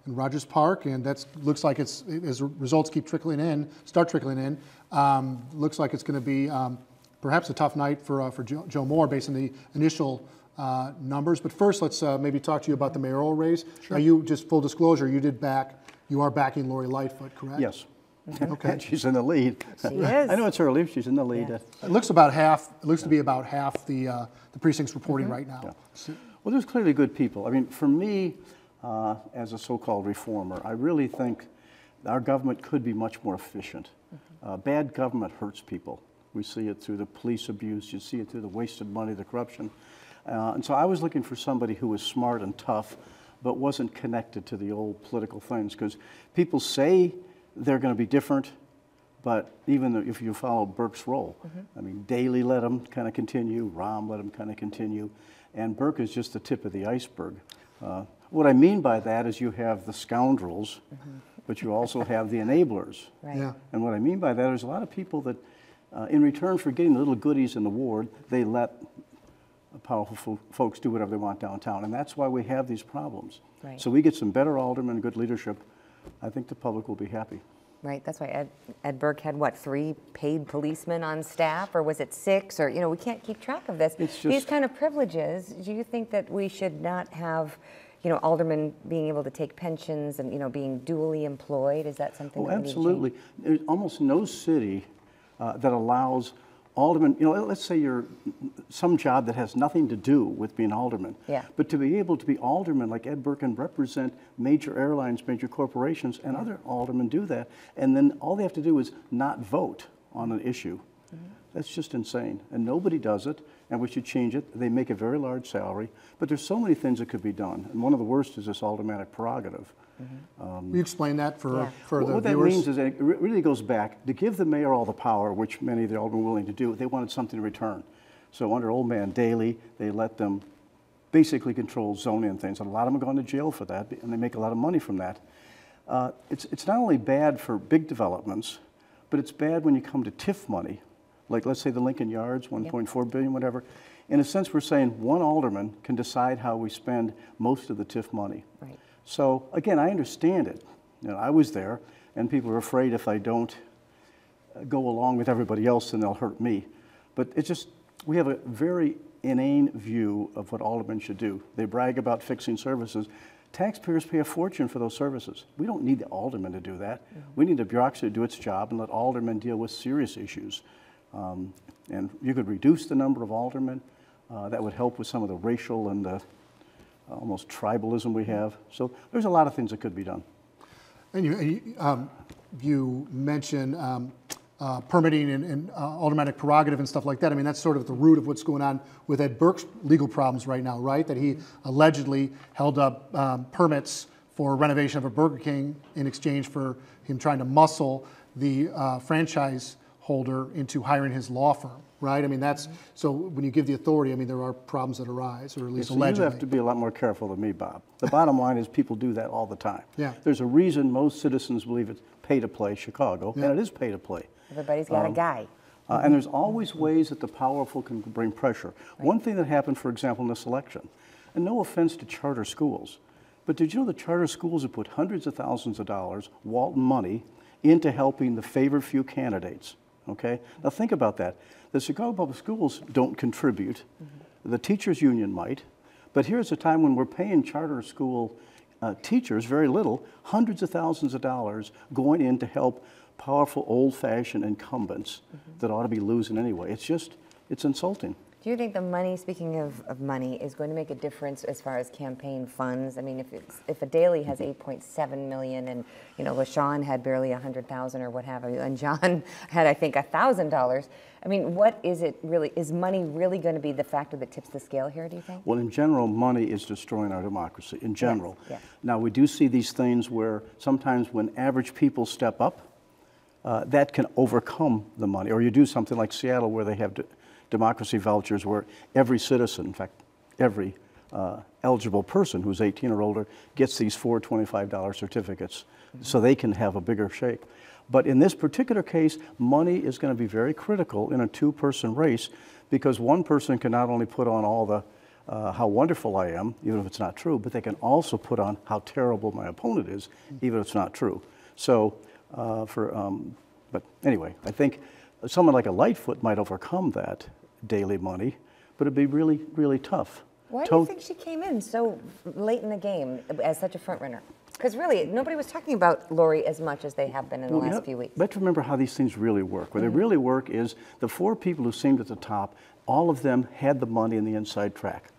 in Rogers Park, and that looks like as results keep trickling in, looks like it's going to be perhaps a tough night for Joe Moore based on the initial numbers. But first, let's maybe talk to you about the mayoral race. Sure. Now, you, just full disclosure, you are backing Lori Lightfoot, correct? Yes. Okay. She's in the lead. She is. I know it's early. She's in the lead. Yeah. It looks about half. It looks to be about half the precincts reporting right now. Yeah. Well, there's clearly good people. I mean, for me, as a so-called reformer, I really think our government could be much more efficient. Bad government hurts people. We see it through the police abuse. You see it through the wasted money, the corruption. And so I was looking for somebody who was smart and tough, but wasn't connected to the old political things, because people say they're going to be different, but even if you follow Burke's role, I mean, Daley let him kind of continue, Rahm let him kind of continue, and Burke is just the tip of the iceberg. What I mean by that is you have the scoundrels, but you also have the enablers. Right. Yeah. And what I mean by that is a lot of people that, in return for getting the little goodies in the ward, they let powerful folks do whatever they want downtown, and that's why we have these problems. Right. So we get some better aldermen, good leadership, I think the public will be happy. Right, that's why Ed Burke had, what, 3 paid policemen on staff, or was it 6? Or, we can't keep track of this. It's just, these kind of privileges, do you think that we should not have, aldermen being able to take pensions and, being duly employed? Is that something that we need to change? Absolutely. There's almost no city that allows aldermen, let's say you're some job that has nothing to do with being alderman. Yeah. But to be able to be alderman like Ed Burke and represent major airlines, major corporations, and other aldermen do that, and then all they have to do is not vote on an issue. That's just insane. And nobody does it, and we should change it. They make a very large salary, but there's so many things that could be done. And one of the worst is this aldermanic prerogative. Will you explain that for the what viewers? That means is that it really goes back to give the mayor all the power, which many of the aldermen were willing to do. They wanted something in return. So under old man Daley, they let them basically control zoning and things. And a lot of them have gone to jail for that, and they make a lot of money from that. It's not only bad for big developments, but it's bad when you come to TIF money, like let's say the Lincoln Yards, 1.4 billion, whatever. In a sense, we're saying one alderman can decide how we spend most of the TIF money. Right. So again, I understand it. I was there, and people are afraid if I don't go along with everybody else, then they'll hurt me. But it's just, we have a very inane view of what aldermen should do. They brag about fixing services. Taxpayers pay a fortune for those services. We don't need the aldermen to do that. We need the bureaucracy to do its job and let aldermen deal with serious issues. And you could reduce the number of aldermen. That would help with some of the racial and the almost tribalism we have. So there's a lot of things that could be done. And you mentioned permitting and aldermanic prerogative and stuff like that. I mean, that's sort of the root of what's going on with Ed Burke's legal problems right now, right? That he allegedly held up permits for renovation of a Burger King in exchange for him trying to muscle the franchise holder into hiring his law firm, right? I mean, that's, so when you give the authority, I mean, there are problems that arise, or at least so allegedly. You have to be a lot more careful than me, Bob. The bottom line is people do that all the time. Yeah. There's a reason most citizens believe it's pay to play Chicago, and it is pay to play. Everybody's got a guy. And there's always ways that the powerful can bring pressure. Right. One thing that happened, for example, in this election, and no offense to charter schools, but did you know the charter schools have put hundreds of thousands of dollars, Walton money, into helping the favored few candidates? Okay? Now think about that. The Chicago Public Schools don't contribute. The teachers union might, But here's a time when we're paying charter school teachers very little, hundreds of thousands of dollars going in to help powerful, old-fashioned incumbents that ought to be losing anyway. It's insulting. Do you think the money, speaking of money, is going to make a difference as far as campaign funds? I mean, if a Daley has 8.7 million and, you know, LaShawn had barely 100,000 or what have you, and John had, I think, $1,000, I mean, what is it really, is money really going to be the factor that tips the scale here, do you think? Well, in general, money is destroying our democracy, in general. Yes, yes. Now, we do see these things where sometimes when average people step up, that can overcome the money. Or you do something like Seattle where they have democracy vouchers where every citizen, in fact, every eligible person who's 18 or older gets these 4 $25 certificates so they can have a bigger shake. But in this particular case, money is going to be very critical in a two-person race because one person can not only put on all the how wonderful I am, even if it's not true, but they can also put on how terrible my opponent is, even if it's not true. So, but anyway, I think someone like a Lightfoot might overcome that daily money, but it'd be really, really tough. Why do you think she came in so late in the game as such a front runner? Because really, nobody was talking about Lori as much as they have been in the last few weeks. You have to remember how these things really work. Where they really work is the 4 people who seemed at the top, all of them had the money in the inside track,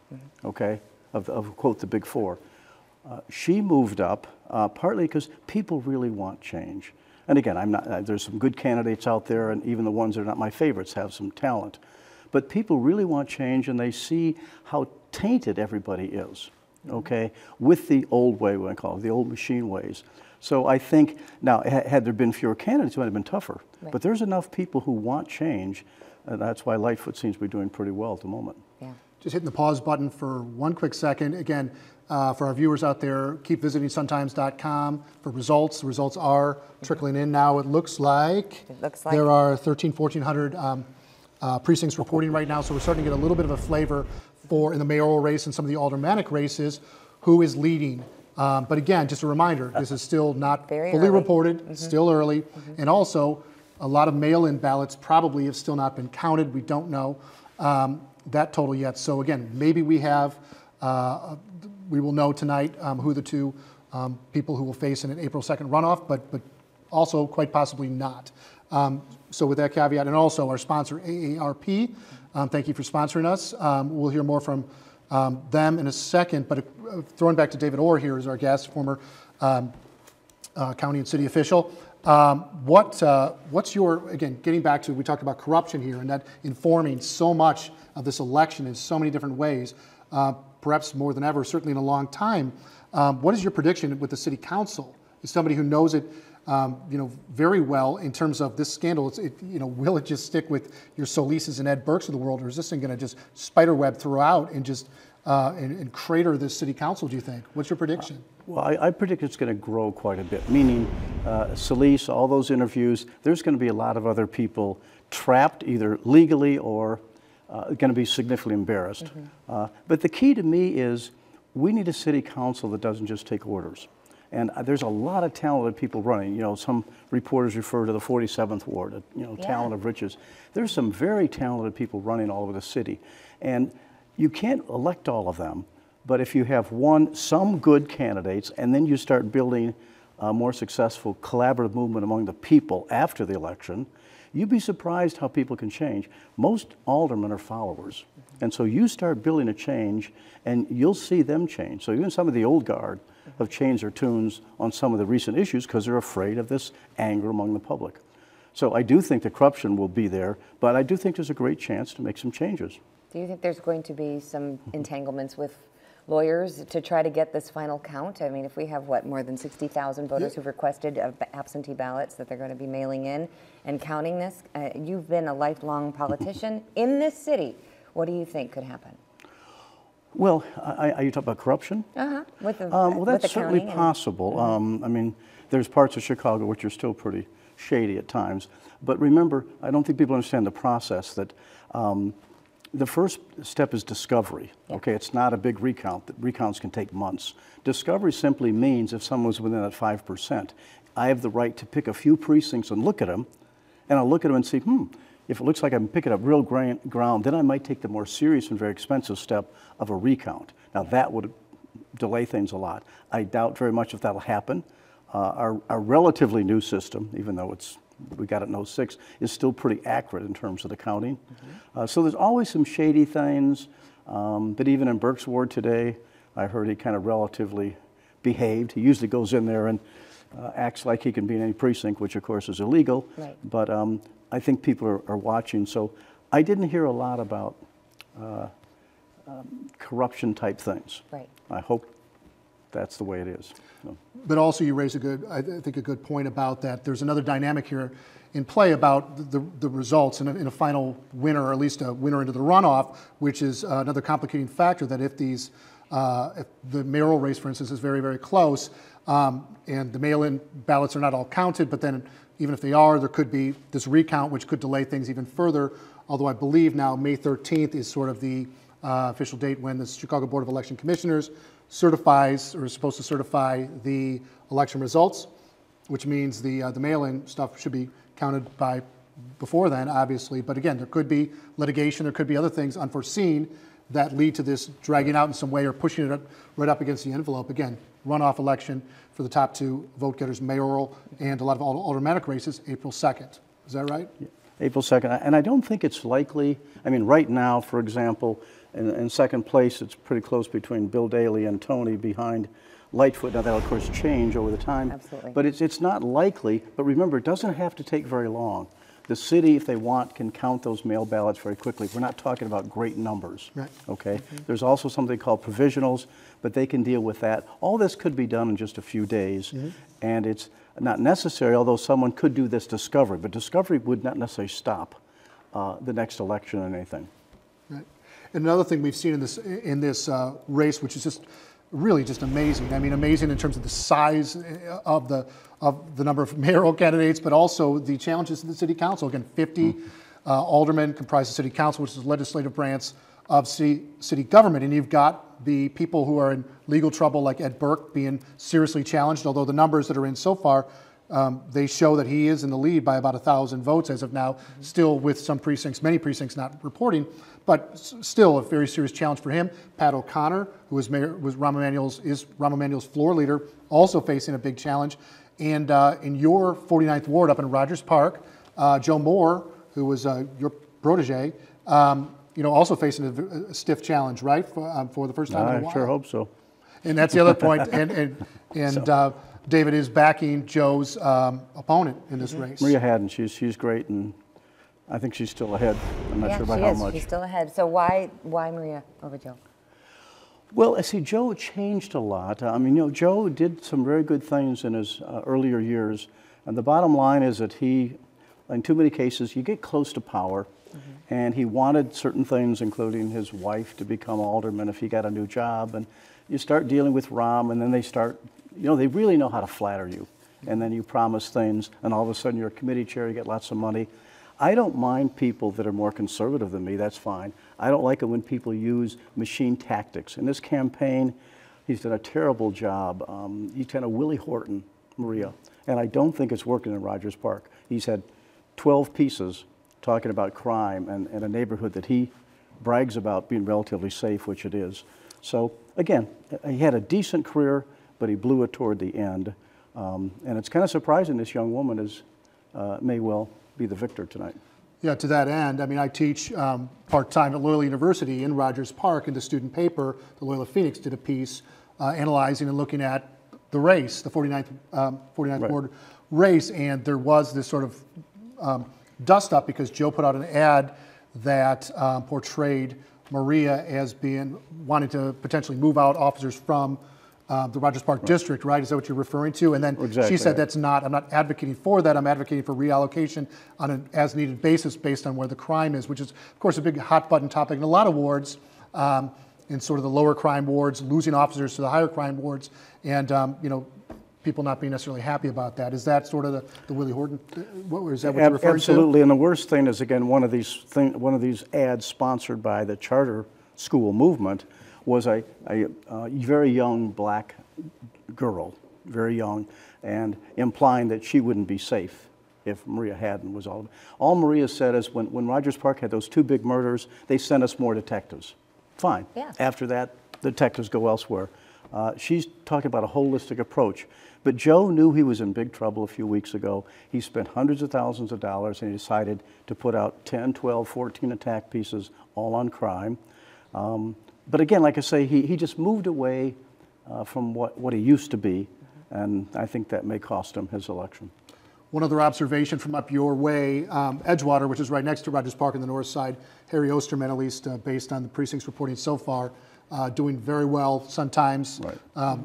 okay, of quote, the big 4. She moved up partly because people really want change. And again, I'm not, there's some good candidates out there, and even the ones that are not my favorites have some talent. But people really want change, and they see how tainted everybody is, okay, with the old way, we call it, the old machine ways. So I think, now, had there been fewer candidates, it might have been tougher. Right. But there's enough people who want change, and that's why Lightfoot seems to be doing pretty well at the moment. Yeah. Just hitting the pause button for one quick second. Again, for our viewers out there, keep visiting suntimes.com for results. The results are trickling in now. It looks like there are 1,400 precincts reporting right now, so we're starting to get a little bit of a flavor for, in the mayoral race and some of the aldermanic races, who is leading. But again, just a reminder, this is still not fully reported, still early, and also a lot of mail-in ballots probably have still not been counted. We don't know that total yet. So again, maybe we have, we will know tonight who the 2 people who will face in an April 2nd runoff, but also quite possibly not. So with that caveat, and also our sponsor, AARP, thank you for sponsoring us. We'll hear more from them in a second, but throwing back to David Orr here as our guest, former county and city official. What's your, again, getting back to, we talked about corruption here and that informing so much of this election in so many different ways, perhaps more than ever, certainly in a long time. What is your prediction with the city council? As somebody who knows it, very well in terms of this scandal, will it just stick with your Solises and Ed Burkes of the world, or is this thing going to just spiderweb throughout and just and crater this city council, do you think? What's your prediction? Well, I predict it's going to grow quite a bit, meaning Solis, all those interviews, there's going to be a lot of other people trapped either legally or going to be significantly embarrassed. But the key to me is we need a city council that doesn't just take orders. And there's a lot of talented people running. Some reporters refer to the 47th Ward, talent of riches. There's some very talented people running all over the city. And you can't elect all of them, but if you have some good candidates, and then you start building a more successful collaborative movement among the people after the election, you'd be surprised how people can change. Most aldermen are followers. And so you start building a change, and you'll see them change. So even some of the old guard have changed their tunes on some of the recent issues because they're afraid of this anger among the public. So I do think the corruption will be there, but I do think there's a great chance to make some changes. Do you think there's going to be some entanglements with lawyers to try to get this final count? I mean, if we have, more than 60,000 voters who've requested absentee ballots that they're going to be mailing in and counting this, you've been a lifelong politician in this city. What do you think could happen? Well, are you talking about corruption? Well, that's certainly possible. I mean, there's parts of Chicago which are still pretty shady at times. But remember, I don't think people understand the process that the first step is discovery. Okay, it's not a big recount. Recounts can take months. Discovery simply means if someone's within that 5%, I have the right to pick a few precincts and look at them, and I'll look at them and see, if it looks like I'm picking up real ground, then I might take the more serious and very expensive step of a recount. Now that would delay things a lot. I doubt very much if that'll happen. Our relatively new system, even though we got it in 06, is still pretty accurate in terms of the counting. So there's always some shady things, but even in Burke's ward today, I heard he kind of relatively behaved. He usually goes in there and acts like he can be in any precinct, which of course is illegal. Right. But I think people are watching. So I didn't hear a lot about corruption type things. Right. I hope that's the way it is. So. But also you raise I think a good point about that. There's another dynamic here in play about the results in a final winner, or at least a winner into the runoff, which is another complicating factor, that if the mayoral race, for instance, is very, very close, and the mail-in ballots are not all counted, but then even if they are, there could be this recount, which could delay things even further, although I believe now May 13th is sort of the official date when the Chicago Board of Election Commissioners certifies, or is supposed to certify, the election results, which means the mail-in stuff should be counted by before then, obviously. But again, there could be litigation, there could be other things unforeseen that lead to this dragging out in some way, or pushing it right up against the envelope. Again, runoff election for the top two vote getters, mayoral and a lot of aldermanic races, April 2nd. Is that right? Yeah. April 2nd. And I don't think it's likely. I mean, right now, for example, in second place, it's pretty close between Bill Daley and Tony behind Lightfoot. Now, that'll, of course, change over the time. Absolutely. But it's not likely. But remember, it doesn't have to take very long. The city, if they want, can count those mail ballots very quickly. We're not talking about great numbers. Right. Okay? There's also something called provisionals, but they can deal with that. All this could be done in just a few days. And it's not necessary, although someone could do this discovery. But discovery would not necessarily stop the next election or anything. Right. And another thing we've seen in this race, which is just really just amazing. I mean, amazing in terms of the size of the number of mayoral candidates, but also the challenges of the city council. Again, 50 aldermen comprise the city council, which is the legislative branch of city government. And you've got the people who are in legal trouble, like Ed Burke, being seriously challenged, although the numbers that are in so far, they show that he is in the lead by about 1,000 votes as of now, still with some precincts, many precincts not reporting, but still a very serious challenge for him. Pat O'Connor, who is Rahm Emanuel's floor leader, also facing a big challenge. And in your 49th ward up in Rogers Park, Joe Moore, who was your protege, also facing a stiff challenge, right, for the first time in a while. I sure hope so. And that's the other point. And David is backing Joe's opponent in this race. Maria Haddon, she's great, and I think she's still ahead. I'm not sure by how much. She's still ahead. So why Maria over Joe? Well, see, Joe changed a lot. I mean, Joe did some very good things in his earlier years. And the bottom line is that he, in too many cases, you get close to power. And he wanted certain things, including his wife, to become alderman if he got a new job. And you start dealing with Rahm, and then they start, they really know how to flatter you. And then you promise things, and all of a sudden you're a committee chair, you get lots of money. I don't mind people that are more conservative than me, that's fine. I don't like it when people use machine tactics. In this campaign, he's done a terrible job. He's kind of Willie Horton, Maria, and I don't think it's working in Rogers Park. He's had 12 pieces talking about crime and a neighborhood that he brags about being relatively safe, which it is. So again, he had a decent career, but he blew it toward the end. And it's kind of surprising this young woman may well be the victor tonight. Yeah, to that end, I mean, I teach part-time at Loyola University in Rogers Park, and the student paper, the Loyola Phoenix, did a piece analyzing and looking at the race, the 49th ward race, and there was this sort of dust-up because Joe put out an ad that portrayed Maria as wanting to potentially move out officers from the Rogers Park district, right? Is that what you're referring to? And then she said, I'm not advocating for that. I'm advocating for reallocation on an as-needed basis based on where the crime is, which is, of course, a big hot-button topic in a lot of wards, in sort of the lower crime wards, losing officers to the higher crime wards, and, people not being necessarily happy about that. Is that sort of the Willie Horton? Is that what you're referring to? Absolutely. And the worst thing is, again, one of these ads sponsored by the charter school movement was a very young black girl, very young, and implying that she wouldn't be safe if Maria hadn't was all Maria said is when Rogers Park had those 2 big murders, they sent us more detectives. Fine. Yeah. After that, the detectives go elsewhere. She's talking about a holistic approach. But Joe knew he was in big trouble a few weeks ago. He spent hundreds of thousands of dollars and he decided to put out 10, 12, 14 attack pieces all on crime. But again, like I say, he just moved away from what he used to be, and I think that may cost him his election. One other observation from up your way, Edgewater, which is right next to Rogers Park on the north side, Harry Osterman, at least based on the precinct's reporting so far, doing very well. Sun-Times, right.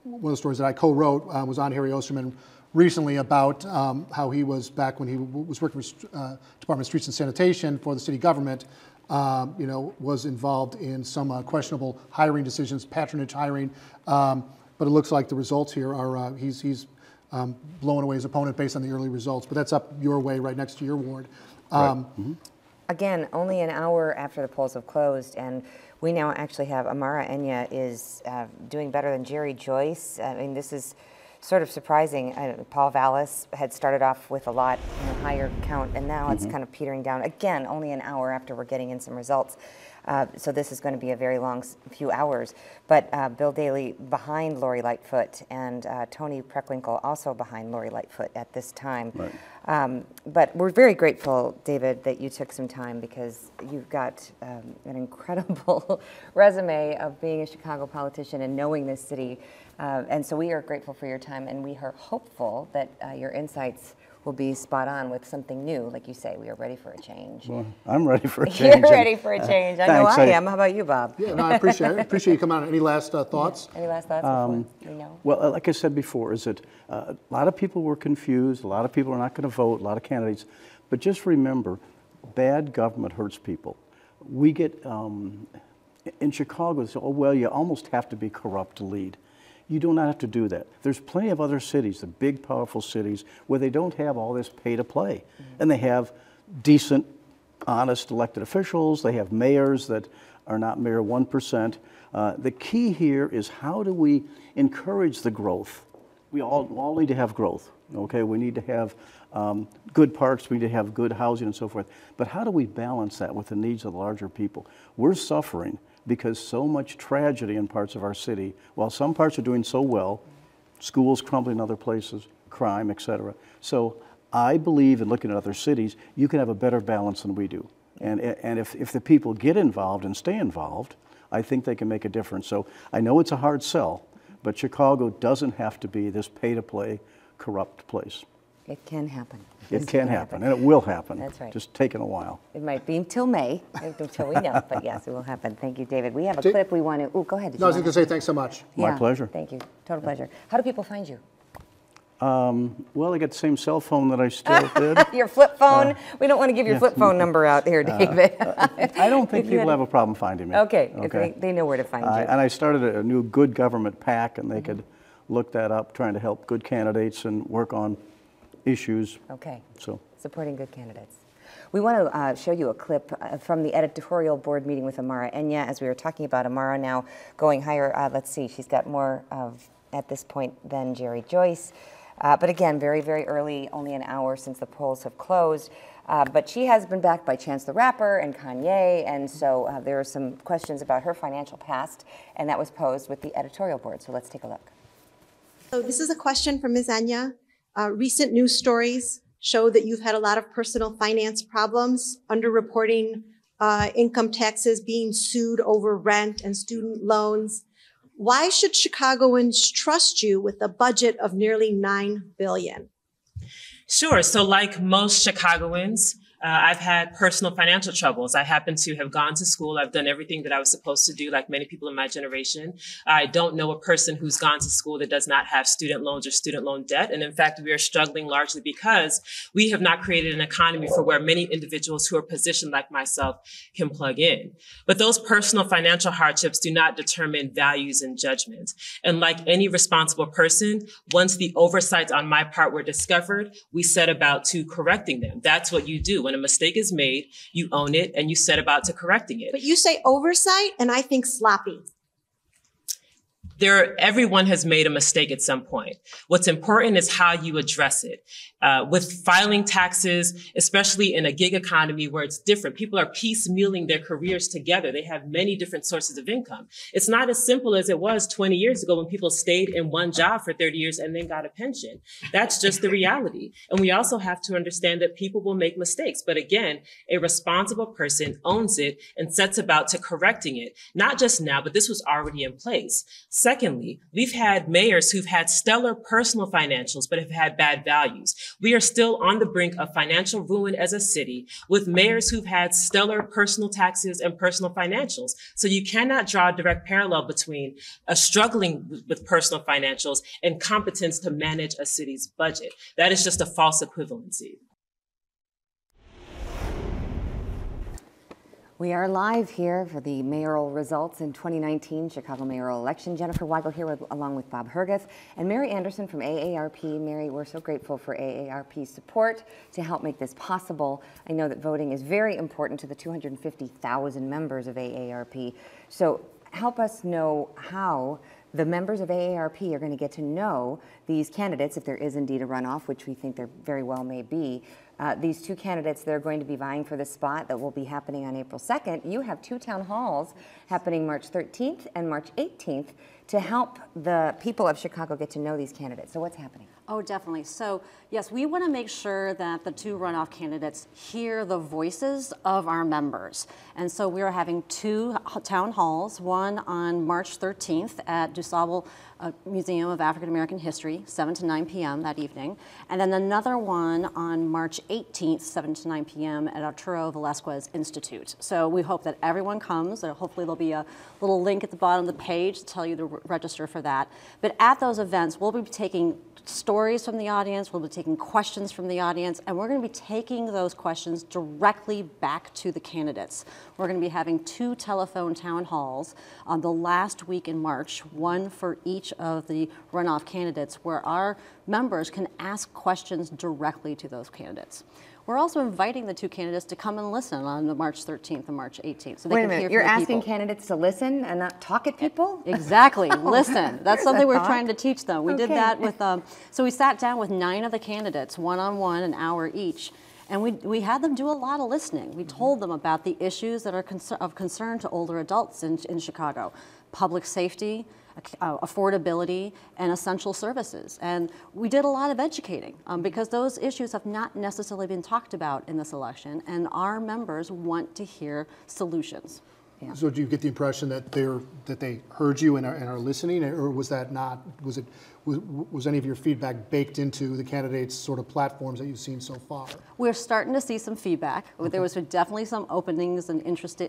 One of the stories that I co-wrote was on Harry Osterman recently about how he was, back when he was working for Department of Streets and Sanitation for the city government, was involved in some questionable hiring decisions, patronage hiring. But it looks like the results here are he's blowing away his opponent based on the early results. But that's up your way, right next to your ward. Right. Again, only an hour after the polls have closed, and we now actually have Amara Enyia is doing better than Jerry Joyce. I mean, this is sort of surprising. Paul Vallas had started off with a lot higher count, and now it's kind of petering down. Again, only an hour after we're getting in some results. So this is going to be a very long few hours. But Bill Daley behind Lori Lightfoot, and Tony Preckwinkle also behind Lori Lightfoot at this time. Right. But we're very grateful, David, that you took some time, because you've got an incredible resume of being a Chicago politician and knowing this city. And so we are grateful for your time, and we are hopeful that your insights will be spot on with something new. Like you say, we are ready for a change. Well, I'm ready for a change. You're ready for a change. I know I am. How about you, Bob? Yeah, no, I appreciate it. I appreciate you coming on. Any last thoughts? Any last thoughts before we know? Well, like I said before, is that a lot of people were confused. A lot of people are not going to vote, a lot of candidates. But just remember, bad government hurts people. We get, in Chicago, they say, oh, well, you almost have to be corrupt to lead. You do not have to do that. There's plenty of other cities, the big, powerful cities, where they don't have all this pay to play. And they have decent, honest elected officials. They have mayors that are not mere 1%. The key here is, how do we encourage the growth? We all need to have growth, okay? We need to have good parks, we need to have good housing and so forth. But how do we balance that with the needs of the larger people? We're suffering because so much tragedy in parts of our city. While some parts are doing so well, schools crumbling in other places, crime, etc. So I believe in looking at other cities, you can have a better balance than we do. And if the people get involved and stay involved, I think they can make a difference. So I know it's a hard sell, but Chicago doesn't have to be this pay-to-play, corrupt place. It can happen. It can happen, and it will happen. That's right. Just taking a while. It might be until May, until we know, but yes, it will happen. Thank you, David. We have a clip we want to, oh, go ahead. No, I was going to say thanks so much. Yeah, my pleasure. Thank you. Total pleasure. How do people find you? Well, I got the same cell phone that I still did. Your flip phone? We don't want to give your flip phone number out here, David. I don't think people have a problem finding me. Okay, if they know where to find you. And I started a new Good Government PAC, and they could look that up, trying to help good candidates and work on issues. Okay, so supporting good candidates. We want to show you a clip from the editorial board meeting with Amara Enyia, as we were talking about Amara now going higher. Let's see, she's got more at this point than Jerry Joyce. But again, very, very early, only an hour since the polls have closed. But she has been backed by Chance the Rapper and Kanye, and so there are some questions about her financial past, and that was posed with the editorial board. So let's take a look. So this is a question from Ms. Enyia. Recent news stories show that you've had a lot of personal finance problems, underreporting income taxes, being sued over rent and student loans. Why should Chicagoans trust you with a budget of nearly $9 billion? Sure. So like most Chicagoans, I've had personal financial troubles. I happen to have gone to school. I've done everything that I was supposed to do, like many people in my generation. I don't know a person who's gone to school that does not have student loans or student loan debt. And in fact, we are struggling largely because we have not created an economy for where many individuals who are positioned like myself can plug in. But those personal financial hardships do not determine values and judgment. And like any responsible person, once the oversights on my part were discovered, we set about to correcting them. That's what you do. When a mistake is made, you own it and you set about to correcting it. But you say oversight, and I think sloppy. Everyone has made a mistake at some point. What's important is how you address it. with filing taxes, especially in a gig economy where it's different. People are piecemealing their careers together. They have many different sources of income. It's not as simple as it was 20 years ago when people stayed in one job for 30 years and then got a pension. That's just the reality. And we also have to understand that people will make mistakes. But again, a responsible person owns it and sets about to correcting it, not just now, but this was already in place. Secondly, we've had mayors who've had stellar personal financials, but have had bad values. We are still on the brink of financial ruin as a city with mayors who've had stellar personal taxes and personal financials. So you cannot draw a direct parallel between struggling with personal financials and competence to manage a city's budget. That is just a false equivalency. We are live here for the mayoral results in 2019 Chicago mayoral election. Jenniffer Weigel here along with Bob Herguth and Mary Anderson from AARP. Mary, we're so grateful for AARP's support to help make this possible. I know that voting is very important to the 250,000 members of AARP. So help us know how the members of AARP are going to get to know these candidates, if there is indeed a runoff, which we think there very well may be. These two candidates that are going to be vying for the spot that will be happening on April 2nd. You have two town halls happening March 13th and March 18th to help the people of Chicago get to know these candidates. So what's happening? Oh, definitely. So, yes, we want to make sure that the two runoff candidates hear the voices of our members. And so we are having two town halls, one on March 13th at DuSable Museum of African American History, 7 to 9 p.m. that evening. And then another one on March 18th, 7 to 9 p.m. at Arturo Velasquez Institute. So we hope that everyone comes. Hopefully there'll be a little link at the bottom of the page to tell you to register for that. But at those events, we'll be taking stories from the audience, we'll be taking questions from the audience, and we're going to be taking those questions directly back to the candidates. We're going to be having two telephone town halls on the last week in March, one for each of the runoff candidates, where our members can ask questions directly to those candidates. We're also inviting the two candidates to come and listen on the March 13th and March 18th. So they Wait a can hear minute, from you're the asking people. candidates to listen and not talk at people? Exactly, Oh, listen. That's something we're thought. trying to teach them. We did Okay. that with, so we sat down with 9 of the candidates, one-on-one, an hour each, and we had them do a lot of listening. We told them about the issues that are of concern to older adults in Chicago: public safety, affordability, and essential services. And we did a lot of educating because those issues have not necessarily been talked about in this election, and our members want to hear solutions. Yeah. So do you get the impression that they heard you and are listening, or was that not? Was any of your feedback baked into the candidates' sort of platforms that you've seen so far? We're starting to see some feedback. Okay. There was definitely some openings and interest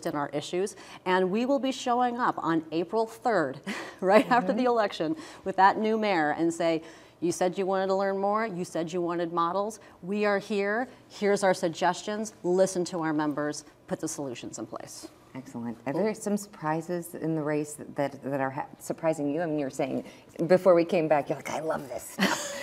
in our issues, and we will be showing up on April 3rd, right after the election, with that new mayor and say, you said you wanted to learn more. You said you wanted models. We are here. Here's our suggestions. Listen to our members. Put the solutions in place. Excellent. Are there some surprises in the race that are surprising you? I mean, you were saying before we came back, you're like, I love this stuff.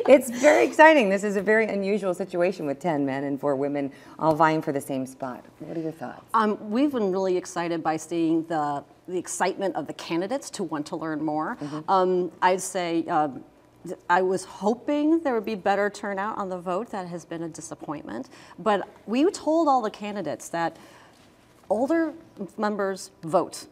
It's very exciting. This is a very unusual situation with 10 men and 4 women all vying for the same spot. What are your thoughts? We've been really excited by seeing the excitement of the candidates to want to learn more. Mm-hmm. I'd say I was hoping there would be better turnout on the vote. That has been a disappointment. But we told all the candidates that older members vote.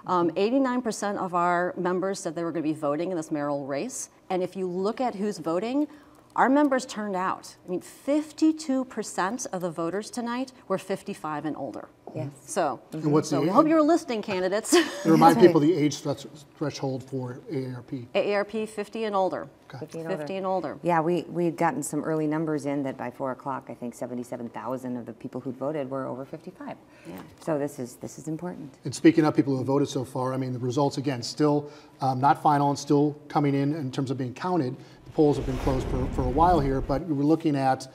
89% of our members said they were going to be voting in this mayoral race. And if you look at who's voting, our members turned out. I mean, 52% of the voters tonight were 55 and older. Yes. So, and what's we hope you're listening, candidates. Remind people the age threshold for AARP. AARP 50 and older. Okay. 50 and older. Yeah, we had gotten some early numbers in that by 4 o'clock, I think 77,000 of the people who voted were over 55. Yeah. So this is important. And speaking of people who have voted so far, I mean, the results, again, still not final and still coming in terms of being counted. The polls have been closed for a while here, but we're looking at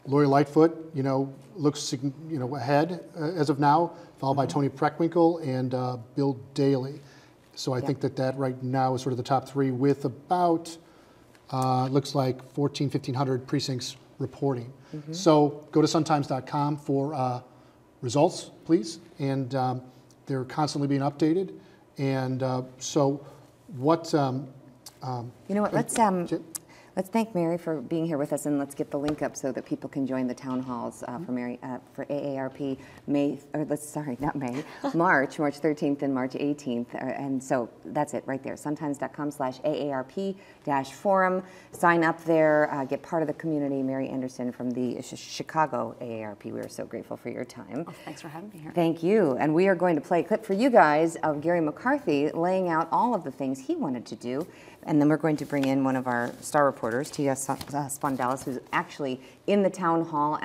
Lori Lightfoot, looks ahead as of now, followed by Tony Preckwinkle and Bill Daley. So I think that right now is sort of the top 3 with about, looks like 1,500 precincts reporting. Mm-hmm. So go to suntimes.com for results, please. And they're constantly being updated. And so what... you know what, Let's thank Mary for being here with us, and let's get the link up so that people can join the town halls for AARP March 13th and March 18th. And so that's it right there, suntimes.com/AARP-forum. Sign up there, get part of the community. Mary Anderson from the Chicago AARP. We are so grateful for your time. Oh, thanks for having me here. Thank you. And we are going to play a clip for you guys of Gary McCarthy laying out all of the things he wanted to do. And then we're going to bring in one of our star reporters, Tia Spondalis, who's actually in the town hall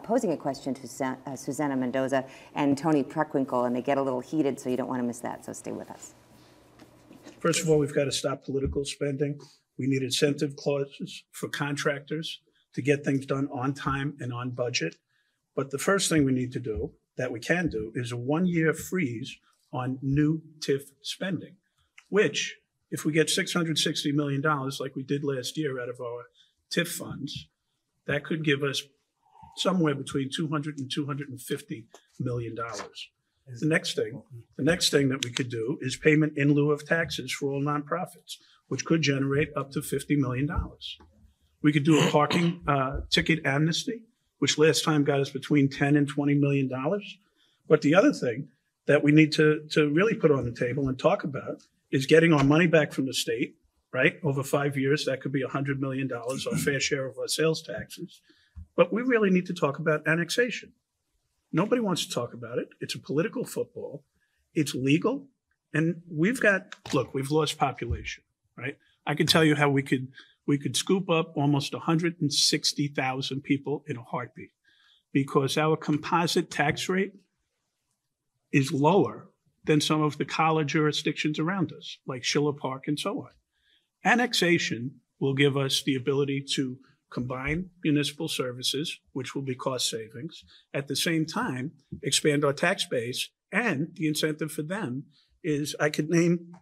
posing a question to Susanna Mendoza and Tony Preckwinkle, and they get a little heated, so you don't want to miss that, so stay with us. First of all, we've got to stop political spending. We need incentive clauses for contractors to get things done on time and on budget. But the first thing we need to do, that we can do, is a 1-year freeze on new TIF spending, which, if we get $660 million like we did last year out of our TIF funds, that could give us somewhere between $200 and $250 million. The next thing that we could do is payment in lieu of taxes for all nonprofits, which could generate up to $50 million. We could do a parking ticket amnesty, which last time got us between $10 and $20 million. But the other thing that we need to really put on the table and talk about is getting our money back from the state, right? Over 5 years, that could be $100 million, our fair share of our sales taxes. But we really need to talk about annexation. Nobody wants to talk about it. It's a political football. It's legal. And we've lost population, right? I can tell you how we could scoop up almost 160,000 people in a heartbeat, because our composite tax rate is lower than some of the college jurisdictions around us, like Schiller Park and so on. Annexation will give us the ability to combine municipal services, which will be cost savings, at the same time expand our tax base, and the incentive for them is, I could name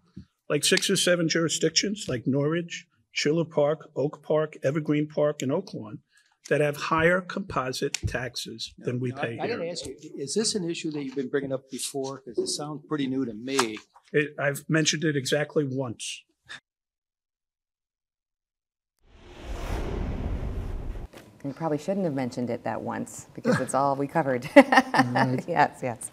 like 6 or 7 jurisdictions like Norridge, Schiller Park, Oak Park, Evergreen Park, and Oaklawn that have higher composite taxes than we pay here. I got to ask you, is this an issue that you've been bringing up before? Because it sounds pretty new to me. I've mentioned it exactly once. You probably shouldn't have mentioned it that once, because it's all we covered. Right. Yes.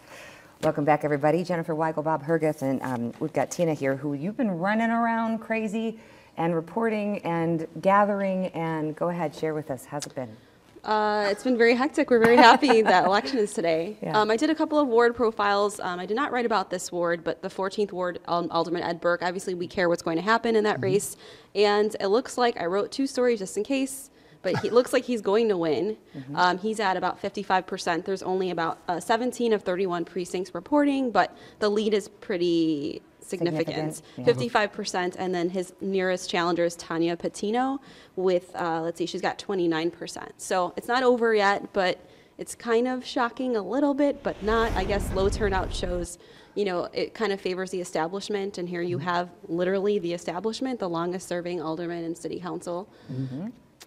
Welcome back, everybody. Jenniffer, Weigel, Bob, Herguth, and we've got Tina here, who you've been running around crazy and reporting and gathering, and go ahead, share with us. How's it been? It's been very hectic. We're very happy that election is today. Yeah. I did a couple of ward profiles. I did not write about this ward, but the 14th ward, Alderman Ed Burke, obviously we care what's going to happen in that race. And it looks like, I wrote 2 stories just in case, but it looks like he's going to win. He's at about 55%. There's only about 17 of 31 precincts reporting, but the lead is pretty significant. 55%, and then his nearest challenger is Tanya Patino with, let's see, she's got 29%. So it's not over yet, but it's kind of shocking a little bit, but not. I guess low turnout shows, it kind of favors the establishment, and here you have literally the establishment, the longest serving alderman in city council.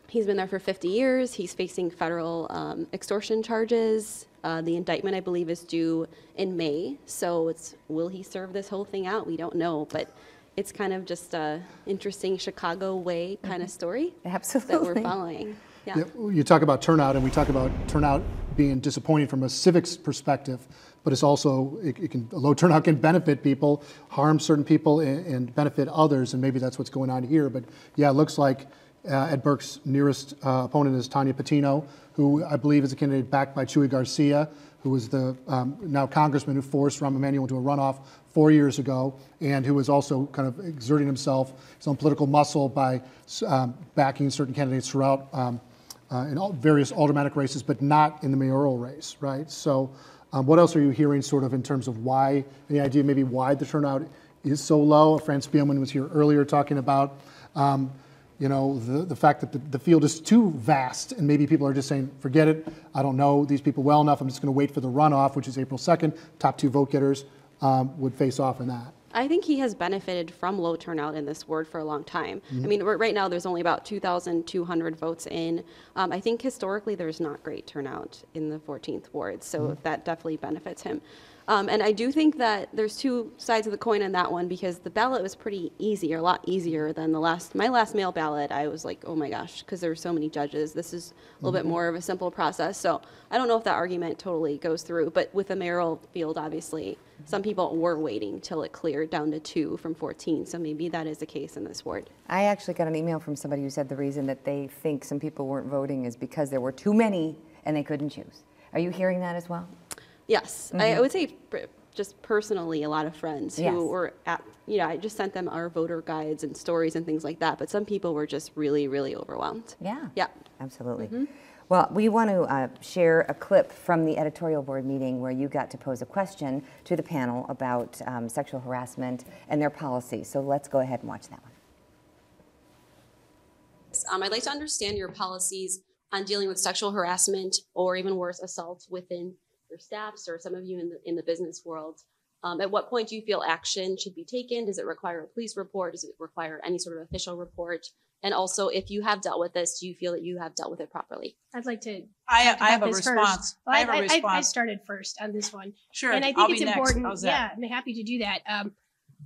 He's been there for 50 years. He's facing federal extortion charges. The indictment, I believe, is due in May. So will he serve this whole thing out? We don't know, but it's kind of just a interesting Chicago way kind of story that we're following. Yeah. You talk about turnout, and we talk about turnout being disappointing from a civics perspective, but it's also, a low turnout can benefit people, harm certain people, and benefit others, and maybe that's what's going on here. But yeah, it looks like Ed Burke's nearest opponent is Tanya Patino, who I believe is a candidate backed by Chuy Garcia, who was the now congressman who forced Rahm Emanuel into a runoff 4 years ago, and who is also kind of exerting himself, his own political muscle, by backing certain candidates throughout in all various aldermanic races, but not in the mayoral race, right? So what else are you hearing sort of in terms of why, any idea maybe why the turnout is so low? Franz Spielman was here earlier talking about the fact that the field is too vast, and maybe people are just saying, forget it, I don't know these people well enough, I'm just going to wait for the runoff, which is April 2nd. Top 2 vote getters would face off in that. I think he has benefited from low turnout in this ward for a long time. I mean, right now there's only about 2,200 votes in. I think historically there's not great turnout in the 14th ward, so that definitely benefits him. And I do think that there's two sides of the coin on that one, because the ballot was pretty easy, or a lot easier than my last mail ballot. I was like, oh my gosh, because there were so many judges. This is a little bit more of a simple process. So I don't know if that argument totally goes through, but with the mayoral field, obviously, some people were waiting till it cleared down to 2 from 14. So maybe that is the case in this ward. I actually got an email from somebody who said the reason that they think some people weren't voting is because there were too many and they couldn't choose. Are you hearing that as well? Yes, I would say just personally, a lot of friends who were at, I just sent them our voter guides and stories and things like that, but some people were just really, really overwhelmed. Yeah, absolutely. Well, we want to share a clip from the editorial board meeting where you got to pose a question to the panel about sexual harassment and their policies. So let's go ahead and watch that one. I'd like to understand your policies on dealing with sexual harassment, or even worse, assault within your staffs or some of you in the business world. At what point do you feel action should be taken? Does it require a police report? Does it require any sort of official report? And also, if you have dealt with this, do you feel that you have dealt with it properly? I'd like to. I have a response. Well, I have a response. I started first on this one. Sure, and I think I'll it's be important. Next. How's that? Yeah, I'm happy to do that.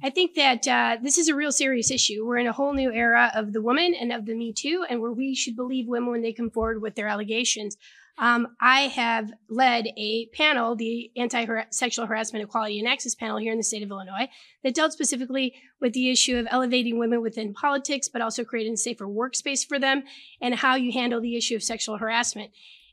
I think that this is a real serious issue. We're in a whole new era of the woman and of the Me Too, and where we should believe women when they come forward with their allegations. I have led a panel, the Anti-Sexual Harassment, Equality, and Access panel here in the state of Illinois, that dealt specifically with the issue of elevating women within politics, but also creating a safer workspace for them, and how you handle the issue of sexual harassment.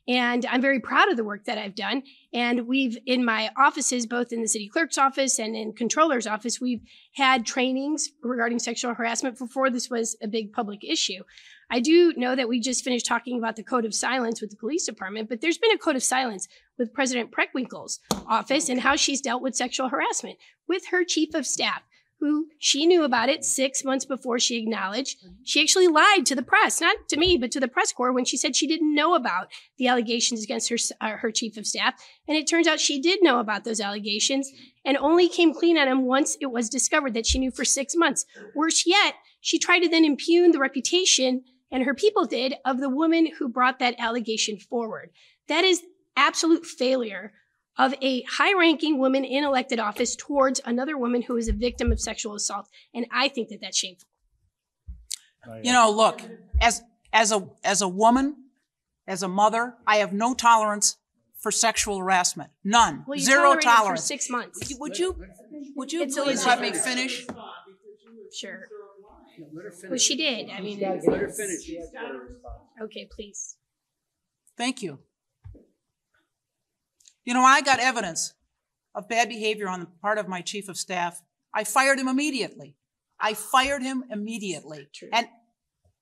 And I'm very proud of the work that I've done. And we've, in my offices, both in the city clerk's office and in controller's office, we've had trainings regarding sexual harassment before this was a big public issue. I do know that we just finished talking about the code of silence with the police department, but there's been a code of silence with President Preckwinkle's office and how she's dealt with sexual harassment with her chief of staff, who she knew about it 6 months before she acknowledged. She actually lied to the press, not to me, but to the press corps, when she said she didn't know about the allegations against her chief of staff. And it turns out she did know about those allegations and only came clean on them once it was discovered that she knew for 6 months. Worse yet, she tried to then impugn the reputation, and her people did, of the woman who brought that allegation forward. That is absolute failure of a high-ranking woman in elected office towards another woman who is a victim of sexual assault. And I think that that's shameful. You know, look, as a woman, as a mother, I have no tolerance for sexual harassment. None. Well, you Zero tolerated it tolerance. for 6 months. Would you It's please let me finish? Sure. Let her finish. Well, she did. I mean, Let her finish. She has to respond. okay, please. Thank you. You know, I got evidence of bad behavior on the part of my chief of staff. I fired him immediately. And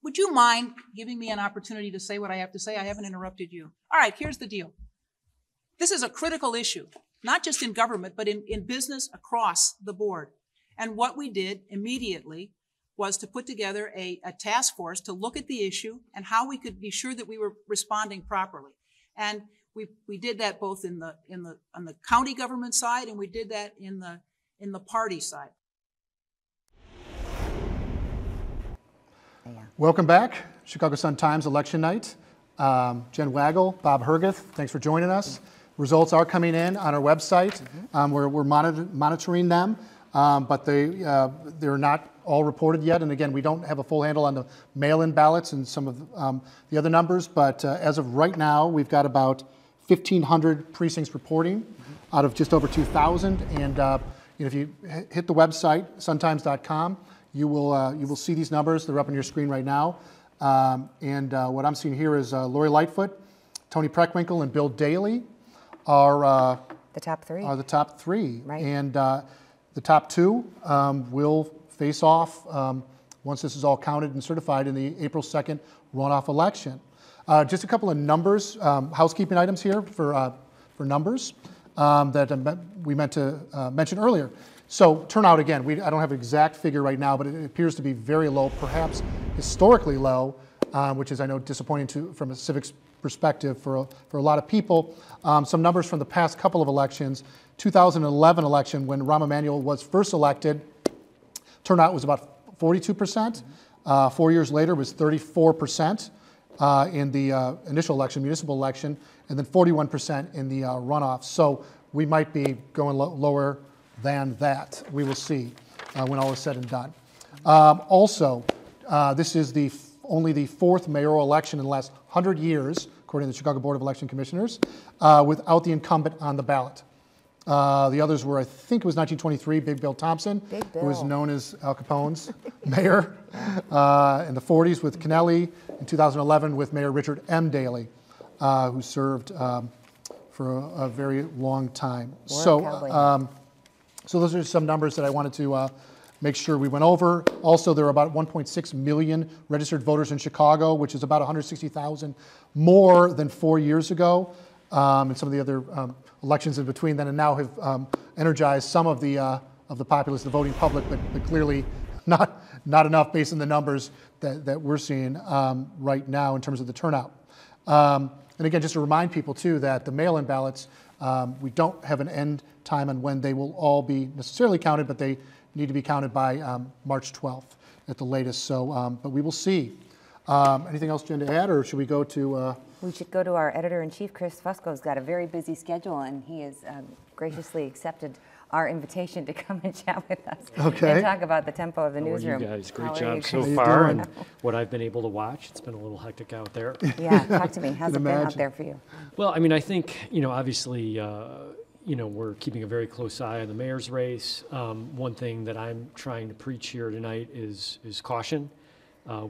would you mind giving me an opportunity to say what I have to say? I haven't interrupted you. All right, here's the deal. This is a critical issue, not just in government, but in business across the board. And what we did immediately was to put together a task force to look at the issue and how we could be sure that we were responding properly. And we did that both on the county government side, and we did that in the party side. Welcome back, Chicago Sun-Times election night. Jen Weigel, Bob Herguth, thanks for joining us. Results are coming in on our website. We're monitoring them, but they're not all reported yet. And again, we don't have a full handle on the mail-in ballots and some of the other numbers, but as of right now, we've got about 1,500 precincts reporting out of just over 2,000. And if you hit the website, suntimes.com, you will see these numbers. They're up on your screen right now. What I'm seeing here is Lori Lightfoot, Tony Preckwinkle, and Bill Daley are the top three. Right. And the top two will face off once this is all counted and certified in the April 2nd runoff election. Just a couple of numbers, housekeeping items here for numbers that we meant to mention earlier. So turnout, again, I don't have an exact figure right now, but it appears to be very low, perhaps historically low, which is, I know, disappointing from a civics perspective for a lot of people. Some numbers from the past couple of elections. 2011 election, when Rahm Emanuel was first elected, turnout was about 42%. 4 years later, it was 34% in the initial election, municipal election, and then 41% in the runoff. So we might be going lower than that. We will see when all is said and done. Also, this is only the fourth mayoral election in the last 100 years, according to the Chicago Board of Election Commissioners, without the incumbent on the ballot. The others were, I think it was 1923, Big Bill Thompson, who was known as Al Capone's mayor. In the 40s with Kennelly. In 2011 with Mayor Richard M. Daley, who served for a very long time. So those are some numbers that I wanted to make sure we went over. Also, there are about 1.6 million registered voters in Chicago, which is about 160,000 more than 4 years ago. And some of the other elections in between then, and now have energized some of the populace, the voting public, but clearly not enough based on the numbers that we're seeing right now in terms of the turnout. And again, just to remind people too that the mail-in ballots, we don't have an end time on when they will all be necessarily counted, but they need to be counted by March 12th at the latest. So, but we will see. Anything else, Jen, to add, or should we go to? We should go to our editor-in-chief, Chris Fusco's got a very busy schedule, and he has graciously accepted our invitation to come and chat with us and talk about the tempo of the newsroom. You guys, great job so far, and what I've been able to watch. It's been a little hectic out there. Yeah, talk to me. How's it been out there for you? Well, I mean, I think, obviously, we're keeping a very close eye on the mayor's race. One thing that I'm trying to preach here tonight is caution.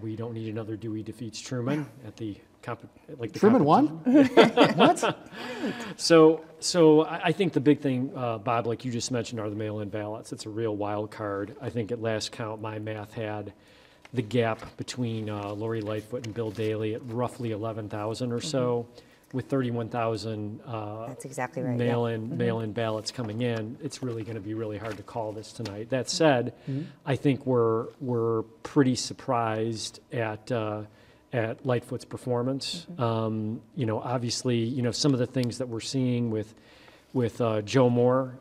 We don't need another Dewey defeats Truman at the Truman won? What? So I think the big thing, Bob, like you just mentioned, are the mail-in ballots. It's a real wild card. I think at last count, my math had the gap between Lori Lightfoot and Bill Daley at roughly 11,000 or so, with 31,000 that's exactly right. mail-in ballots coming in. It's really going to be really hard to call this tonight. That said, I think we're pretty surprised at Lightfoot's performance. Obviously, some of the things that we're seeing with Joe Moore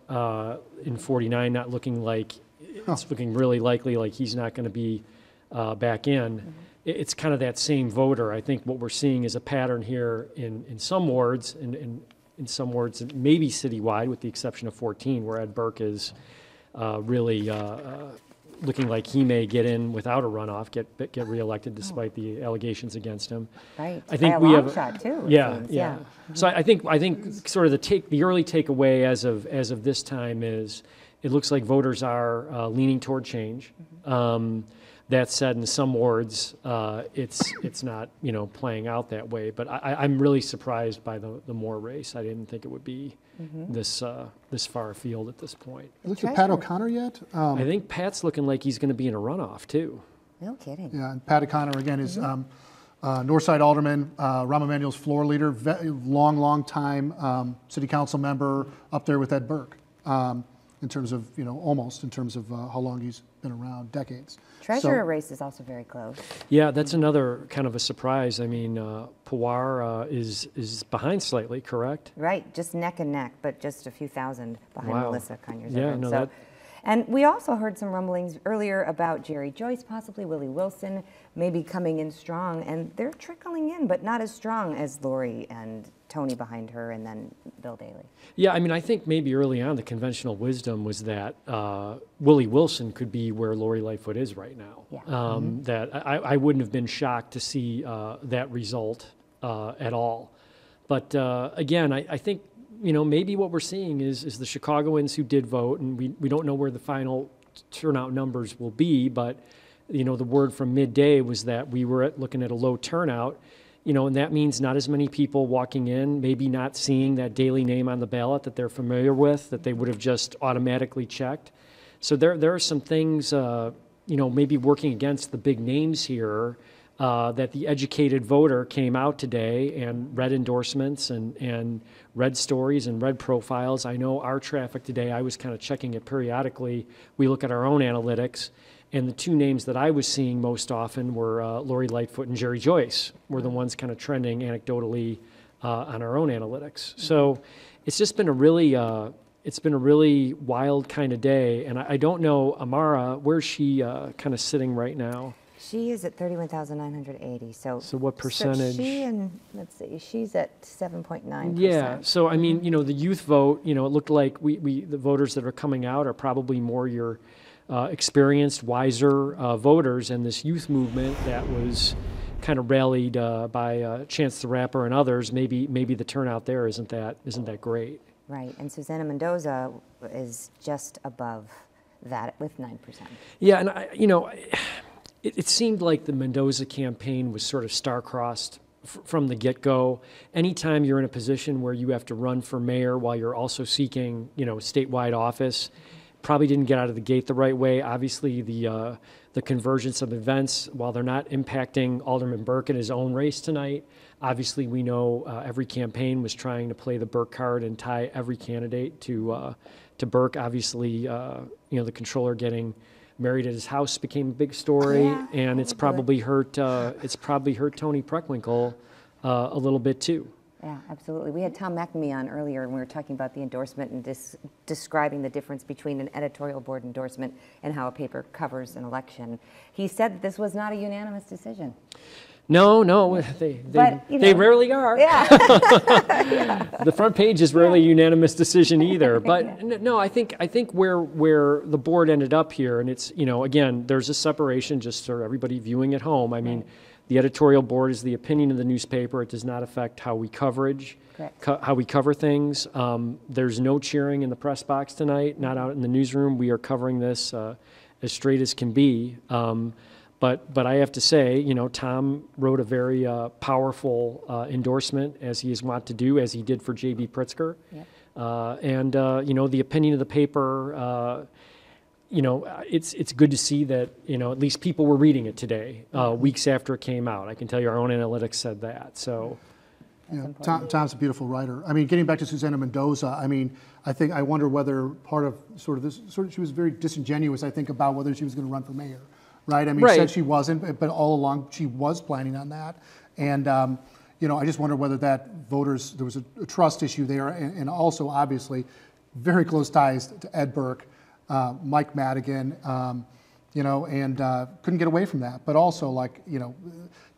in 49 not looking like, it's looking really likely like he's not going to be back in. It's kind of that same voter. I think what we're seeing is a pattern here in some wards, and in some wards maybe citywide, with the exception of 14, where Ed Burke is really looking like he may get in without a runoff, get reelected despite the allegations against him. Right. I think we have a shot too. Yeah. So I think sort of the early takeaway as of this time is it looks like voters are leaning toward change. That said, in some wards, it's not playing out that way. But I'm really surprised by the Moore race. I didn't think it would be this far afield at this point. Looked at Pat O'Connor yet? I think Pat's looking like he's going to be in a runoff too. No kidding. Yeah, and Pat O'Connor again is Northside Alderman, Rahm Emanuel's floor leader, long time city council member, up there with Ed Burke. In terms of, almost in terms of how long he's been around, decades. Treasurer race is also very close. Yeah, that's another kind of a surprise. I mean, Pawar is behind slightly, correct? Right, just neck and neck, but just a few thousand behind Melissa Conyers. Yeah, no, and we also heard some rumblings earlier about Jerry Joyce, possibly Willie Wilson, maybe coming in strong, and they're trickling in, but not as strong as Lori and Tony behind her, and then Bill Daley. Yeah, I mean, I think maybe early on the conventional wisdom was that Willie Wilson could be where Lori Lightfoot is right now. Yeah. That I wouldn't have been shocked to see that result at all. But again, I think maybe what we're seeing is the Chicagoans who did vote, and we don't know where the final turnout numbers will be, but the word from midday was that we were looking at a low turnout. And that means not as many people walking in, maybe not seeing that Daley name on the ballot that they're familiar with, that they would have just automatically checked. So there are some things, maybe working against the big names here, that the educated voter came out today and read endorsements and read stories and read profiles. I know our traffic today, I was kind of checking it periodically. We look at our own analytics. And the two names that I was seeing most often were Lori Lightfoot and Jerry Joyce were the ones kind of trending anecdotally on our own analytics. So it's just been a really wild kind of day. And I don't know, Amara, where's she kind of sitting right now? She is at 31,980. So what percentage? So she and, let's see, she's at 7.9%. Yeah. So, I mean, the youth vote, it looked like the voters that are coming out are probably more your experienced, wiser voters, and this youth movement that was kind of rallied by Chance the Rapper and others. Maybe the turnout there isn't that great. Right. And Susana Mendoza is just above that with 9%. Yeah, and it seemed like the Mendoza campaign was sort of star-crossed from the get-go. Anytime you're in a position where you have to run for mayor while you're also seeking, statewide office, probably didn't get out of the gate the right way. Obviously, the convergence of events, while they're not impacting Alderman Burke in his own race tonight, obviously we know every campaign was trying to play the Burke card and tie every candidate to Burke. Obviously, the controller getting married at his house became a big story, and it's probably hurt Tony Preckwinkle a little bit too. Yeah, absolutely. We had Tom McNamee on earlier, and we were talking about the endorsement and describing the difference between an editorial board endorsement and how a paper covers an election. He said that this was not a unanimous decision. No, they rarely are. Yeah. The front page is rarely a unanimous decision either. But no, I think where the board ended up here, and it's, again, there's a separation just for everybody viewing at home. I mean, the editorial board is the opinion of the newspaper. It does not affect how we how we cover things. There's no cheering in the press box tonight, not out in the newsroom. We are covering this as straight as can be. But I have to say, Tom wrote a very powerful endorsement, as he is wont to do, as he did for J.B. Pritzker. Yep. The opinion of the paper, it's good to see that, at least people were reading it today, weeks after it came out. I can tell you our own analytics said that. So, Tom's a beautiful writer. I mean, getting back to Susana Mendoza, I wonder whether part of she was very disingenuous, I think, about whether she was going to run for mayor. Right. I mean, said she wasn't, but all along she was planning on that. And, I just wonder whether there was a trust issue there, and also obviously very close ties to Ed Burke, Mike Madigan, and couldn't get away from that. But also,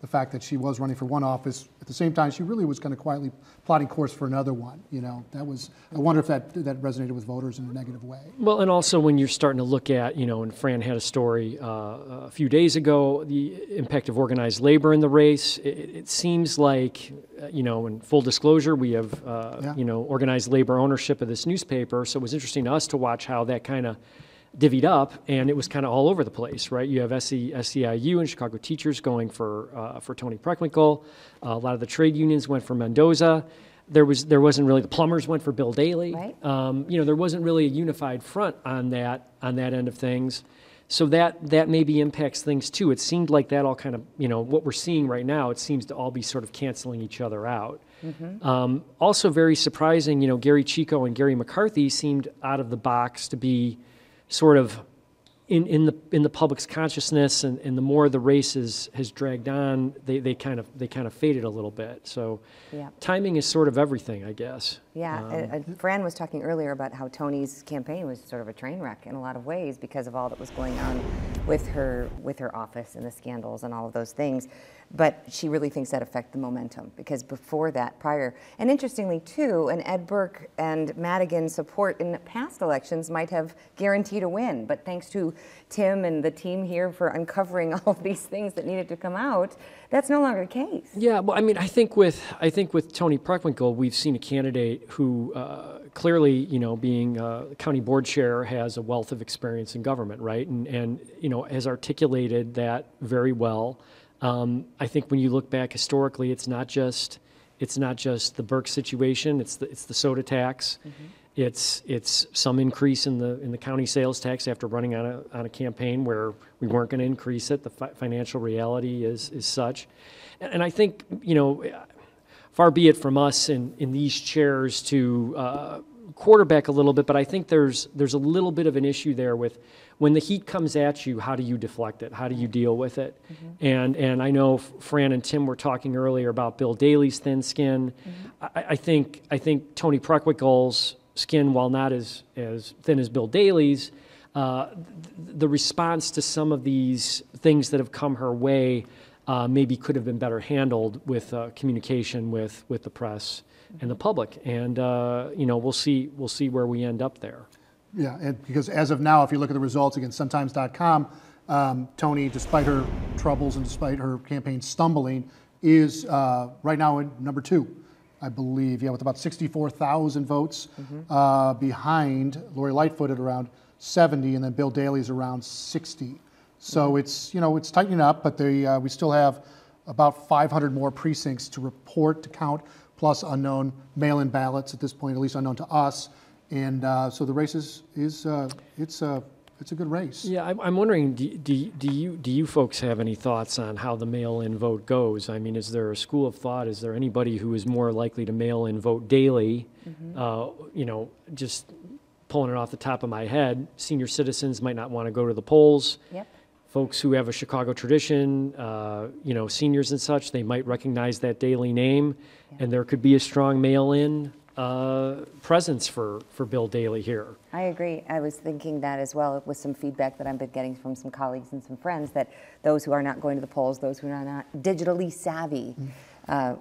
the fact that she was running for one office at the same time, she really was kind of quietly plotting course for another one. I wonder if that resonated with voters in a negative way. Well, and also when you're starting to look at, and Fran had a story a few days ago, the impact of organized labor in the race. It seems like, in full disclosure, we have, organized labor ownership of this newspaper. So it was interesting to us to watch how that kind of divvied up, and it was kind of all over the place, right? You have SEIU and Chicago teachers going for Tony Preckwinkle. A lot of the trade unions went for Mendoza. There wasn't really, the plumbers went for Bill Daley. Right. There wasn't really a unified front on that end of things. So that maybe impacts things too. It seemed like that all kind of, what we're seeing right now, it seems to all be sort of canceling each other out. Mm-hmm. Also very surprising, Gary Chico and Gary McCarthy seemed out of the box to be sort of in the public's consciousness, and the more the race has dragged on, they kind of faded a little bit. So timing is sort of everything, I guess. Yeah, Fran was talking earlier about how Tony's campaign was sort of a train wreck in a lot of ways because of all that was going on with her office and the scandals and all of those things. But she really thinks that affected the momentum because before that, prior, and interestingly too, an Ed Burke and Madigan support in past elections might have guaranteed a win. But thanks to Tim and the team here for uncovering all of these things that needed to come out, that's no longer the case. Yeah, well, I mean, I think with Tony Preckwinkle, we've seen a candidate who clearly, being county board chair, has a wealth of experience in government, right? And has articulated that very well. I think when you look back historically, it's not just the Burke situation. It's the soda tax. Mm-hmm. It's some increase in the county sales tax after running on a campaign where we weren't going to increase it. The financial reality is such, and I think far be it from us in these chairs to quarterback a little bit, but I think there's a little bit of an issue there with when the heat comes at you, how do you deflect it? How do you deal with it? Mm-hmm. And I know Fran and Tim were talking earlier about Bill Daley's thin skin. Mm-hmm. I think Tony Preckwinkle's skin, while not as thin as Bill Daley's, the response to some of these things that have come her way maybe could have been better handled with communication with the press and the public. And we'll see where we end up there. Yeah, and because as of now, if you look at the results, again, Suntimes.com, Tony, despite her troubles and despite her campaign stumbling, is right now in number 2, I believe, with about 64,000 votes behind Lori Lightfoot at around 70, and then Bill Daley's around 60. So it's tightening up, but we still have about 500 more precincts to report, to count, plus unknown mail-in ballots at this point, at least unknown to us. And so the race it's a good race. Yeah, I'm wondering, do you folks have any thoughts on how the mail-in vote goes? I mean, is there a school of thought? Is there anybody who is more likely to mail-in vote daily? Just pulling it off the top of my head, senior citizens might not want to go to the polls. Yep. Folks who have a Chicago tradition, seniors and such, they might recognize that Daley name, and there could be a strong mail-in presence for Bill Daley here. I agree. I was thinking that as well, with some feedback that I've been getting from some colleagues and some friends, that those who are not going to the polls, those who are not digitally savvy,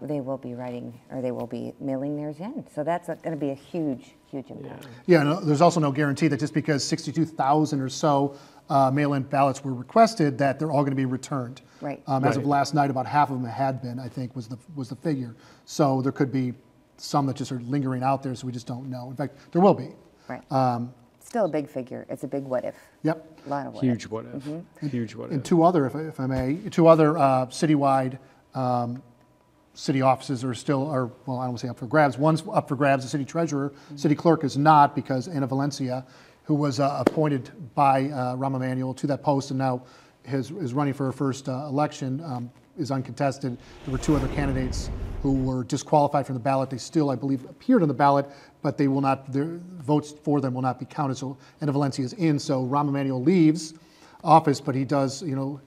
they will be writing, or they will be mailing theirs in. So that's going to be a huge impact. Yeah, no, there's also no guarantee that just because 62,000 or so mail-in ballots were requested, that they're all going to be returned. Right. As of last night, about half of them had been, I think, was the figure. So there could be some that just are lingering out there, so we just don't know. In fact, there will be. Right. Still a big figure. It's a big what if. Yep. A lot of what Huge if. what if. Huge what if. And two other, if I may, citywide city offices are still, I don't want to say up for grabs. One's up for grabs, the city treasurer. City clerk is not, because Anna Valencia, who was appointed by Rahm Emanuel to that post and now is running for her first election, is uncontested. There were 2 other candidates who were disqualified from the ballot. They still, I believe, appeared on the ballot, but their votes for them will not be counted. So Anna Valencia is in. So Rahm Emanuel leaves office, but he does,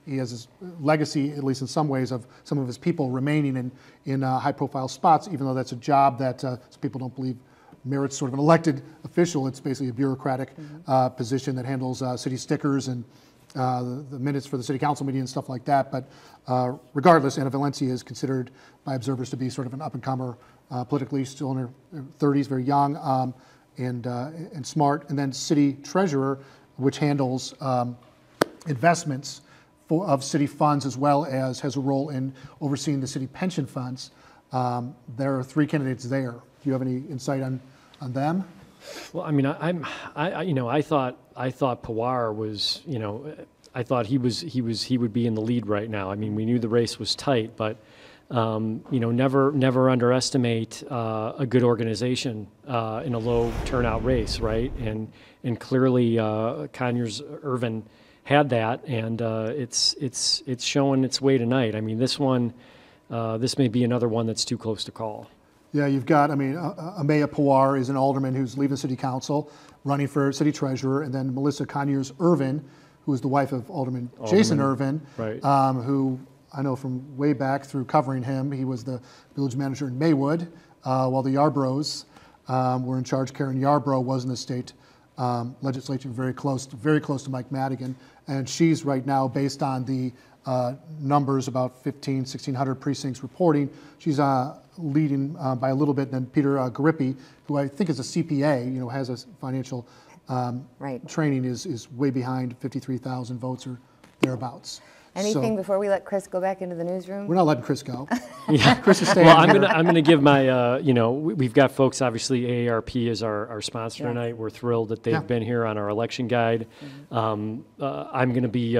he has his legacy, at least in some ways, of some of his people remaining in high-profile spots, even though that's a job that some people don't believe merits sort of an elected official. It's basically a bureaucratic position that handles city stickers and the minutes for the city council meeting and stuff like that. But regardless, Anna Valencia is considered by observers to be sort of an up-and-comer politically, still in her 30s, very young and smart. And then city treasurer, which handles investments of city funds, as well as has a role in overseeing the city pension funds. There are 3 candidates there. Do you have any insight on them? Well, I mean, I thought Pawar was, I thought he would be in the lead right now. I mean, we knew the race was tight, but never underestimate a good organization in a low turnout race, right? And clearly, Conyers Irvin had that, and it's showing its way tonight. I mean, this may be another one that's too close to call. Yeah, you've got, Amaya Pawar is an alderman who's leaving city council, running for city treasurer, and then Melissa Conyers Irvin, who is the wife of Alderman Jason Irvin, right. Who I know from way back through covering him. He was the village manager in Maywood, while the Yarbroughs were in charge. Karen Yarbrough was in the state legislature, very close to Mike Madigan, and she's right now, based on the numbers, about 1,600 precincts reporting. She's leading by a little bit. And then Peter Garippi, who I think is a CPA, has a financial training, is way behind, 53,000 votes or thereabouts. Anything before we let Chris go back into the newsroom? We're not letting Chris go. Yeah. Chris is staying. Well, I'm going to give my, we've got folks, obviously AARP is our sponsor tonight. We're thrilled that they've been here on our election guide. I'm going to be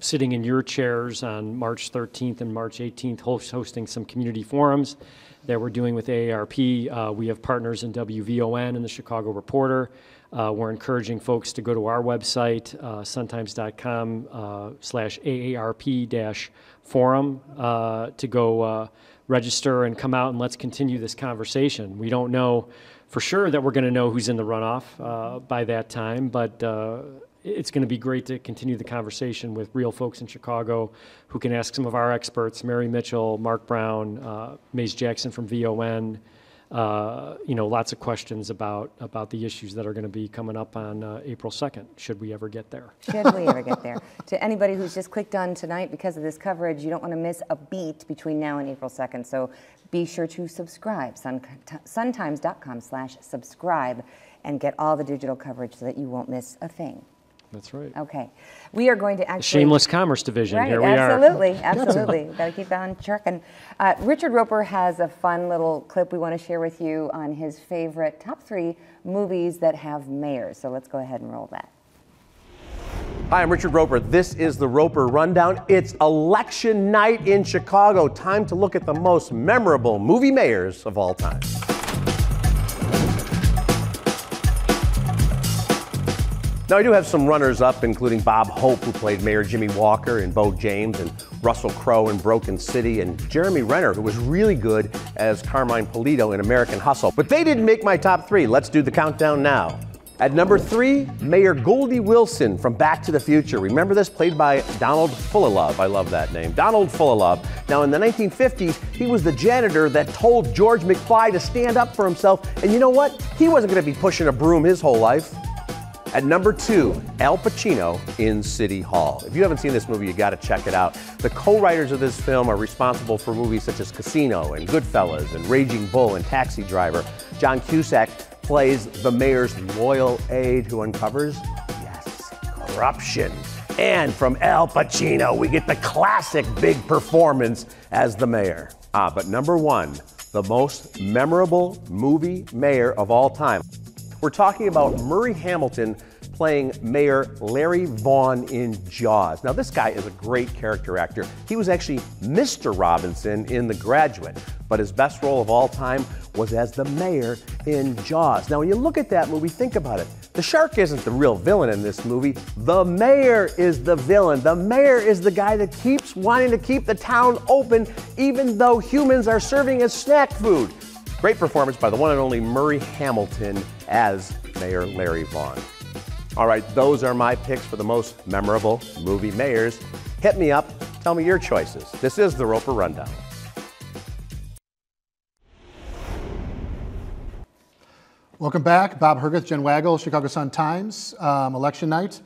sitting in your chairs on March 13th and March 18th, hosting some community forums that we're doing with AARP. We have partners in WVON and the Chicago Reporter. We're encouraging folks to go to our website, suntimes.com/AARP-forum, to go register and come out, and let's continue this conversation. We don't know for sure that we're going to know who's in the runoff by that time, but it's going to be great to continue the conversation with real folks in Chicago who can ask some of our experts, Mary Mitchell, Mark Brown, Maze Jackson from VON, lots of questions about the issues that are going to be coming up on April 2nd, should we ever get there. Should we ever get there? To anybody who's just clicked on tonight because of this coverage, you don't want to miss a beat between now and April 2nd. So be sure to subscribe, suntimes.com/subscribe, and get all the digital coverage so that you won't miss a thing. That's right. Okay. We are going to actually... Shameless commerce division. Right, here we are. Absolutely. Got to keep on trucking. Richard Roper has a fun little clip we want to share with you on his favorite top 3 movies that have mayors. So let's go ahead and roll that. Hi, I'm Richard Roper. This is the Roper Rundown. It's election night in Chicago. Time to look at the most memorable movie mayors of all time. Now, I do have some runners-up, including Bob Hope, who played Mayor Jimmy Walker in Bo James, and Russell Crowe in Broken City, and Jeremy Renner, who was really good as Carmine Polito in American Hustle. But they didn't make my top 3. Let's do the countdown now. At number 3, Mayor Goldie Wilson from Back to the Future. Remember this? Played by Donald Fullilove. I love that name. Donald Fullilove. Now, in the 1950s, he was the janitor that told George McFly to stand up for himself. And you know what? He wasn't going to be pushing a broom his whole life. At number 2, Al Pacino in City Hall. If you haven't seen this movie, you got to check it out. The co-writers of this film are responsible for movies such as Casino and Goodfellas and Raging Bull and Taxi Driver. John Cusack plays the mayor's loyal aide who uncovers, yes, corruption. And from Al Pacino, we get the classic big performance as the mayor. But number 1, the most memorable movie mayor of all time. We're talking about Murray Hamilton playing Mayor Larry Vaughn in Jaws. Now, this guy is a great character actor. He was actually Mr. Robinson in The Graduate, but his best role of all time was as the mayor in Jaws. Now, when you look at that movie, think about it. The shark isn't the real villain in this movie. The mayor is the villain. The mayor is the guy that keeps wanting to keep the town open, even though humans are serving as snack food. Great performance by the one and only Murray Hamilton as Mayor Larry Vaughn. All right, those are my picks for the most memorable movie mayors. Hit me up, tell me your choices. This is the Roper Rundown. Welcome back. Bob Herguth, Jen Weigel, Chicago Sun-Times, election night,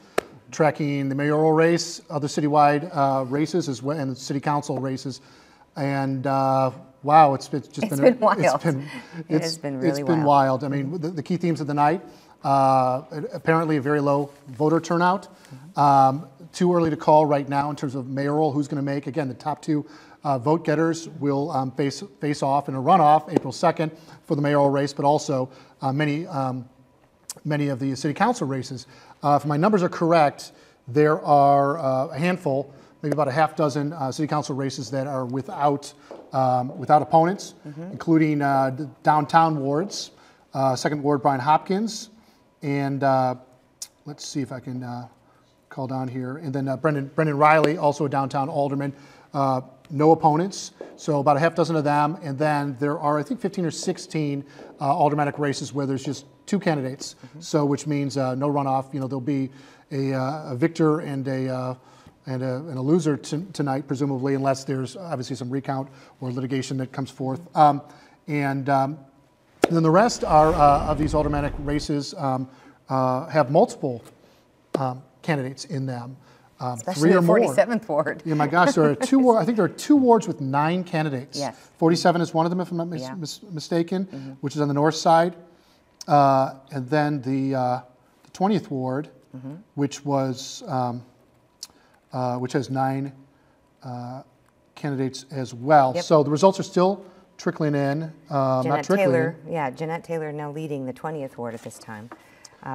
tracking the mayoral race, other citywide races as well, and city council races. And wow, it's been wild. It's been wild. I mean, the key themes of the night, apparently a very low voter turnout. Too early to call right now in terms of mayoral, who's going to make. Again, the top 2 vote getters will face off in a runoff April 2nd for the mayoral race, but also many of the city council races. If my numbers are correct, there are a handful, maybe about a half dozen city council races that are without opponents, including the downtown wards, 2nd Ward Brian Hopkins, and let's see if I can call down here, and then Brendan Riley, also a downtown alderman, no opponents, so about a half dozen of them, and then there are, I think, 15 or 16 aldermanic races where there's just 2 candidates, so which means no runoff. You know, there'll be a victor and a loser tonight, presumably, unless there's obviously some recount or litigation that comes forth. And then the rest are of these aldermanic races have multiple candidates in them. Especially 3 or more. 47th Ward. Yeah, my gosh, there are 2 I think there are 2 wards with 9 candidates. Yes. 47 is one of them, if I'm not mistaken, which is on the north side. And then the 20th Ward, which was which has 9 candidates as well. Yep. So the results are still trickling in, not trickling. Jeanette Taylor now leading the 20th Ward at this time,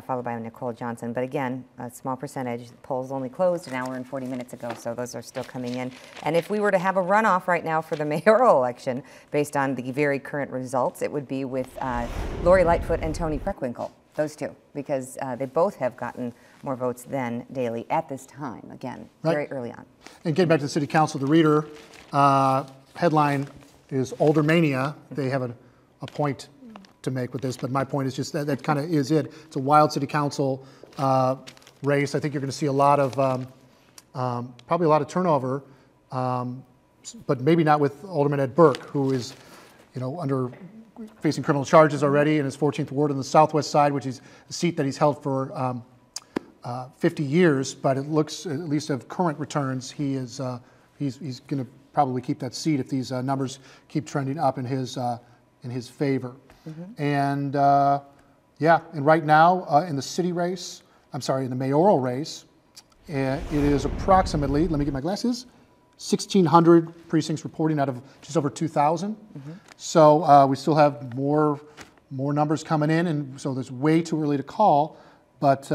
followed by Nicole Johnson. But again, a small percentage. The polls only closed an hour and 40 minutes ago, so those are still coming in. And if we were to have a runoff right now for the mayoral election, based on the very current results, it would be with Lori Lightfoot and Tony Preckwinkle, those 2, because they both have gotten more votes than Daley at this time, again, very early on. And getting back to the city council, the Reader headline is Aldermania. They have a point to make with this, but my point is just that kind of is it. It's a wild city council race. I think you're going to see a lot of, probably a lot of turnover, but maybe not with Alderman Ed Burke, who is, under facing criminal charges already in his 14th ward on the southwest side, which is a seat that he's held for 50 years. But it looks, at least of current returns, he's going to probably keep that seat if these numbers keep trending up in his favor. And yeah, and right now in the city race, I'm sorry, in the mayoral race, it is approximately, let me get my glasses, 1,600 precincts reporting out of just over 2,000. So we still have more numbers coming in, and so there's way too early to call, but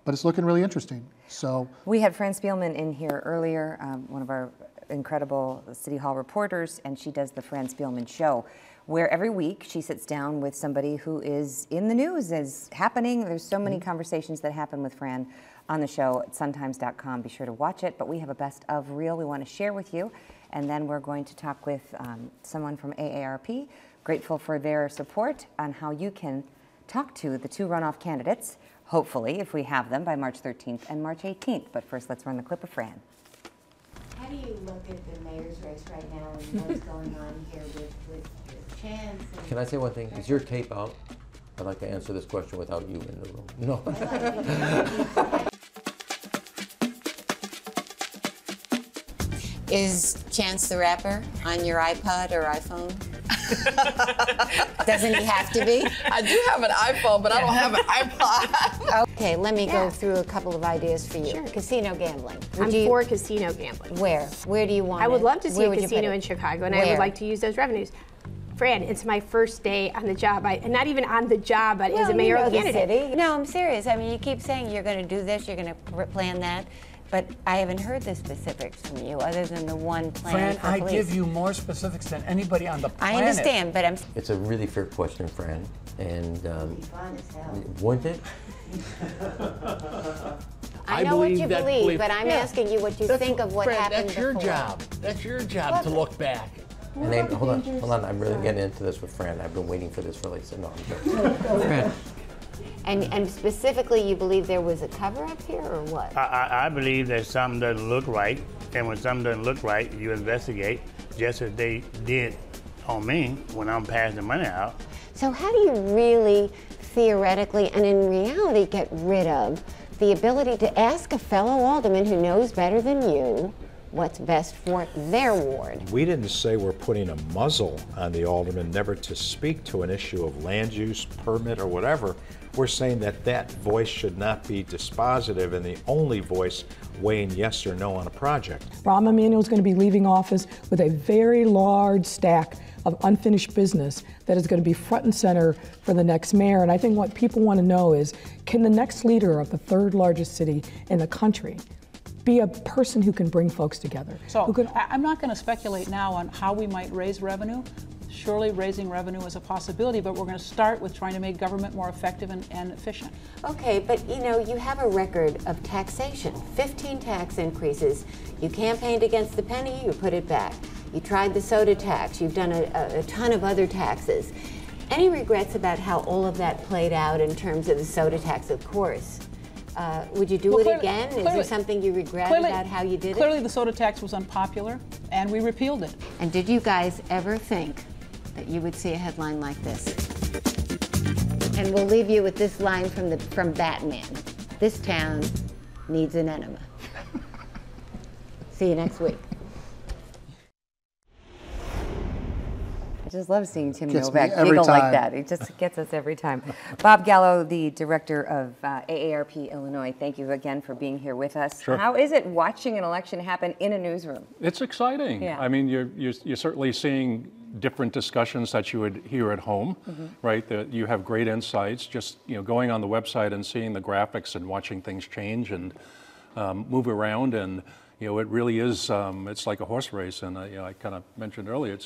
it's looking really interesting. So we had Fran Spielman in here earlier, one of our incredible City Hall reporters, and she does the Fran Spielman Show, where every week she sits down with somebody who is in the news, is happening. There's so many conversations that happen with Fran on the show at suntimes.com. Be sure to watch it, but we have a best of reel we want to share with you, and then we're going to talk with someone from AARP, grateful for their support on how you can talk to the two runoff candidates, hopefully, if we have them, by March 13th and March 18th. But first, let's run the clip of Fran. How do you look at the mayor's race right now and what's going on here with Chance? Can I say one thing? Is your tape out? I'd like to answer this question without you in the room. No. Is Chance the Rapper on your iPod or iPhone? Doesn't he have to be? I do have an iPhone, but I don't have an iPod. Okay, let me go through a couple of ideas for you. Sure. Casino gambling. I'm for casino gambling. Where? Where do you want it? I would love to see a casino in Chicago, and I would like to use those revenues. Fran, it's my first day on the job, and not even on the job, but as a mayoral candidate. No, I'm serious. I mean, you keep saying you're going to do this, you're going to plan that, but I haven't heard the specifics from you other than the one plan. Fran, I give you more specifics than anybody on the planet. I understand, but It's a really fair question, Fran, and wouldn't it? I know what you believe, but I'm asking you what you think of what happened before. That's your job. That's your job to look back. And hold on, I'm really getting into this with Fran. I've been waiting for this for like, no, I'm joking. Fran. And specifically, you believe there was a cover-up here, or what? I believe that something doesn't look right, and when something doesn't look right, you investigate, just as they did on me when I'm passing the money out. So how do you really, theoretically, and in reality, get rid of the ability to ask a fellow alderman who knows better than you what's best for their ward? We didn't say we're putting a muzzle on the alderman never to speak to an issue of land use, permit, or whatever. We're saying that that voice should not be dispositive and the only voice weighing yes or no on a project. Rahm Emanuel is going to be leaving office with a very large stack of unfinished business that is going to be front and center for the next mayor. And I think what people want to know is, can the next leader of the third largest city in the country be a person who can bring folks together? So I'm not going to speculate now on how we might raise revenue. Surely raising revenue is a possibility, but we're going to start with trying to make government more effective and efficient. Okay, but you know, you have a record of taxation, 15 tax increases. You campaigned against the penny, you put it back. You tried the soda tax, you've done a ton of other taxes. Any regrets about how all of that played out in terms of the soda tax, of course? Would you do it again? Is there something you regret about how you did it? Clearly the soda tax was unpopular, and we repealed it. And did you guys ever think that you would see a headline like this? And we'll leave you with this line from Batman. This town needs an enema. See you next week. I just love seeing Tim Novak giggle like that. It just gets us every time. Bob Gallo, the director of AARP Illinois, thank you again for being here with us. Sure. How is it watching an election happen in a newsroom? It's exciting. Yeah. I mean, you're certainly seeing different discussions that you would hear at home, right? That you have great insights. Just going on the website and seeing the graphics and watching things change and move around, and it really is. It's like a horse race, and I kind of mentioned earlier.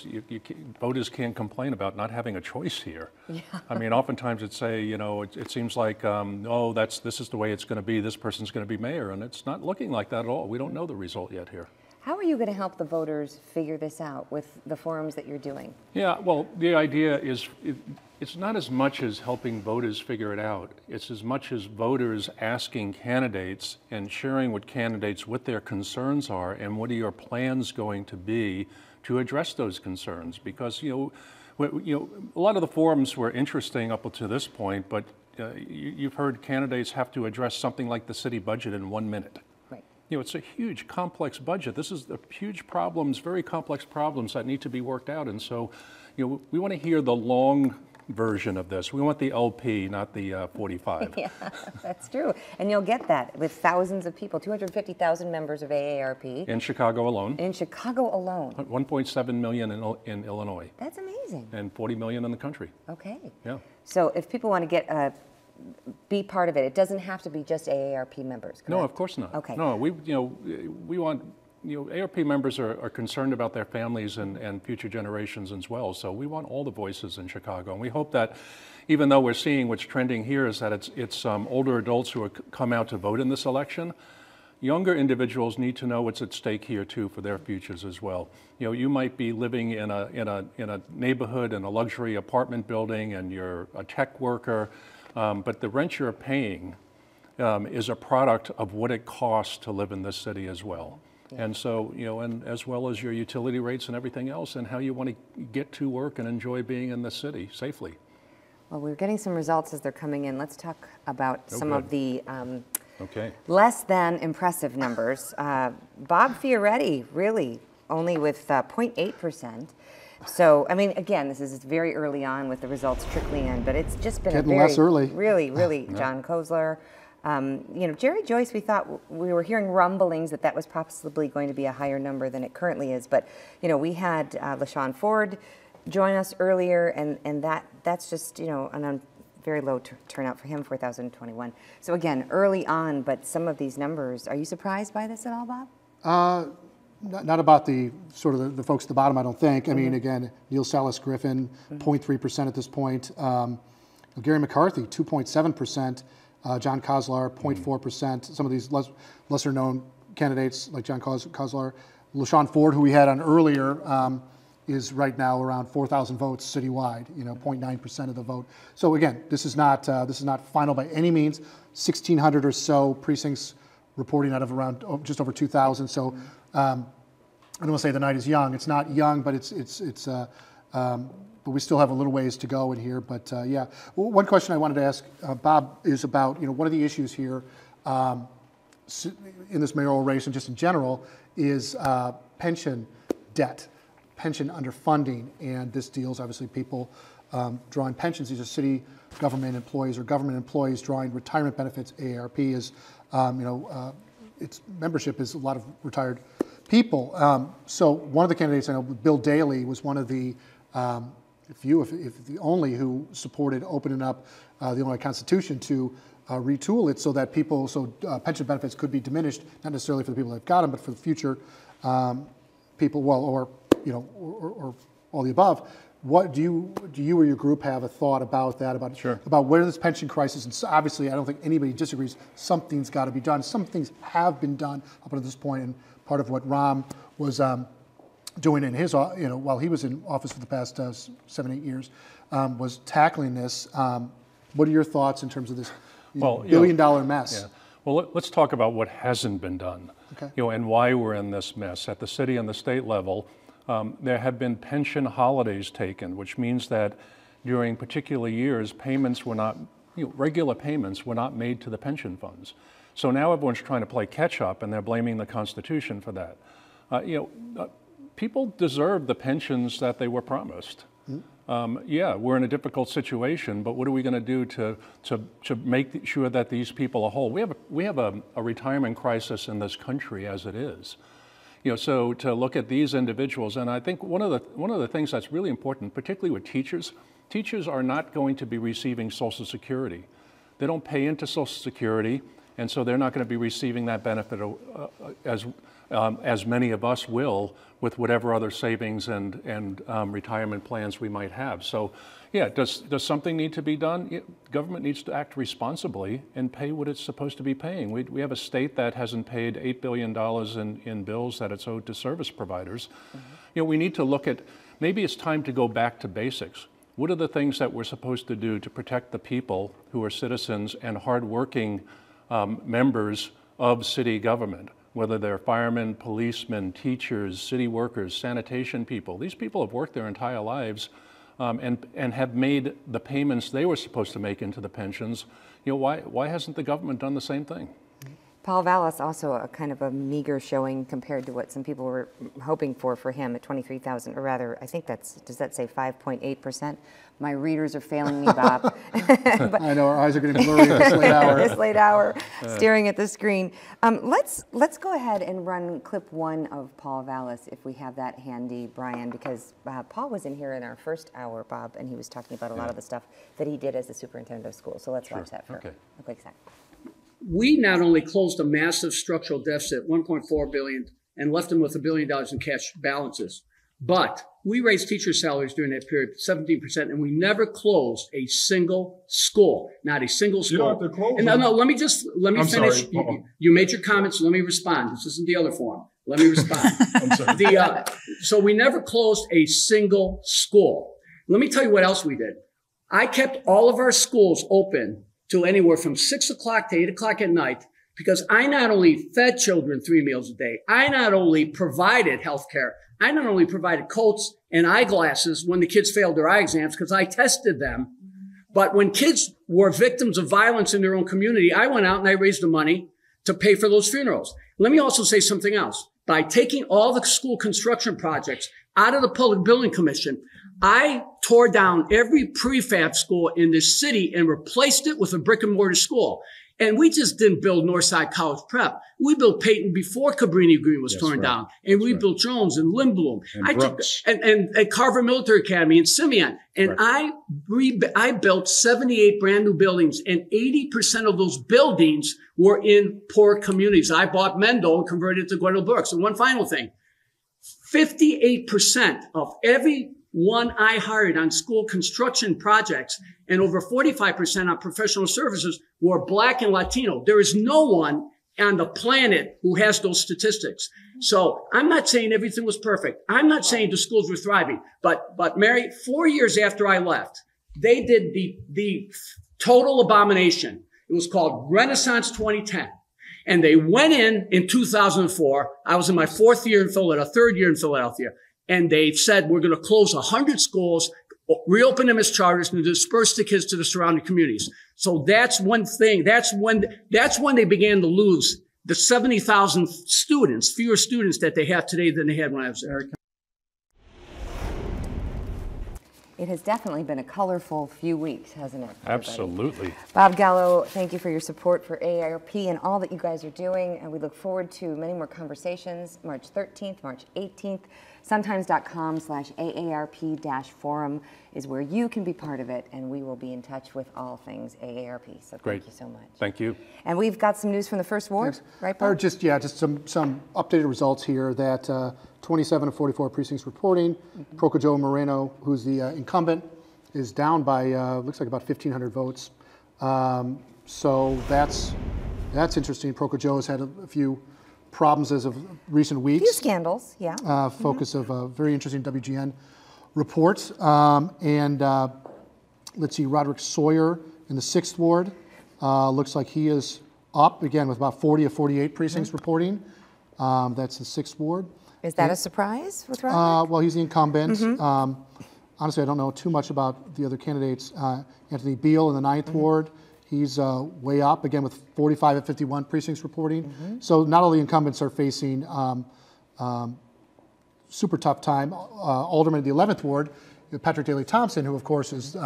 Voters can't complain about not having a choice here. Yeah. I mean, oftentimes it's it seems like this is the way it's going to be. This person's going to be mayor, and it's not looking like that at all. We don't know the result yet here. How are you going to help the voters figure this out with the forums that you're doing? Yeah, well, the idea is it's not as much as helping voters figure it out. It's as much as voters asking candidates and sharing with candidates what their concerns are and what are your plans going to be to address those concerns. Because, A lot of the forums were interesting up to this point, but you've heard candidates have to address something like the city budget in 1 minute. Right. It's a huge, complex budget. This is huge problems, very complex problems that need to be worked out. And so, we want to hear the long version of this. We want the LP, not the 45. Yeah, that's true. And you'll get that with thousands of people, 250,000 members of AARP. In Chicago alone. In Chicago alone. 1.7 million in Illinois. That's amazing. And 40 million in the country. Okay. Yeah. So if people want to be part of it, it doesn't have to be just AARP members, correct? No, of course not. Okay. No, we want, AARP members are concerned about their families and future generations as well. So we want all the voices in Chicago. And we hope that even though we're seeing what's trending here is that it's older adults who come out to vote in this election, younger individuals need to know what's at stake here too for their futures as well. You might be living in a neighborhood in a luxury apartment building and you're a tech worker, but the rent you're paying is a product of what it costs to live in this city as well. Yeah. And so, and as well as your utility rates and everything else and how you want to get to work and enjoy being in the city safely. Well, we're getting some results as they're coming in. Let's talk about some of the less than impressive numbers. Bob Fioretti, really, only with 0.8%. So, I mean, again, this is very early on with the results trickling in, but it's just been getting less early. Really, John Kozler. Jerry Joyce, we thought we were hearing rumblings that was possibly going to be a higher number than it currently is. But, we had LaShawn Ford join us earlier, and that's just, a very low turnout for him, 4,021. So again, early on, but some of these numbers, are you surprised by this at all, Bob? Not about the sort of the folks at the bottom, I don't think. I mean, again, Neil Salas Griffin, 0.3% at this point. Gary McCarthy, 2.7%. John Kozlar, 0.4%. Some of these lesser known candidates like John Kozlar. LaShawn Ford, who we had on earlier, is right now around 4,000 votes citywide, 0.9% of the vote. So again, this is not final by any means. 1,600 or so precincts reporting out of around just over 2,000. So I don't want to say the night is young. It's not young, but but we still have a little ways to go in here. But yeah, one question I wanted to ask Bob is about one of the issues here in this mayoral race and just in general is pension debt, pension underfunding, and this deals obviously people drawing pensions. These are city government employees or government employees drawing retirement benefits. AARP is its membership is a lot of retired people. So one of the candidates I know, Bill Daley, was one of the if the only who supported opening up the Illinois Constitution to retool it so that pension benefits could be diminished, not necessarily for the people that have got them, but for the future people, or all the above. What do you or your group have a thought about that? About where this pension crisis, and obviously I don't think anybody disagrees, something's got to be done. Some things have been done up until this point, and part of what Rahm was doing in his, while he was in office for the past 7-8 years, was tackling this. What are your thoughts in terms of this billion-dollar mess? Yeah. Well, let's talk about what hasn't been done, and why we're in this mess. At the city and the state level, there have been pension holidays taken, which means that during particular years, payments were not, regular payments were not made to the pension funds. So now everyone's trying to play catch up, and they're blaming the Constitution for that. People deserve the pensions that they were promised. Yeah, we're in a difficult situation, but what are we going to do to make sure that these people are whole? We have a retirement crisis in this country as it is. So to look at these individuals, and I think one of the things that's really important, particularly with teachers are not going to be receiving Social Security. They don't pay into Social Security, and so they're not going to be receiving that benefit as many of us will with whatever other savings and retirement plans we might have. So yeah, does something need to be done? Yeah, government needs to act responsibly and pay what it's supposed to be paying. We have a state that hasn't paid $8 billion in bills that it's owed to service providers. We need to look at, maybe it's time to go back to basics. What are the things that we're supposed to do to protect the people who are citizens and hardworking members of city government? Whether they're firemen, policemen, teachers, city workers, sanitation people. These people have worked their entire lives and have made the payments they were supposed to make into the pensions, why hasn't the government done the same thing? Paul Vallas, also a kind of a meager showing compared to what some people were hoping for him at 23,000, or rather, I think does that say 5.8%? My readers are failing me, Bob. I know, our eyes are getting blurry at this late hour. This late hour, staring at the screen. Let's go ahead and run clip 1 of Paul Vallas, if we have that handy, Brian, because Paul was in here in our first hour, Bob, and he was talking about a lot of the stuff that he did as the superintendent of schools. So let's watch that for a quick second. We not only closed a massive structural deficit, $1.4 billion, and left them with $1 billion in cash balances, but we raised teacher salaries during that period 17%, and we never closed a single school, not a single school. You don't have to close and them. No, let me finish. Sorry. You made your comments. Let me respond. This isn't the other forum. Let me respond. I'm sorry. So we never closed a single school. Let me tell you what else we did. I kept all of our schools open till anywhere from 6 o'clock to 8 o'clock at night, because I not only fed children 3 meals a day, I not only provided health care, I not only provided coats and eyeglasses when the kids failed their eye exams, because I tested them, but when kids were victims of violence in their own community, I went out and I raised the money to pay for those funerals. Let me also say something else. By taking all the school construction projects out of the Public Building Commission, I tore down every prefab school in this city and replaced it with a brick and mortar school. And we just didn't build Northside College Prep. We built Peyton before Cabrini Green was torn down. And we built Jones and Lindblom. And Carver Military Academy and Simeon. And I built 78 brand new buildings, and 80% of those buildings were in poor communities. I bought Mendel and converted it to Gwendolyn Brooks. And one final thing, 58% of every one I hired on school construction projects and over 45% on professional services were Black and Latino. There is no one on the planet who has those statistics. So I'm not saying everything was perfect. I'm not saying the schools were thriving, but Mary, 4 years after I left, they did the total abomination. It was called Renaissance 2010. And they went in 2004. I was in my third year in Philadelphia. And they said, we're going to close 100 schools, reopen them as charters, and disperse the kids to the surrounding communities. So that's one thing. That's when they began to lose the 70,000 students, fewer students that they have today than they had when I was there. It has definitely been a colorful few weeks, hasn't it? Absolutely. Bob Gallo, thank you for your support for AARP and all that you guys are doing. And we look forward to many more conversations, March 13th, March 18th. Sometimes.com/AARP-forum is where you can be part of it, and we will be in touch with all things AARP. So thank you so much. Thank you. And we've got some news from the first ward, right, Bob? Just some updated results here that 27 of 44 precincts reporting. Proco Moreno, who's the incumbent, is down by looks like about 1,500 votes. So that's interesting. Proco Joe has had a few problems as of recent weeks. A few scandals, yeah. Focus of a very interesting WGN report. Let's see, Roderick Sawyer in the 6th Ward. Looks like he is up, again, with about 40 of 48 precincts reporting. That's the 6th Ward. Is that a surprise with Roderick? Well, he's the incumbent. Honestly, I don't know too much about the other candidates. Anthony Beal in the 9th Ward. He's way up, again, with 45 of 51 precincts reporting. So not all the incumbents are facing super tough time. Alderman of the 11th Ward, Patrick Daley Thompson, who, of course, is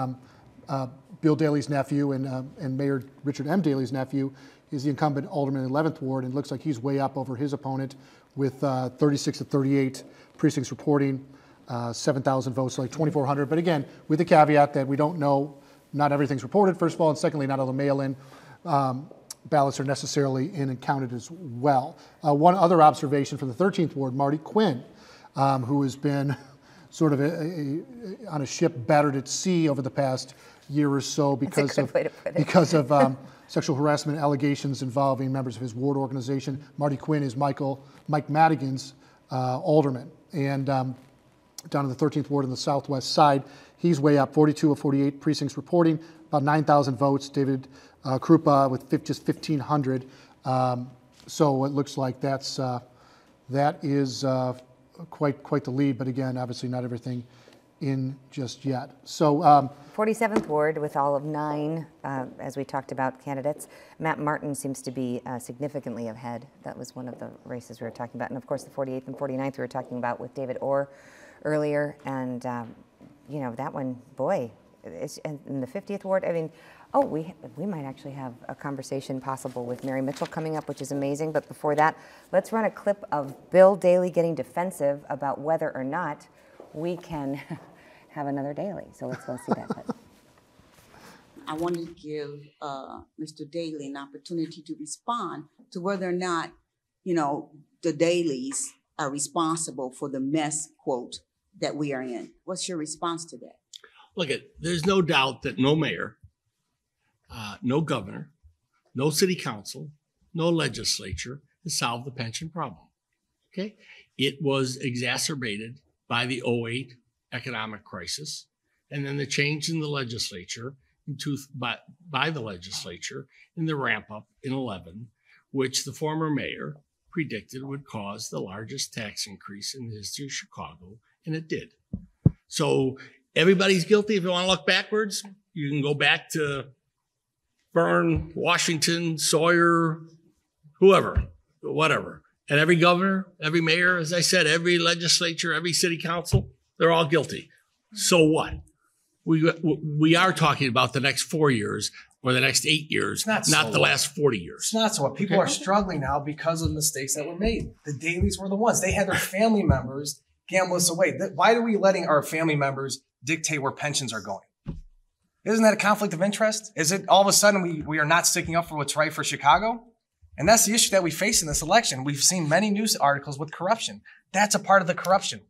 Bill Daley's nephew and Mayor Richard M. Daley's nephew, is the incumbent alderman in the 11th Ward, and looks like he's way up over his opponent with 36 of 38 precincts reporting, 7,000 votes, so like 2,400. But again, with the caveat that we don't know, not everything's reported, first of all, and secondly, not all the mail-in ballots are necessarily in and counted as well. One other observation from the 13th Ward, Marty Quinn, who has been sort of on a ship battered at sea over the past year or so because of sexual harassment allegations involving members of his ward organization. Marty Quinn is Mike Madigan's alderman, and down in the 13th Ward on the southwest side, he's way up, 42 of 48 precincts reporting, about 9,000 votes. David Krupa with just 1,500. So it looks like that is quite the lead. But again, obviously not everything in just yet. So 47th Ward with all of 9, as we talked about, candidates. Matt Martin seems to be significantly ahead. That was one of the races we were talking about. And of course, the 48th and 49th we were talking about with David Orr earlier. And, you know, that one, boy, it's in the 50th Ward. I mean, oh, we might actually have a conversation possible with Mary Mitchell coming up, which is amazing. But before that, let's run a clip of Bill Daley getting defensive about whether or not we can have another Daley. So let's go see that clip. I wanted to give Mr. Daley an opportunity to respond to whether or not, you know, the Daleys are responsible for the mess, quote, that we are in. What's your response to that? Look, there's no doubt that no mayor, no governor, no city council, no legislature has solved the pension problem. Okay? It was exacerbated by the 2008 economic crisis, and then the change in the legislature by the legislature in the ramp up in 11, which the former mayor predicted would cause the largest tax increase in the history of Chicago, and it did. So everybody's guilty. If you want to look backwards, you can go back to Byrne, Washington, Sawyer, whoever, whatever. And every governor, every mayor, as I said, every legislature, every city council, they're all guilty. So what? We are talking about the next 4 years or the next 8 years, not the last 40 years. It's not so what. People are struggling now because of mistakes that were made. The Daleys were the ones. They had their family members gamble us away. Why are we letting our family members dictate where pensions are going? Isn't that a conflict of interest? Is it all of a sudden we are not sticking up for what's right for Chicago? And that's the issue that we face in this election. We've seen many news articles with corruption. That's a part of the corruption.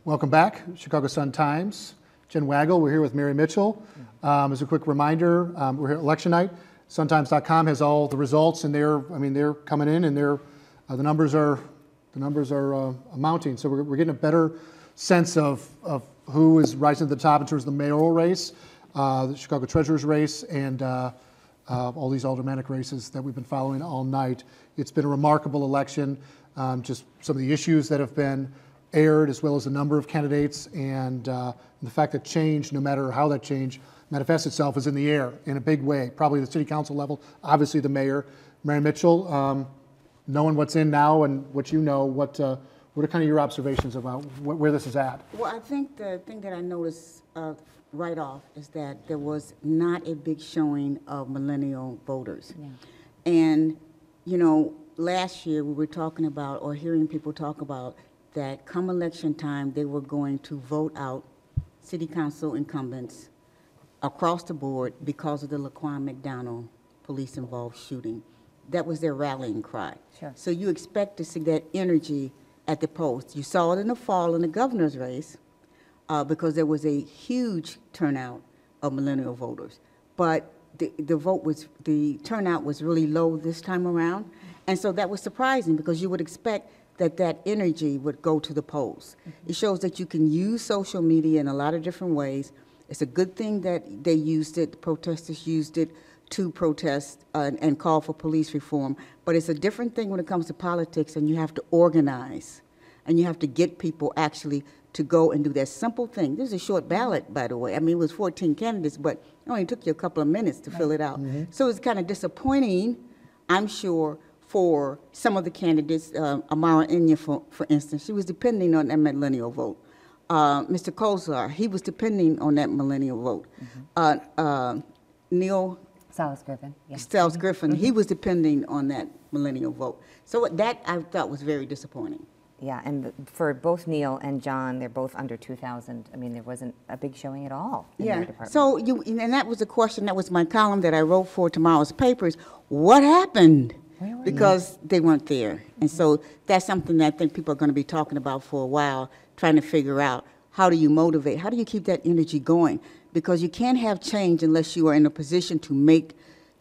welcome back, Chicago Sun-Times. Jen Weigel, we're here with Mary Mitchell. As a quick reminder, we're here at election night. Suntimes.com has all the results, and they're coming in, and the numbers are mounting. So we're getting a better sense of who is rising to the top in terms of the mayoral race, the Chicago Treasurer's race, and all these aldermanic races that we've been following all night. It's been a remarkable election. Just some of the issues that have been aired, as well as the number of candidates, and the fact that change, no matter how that change manifests itself, is in the air in a big way. Probably the city council level, obviously the mayor, Mary Mitchell. Knowing what's in now and what you know, what are kind of your observations about where this is at? Well, I think the thing that I noticed right off is that there was not a big showing of millennial voters. Yeah. And, you know, last year we were talking about, or hearing people talk about, that come election time, they were going to vote out city council incumbents across the board because of the Laquan McDonald police-involved shooting. That was their rallying cry. Sure. So you expect to see that energy at the polls. You saw it in the fall in the governor's race because there was a huge turnout of millennial voters. But the turnout was really low this time around. And so that was surprising because you would expect that energy would go to the polls. Mm-hmm. It shows that you can use social media in a lot of different ways. It's a good thing that they used it, the protesters used it to protest and call for police reform. But it's a different thing when it comes to politics, and you have to organize, and you have to get people actually to go and do that simple thing. This is a short ballot, by the way. I mean, it was 14 candidates, but it only took you a couple of minutes to fill it out. Mm-hmm. So it's kind of disappointing, I'm sure, for some of the candidates. Amara Enyia, for instance, she was depending on that millennial vote. Mr. Kozar, he was depending on that millennial vote. Mm-hmm. Neil Salas Griffin. Yeah. Salas Griffin, mm-hmm. He was depending on that millennial vote. So that I thought was very disappointing. Yeah, and for both Neil and John, they're both under 2,000. I mean, there wasn't a big showing at all in their department. So and that was a question, that was my column that I wrote for tomorrow's papers. What happened? Because they weren't there. And so that's something that I think people are going to be talking about for a while, trying to figure out how do you motivate, how do you keep that energy going? Because you can't have change unless you are in a position to make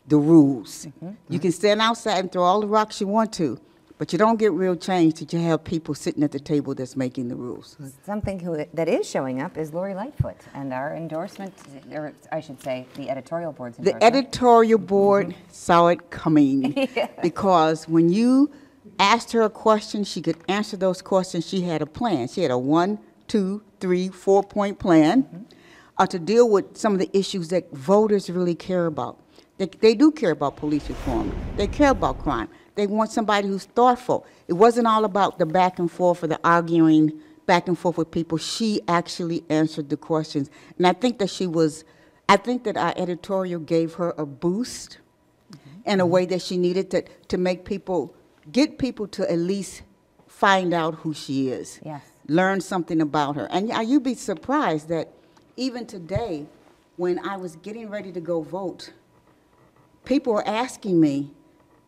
the rules. Mm-hmm. You can stand outside and throw all the rocks you want to, but you don't get real change till you have people sitting at the table that's making the rules. Something that is showing up is Lori Lightfoot, and our endorsement, or I should say, the editorial board's endorsement. The editorial board saw it coming because when you asked her a question, she could answer those questions. She had a plan. She had a 1, 2, 3, 4-point plan to deal with some of the issues that voters really care about. They do care about police reform. They care about crime. They want somebody who's thoughtful. It wasn't all about the back and forth or the arguing back and forth with people. She actually answered the questions. And I think that our editorial gave her a boost in a way that she needed to make people, get people to at least find out who she is. Yes. Learn something about her. And you'd be surprised that even today, when I was getting ready to go vote, people were asking me,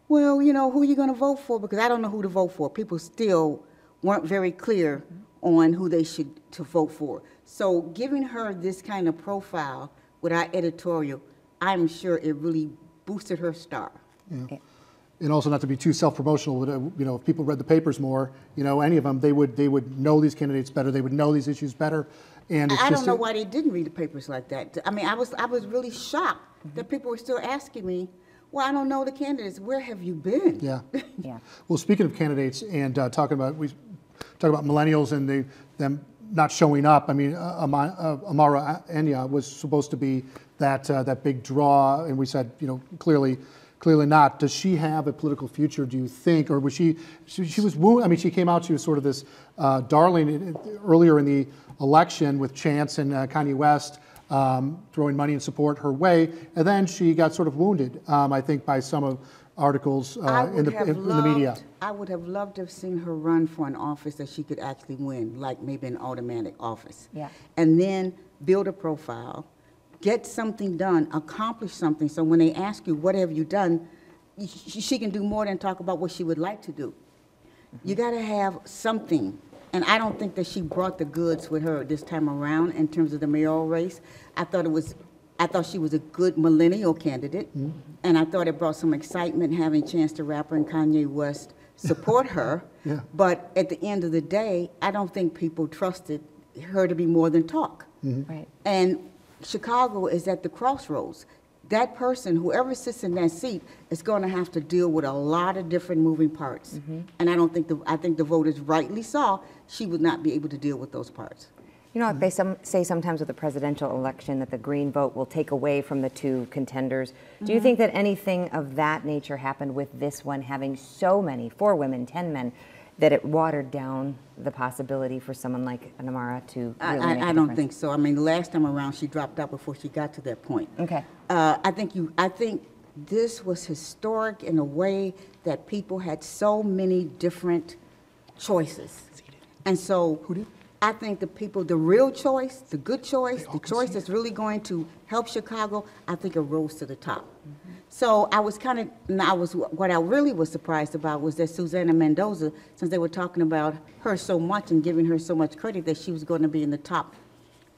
well, you know, who are you going to vote for? Because I don't know who to vote for. People still weren't very clear on who they should to vote for. So giving her this kind of profile with our editorial, I'm sure it really boosted her star. Yeah. And also, not to be too self-promotional, but you know, if people read the papers more, you know, any of them, they would know these candidates better. They would know these issues better. And it's I don't know why they didn't read the papers like that. I mean, I was really shocked that people were still asking me, well, I don't know the candidates. Where have you been? Yeah. Yeah. Well, speaking of candidates and we talk about millennials and them not showing up. I mean, Amara Enyia was supposed to be that big draw, and we said, you know, clearly not. Does she have a political future, do you think? Or was she was, I mean, she came out, she was sort of this darling earlier in the election with Chance and Kanye West throwing money and support her way, and then she got sort of wounded, I think, by some of articles in the media. I would have loved to have seen her run for an office that she could actually win, like maybe an Aldermanic office. Yeah. And then build a profile, get something done, accomplish something, so when they ask you, what have you done, she can do more than talk about what she would like to do. You got to have something. And I don't think that she brought the goods with her this time around in terms of the mayoral race. I thought she was a good millennial candidate, and I thought it brought some excitement having Chance the Rapper and Kanye West support her. Yeah. But at the end of the day, I don't think people trusted her to be more than talk. Right. And Chicago is at the crossroads. That person, whoever sits in that seat, is going to have to deal with a lot of different moving parts. And I think the voters rightly saw she would not be able to deal with those parts. You know, they say sometimes with the presidential election that the green vote will take away from the two contenders. Do you think that anything of that nature happened with this one, having so many, 4 women, 10 men, that it watered down the possibility for someone like Amara to really make a I don't difference? think so. I mean, the last time around, she dropped out before she got to that point. Okay. I think this was historic in a way that people had so many different choices. And so I think the real choice, the good choice, the choice that's really going to help Chicago, I think it rose to the top. So what I really was surprised about was that Susana Mendoza, since they were talking about her so much and giving her so much credit that she was going to be in the top,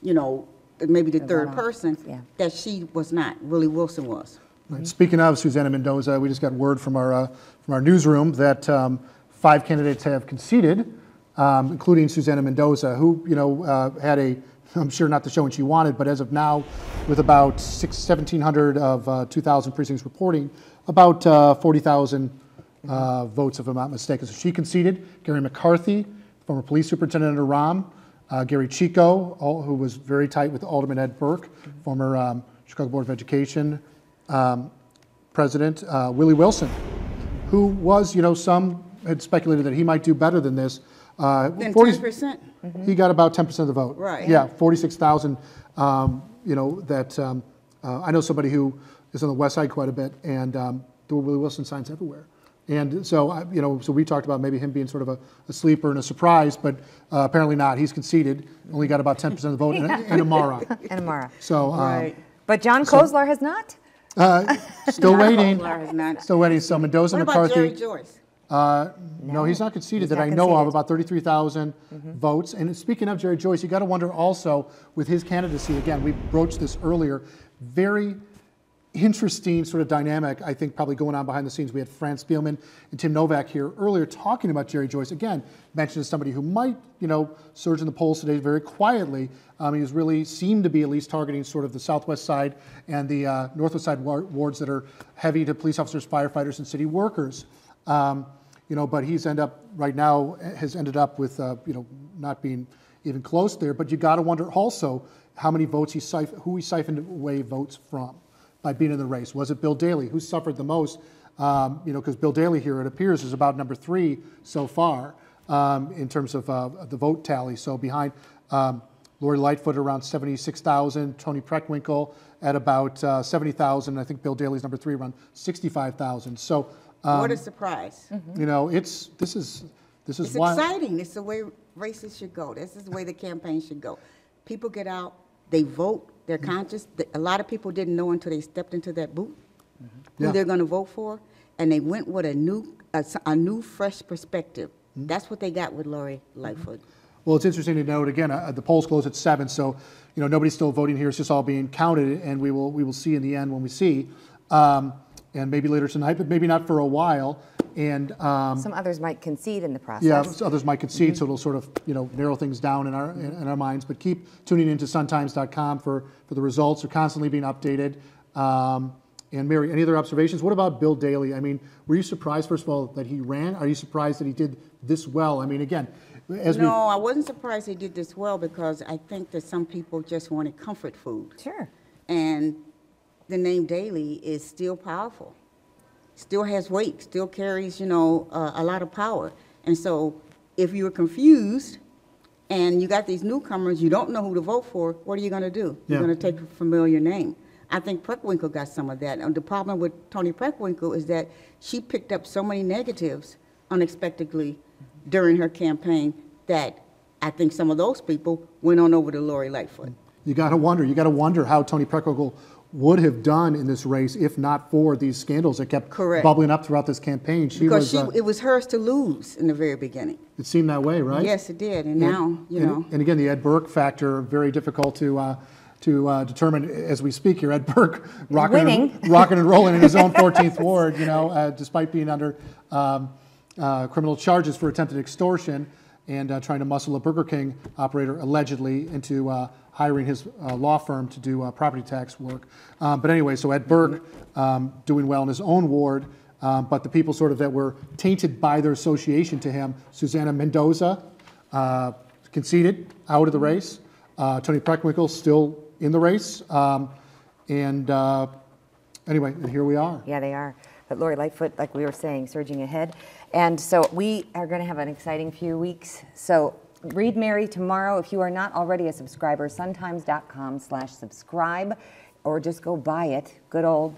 you know, maybe the third person, that she was not. Willie Wilson was. Right. Speaking of Susana Mendoza, we just got word from our newsroom that 5 candidates have conceded, including Susana Mendoza, who, you know, had I'm sure not the showing she wanted, but as of now, with about 1,700 of 2,000 precincts reporting, about 40,000 votes, if I'm not mistaken. So she conceded. Gary McCarthy, former police superintendent under Rahm, Gary Chico, who was very tight with Alderman Ed Burke, former Chicago Board of Education president, Willie Wilson, who was, you know, some had speculated that he might do better than this. Then 10%? He got about 10% of the vote. Right. Yeah, 46,000. You know, that I know somebody who is on the west side quite a bit, and there were Willie Wilson signs everywhere. And so, you know, so we talked about maybe him being sort of a sleeper and a surprise, but apparently not. He's conceded, only got about 10% of the vote, and Amara. And Amara. So, Right. But John Kozlar has not? Still waiting. Kozlar has not. Still waiting. So Mendoza, What about McCarthy. Jerry Joyce? No, he's not conceded He's that not I know of, conceded. about 33,000 votes. And speaking of Jerry Joyce, you got to wonder also with his candidacy, again, we broached this earlier, very interesting sort of dynamic, I think, probably going on behind the scenes. We had Fran Spielman and Tim Novak here earlier talking about Jerry Joyce. Again, mentioned as somebody who might, you know, surge in the polls today very quietly. He was really seemed to be at least targeting sort of the southwest side and the northwest side wards that are heavy to police officers, firefighters, and city workers. but he's right now has ended up with, not being even close there. But you got to wonder also how many votes who he siphoned away votes from by being in the race. Was it Bill Daley, who suffered the most? Because Bill Daley here, it appears, is about number 3 so far in terms of the vote tally. So behind Lori Lightfoot around 76,000, Tony Preckwinkle at about 70,000. I think Bill Daley's number 3 around 65,000. So what a surprise! This is it's why exciting. It's the way races should go. This is the way the campaign should go. People get out, they vote, they're conscious. A lot of people didn't know until they stepped into that booth who they're going to vote for, and they went with a new, fresh perspective. That's what they got with Lori Lightfoot. Well, it's interesting to note again. The polls close at 7, so nobody's still voting here. It's just all being counted, and we will see in the end when we see, and maybe later tonight, but maybe not for a while. And some others might concede in the process. Yeah, others might concede, so it'll sort of narrow things down in our minds. But keep tuning into suntimes.com for the results. They're constantly being updated. And Mary, any other observations? What about Bill Daley? I mean, were you surprised, first of all, that he ran? Are you surprised that he did this well? I mean, again, No, I wasn't surprised he did this well because I think that some people just wanted comfort food. Sure. And the name Daley is still powerful, still has weight, still carries, a lot of power. And so if you're confused and you got these newcomers, you don't know who to vote for, what are you going to do? You're going to take a familiar name. I think Preckwinkle got some of that. And the problem with Tony Preckwinkle is that she picked up so many negatives unexpectedly during her campaign that I think some of those people went on over to Lori Lightfoot. You got to wonder how Tony Preckwinkle would have done in this race if not for these scandals that kept bubbling up throughout this campaign. It was hers to lose in the very beginning. It seemed that way, right? Yes, it did. And now, And again, the Ed Burke factor, very difficult to determine as we speak here. Ed Burke rocking and rolling in his own 14th ward, despite being under criminal charges for attempted extortion and trying to muscle a Burger King operator allegedly into hiring his law firm to do property tax work. But anyway, so Ed Burke doing well in his own ward, but the people sort of that were tainted by their association to him, Susana Mendoza conceded out of the race. Tony Preckwinkle still in the race. Anyway, and here we are. Yeah, they are. But Lori Lightfoot, like we were saying, surging ahead. And so we are going to have an exciting few weeks. So read Mary tomorrow. If you are not already a subscriber, suntimes.com/subscribe, or just go buy it. Good old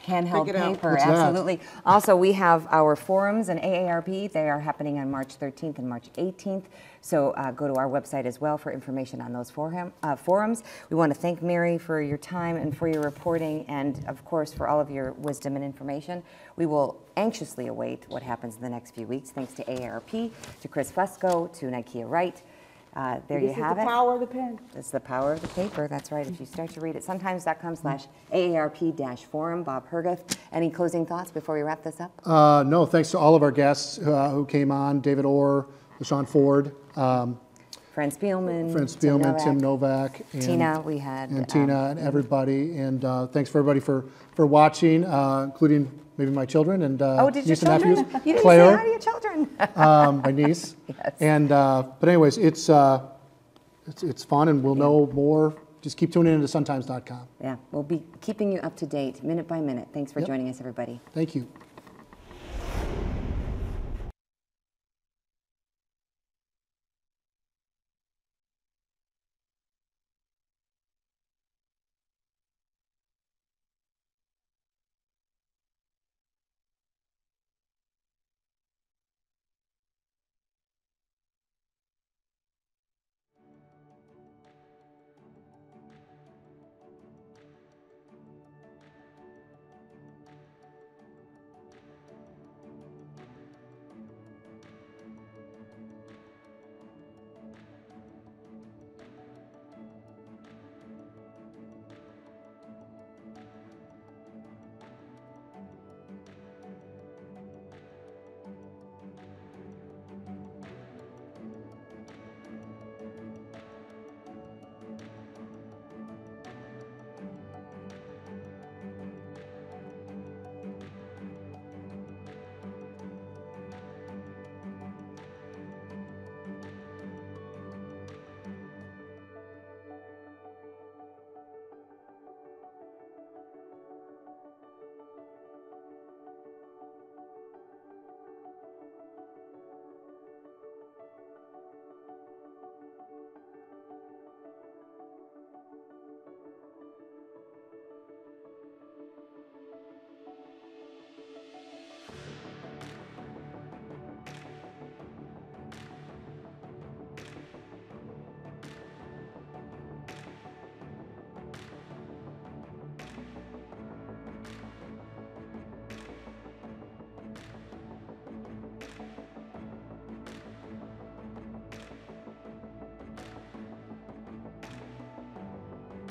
handheld paper, absolutely. Also, we have our forums and AARP. They are happening on March 13th and March 18th. So go to our website as well for information on those forums. We want to thank Mary for your time and for your reporting and, of course, for all of your wisdom and information. We will anxiously await what happens in the next few weeks. Thanks to AARP, to Chris Fusco, to Nikia Wright. There you have it. This is the power of the pen. It's the power of the paper. That's right. If you start to read it, suntimes.com/AARP-forum. Bob Herguth, any closing thoughts before we wrap this up? No, thanks to all of our guests who came on, David Orr, LaShawn Ford, Fran Spielman, Tim Novak, and Tina, we had. And Tina and everybody. And thanks for everybody for watching, including maybe my children and did your niece and children? nephews. You didn't Claire, say hi to your children. my niece. Yes. And but anyways, it's fun, and we'll know more. Just keep tuning into suntimes.com. Yeah, we'll be keeping you up to date minute by minute. Thanks for joining us, everybody. Thank you.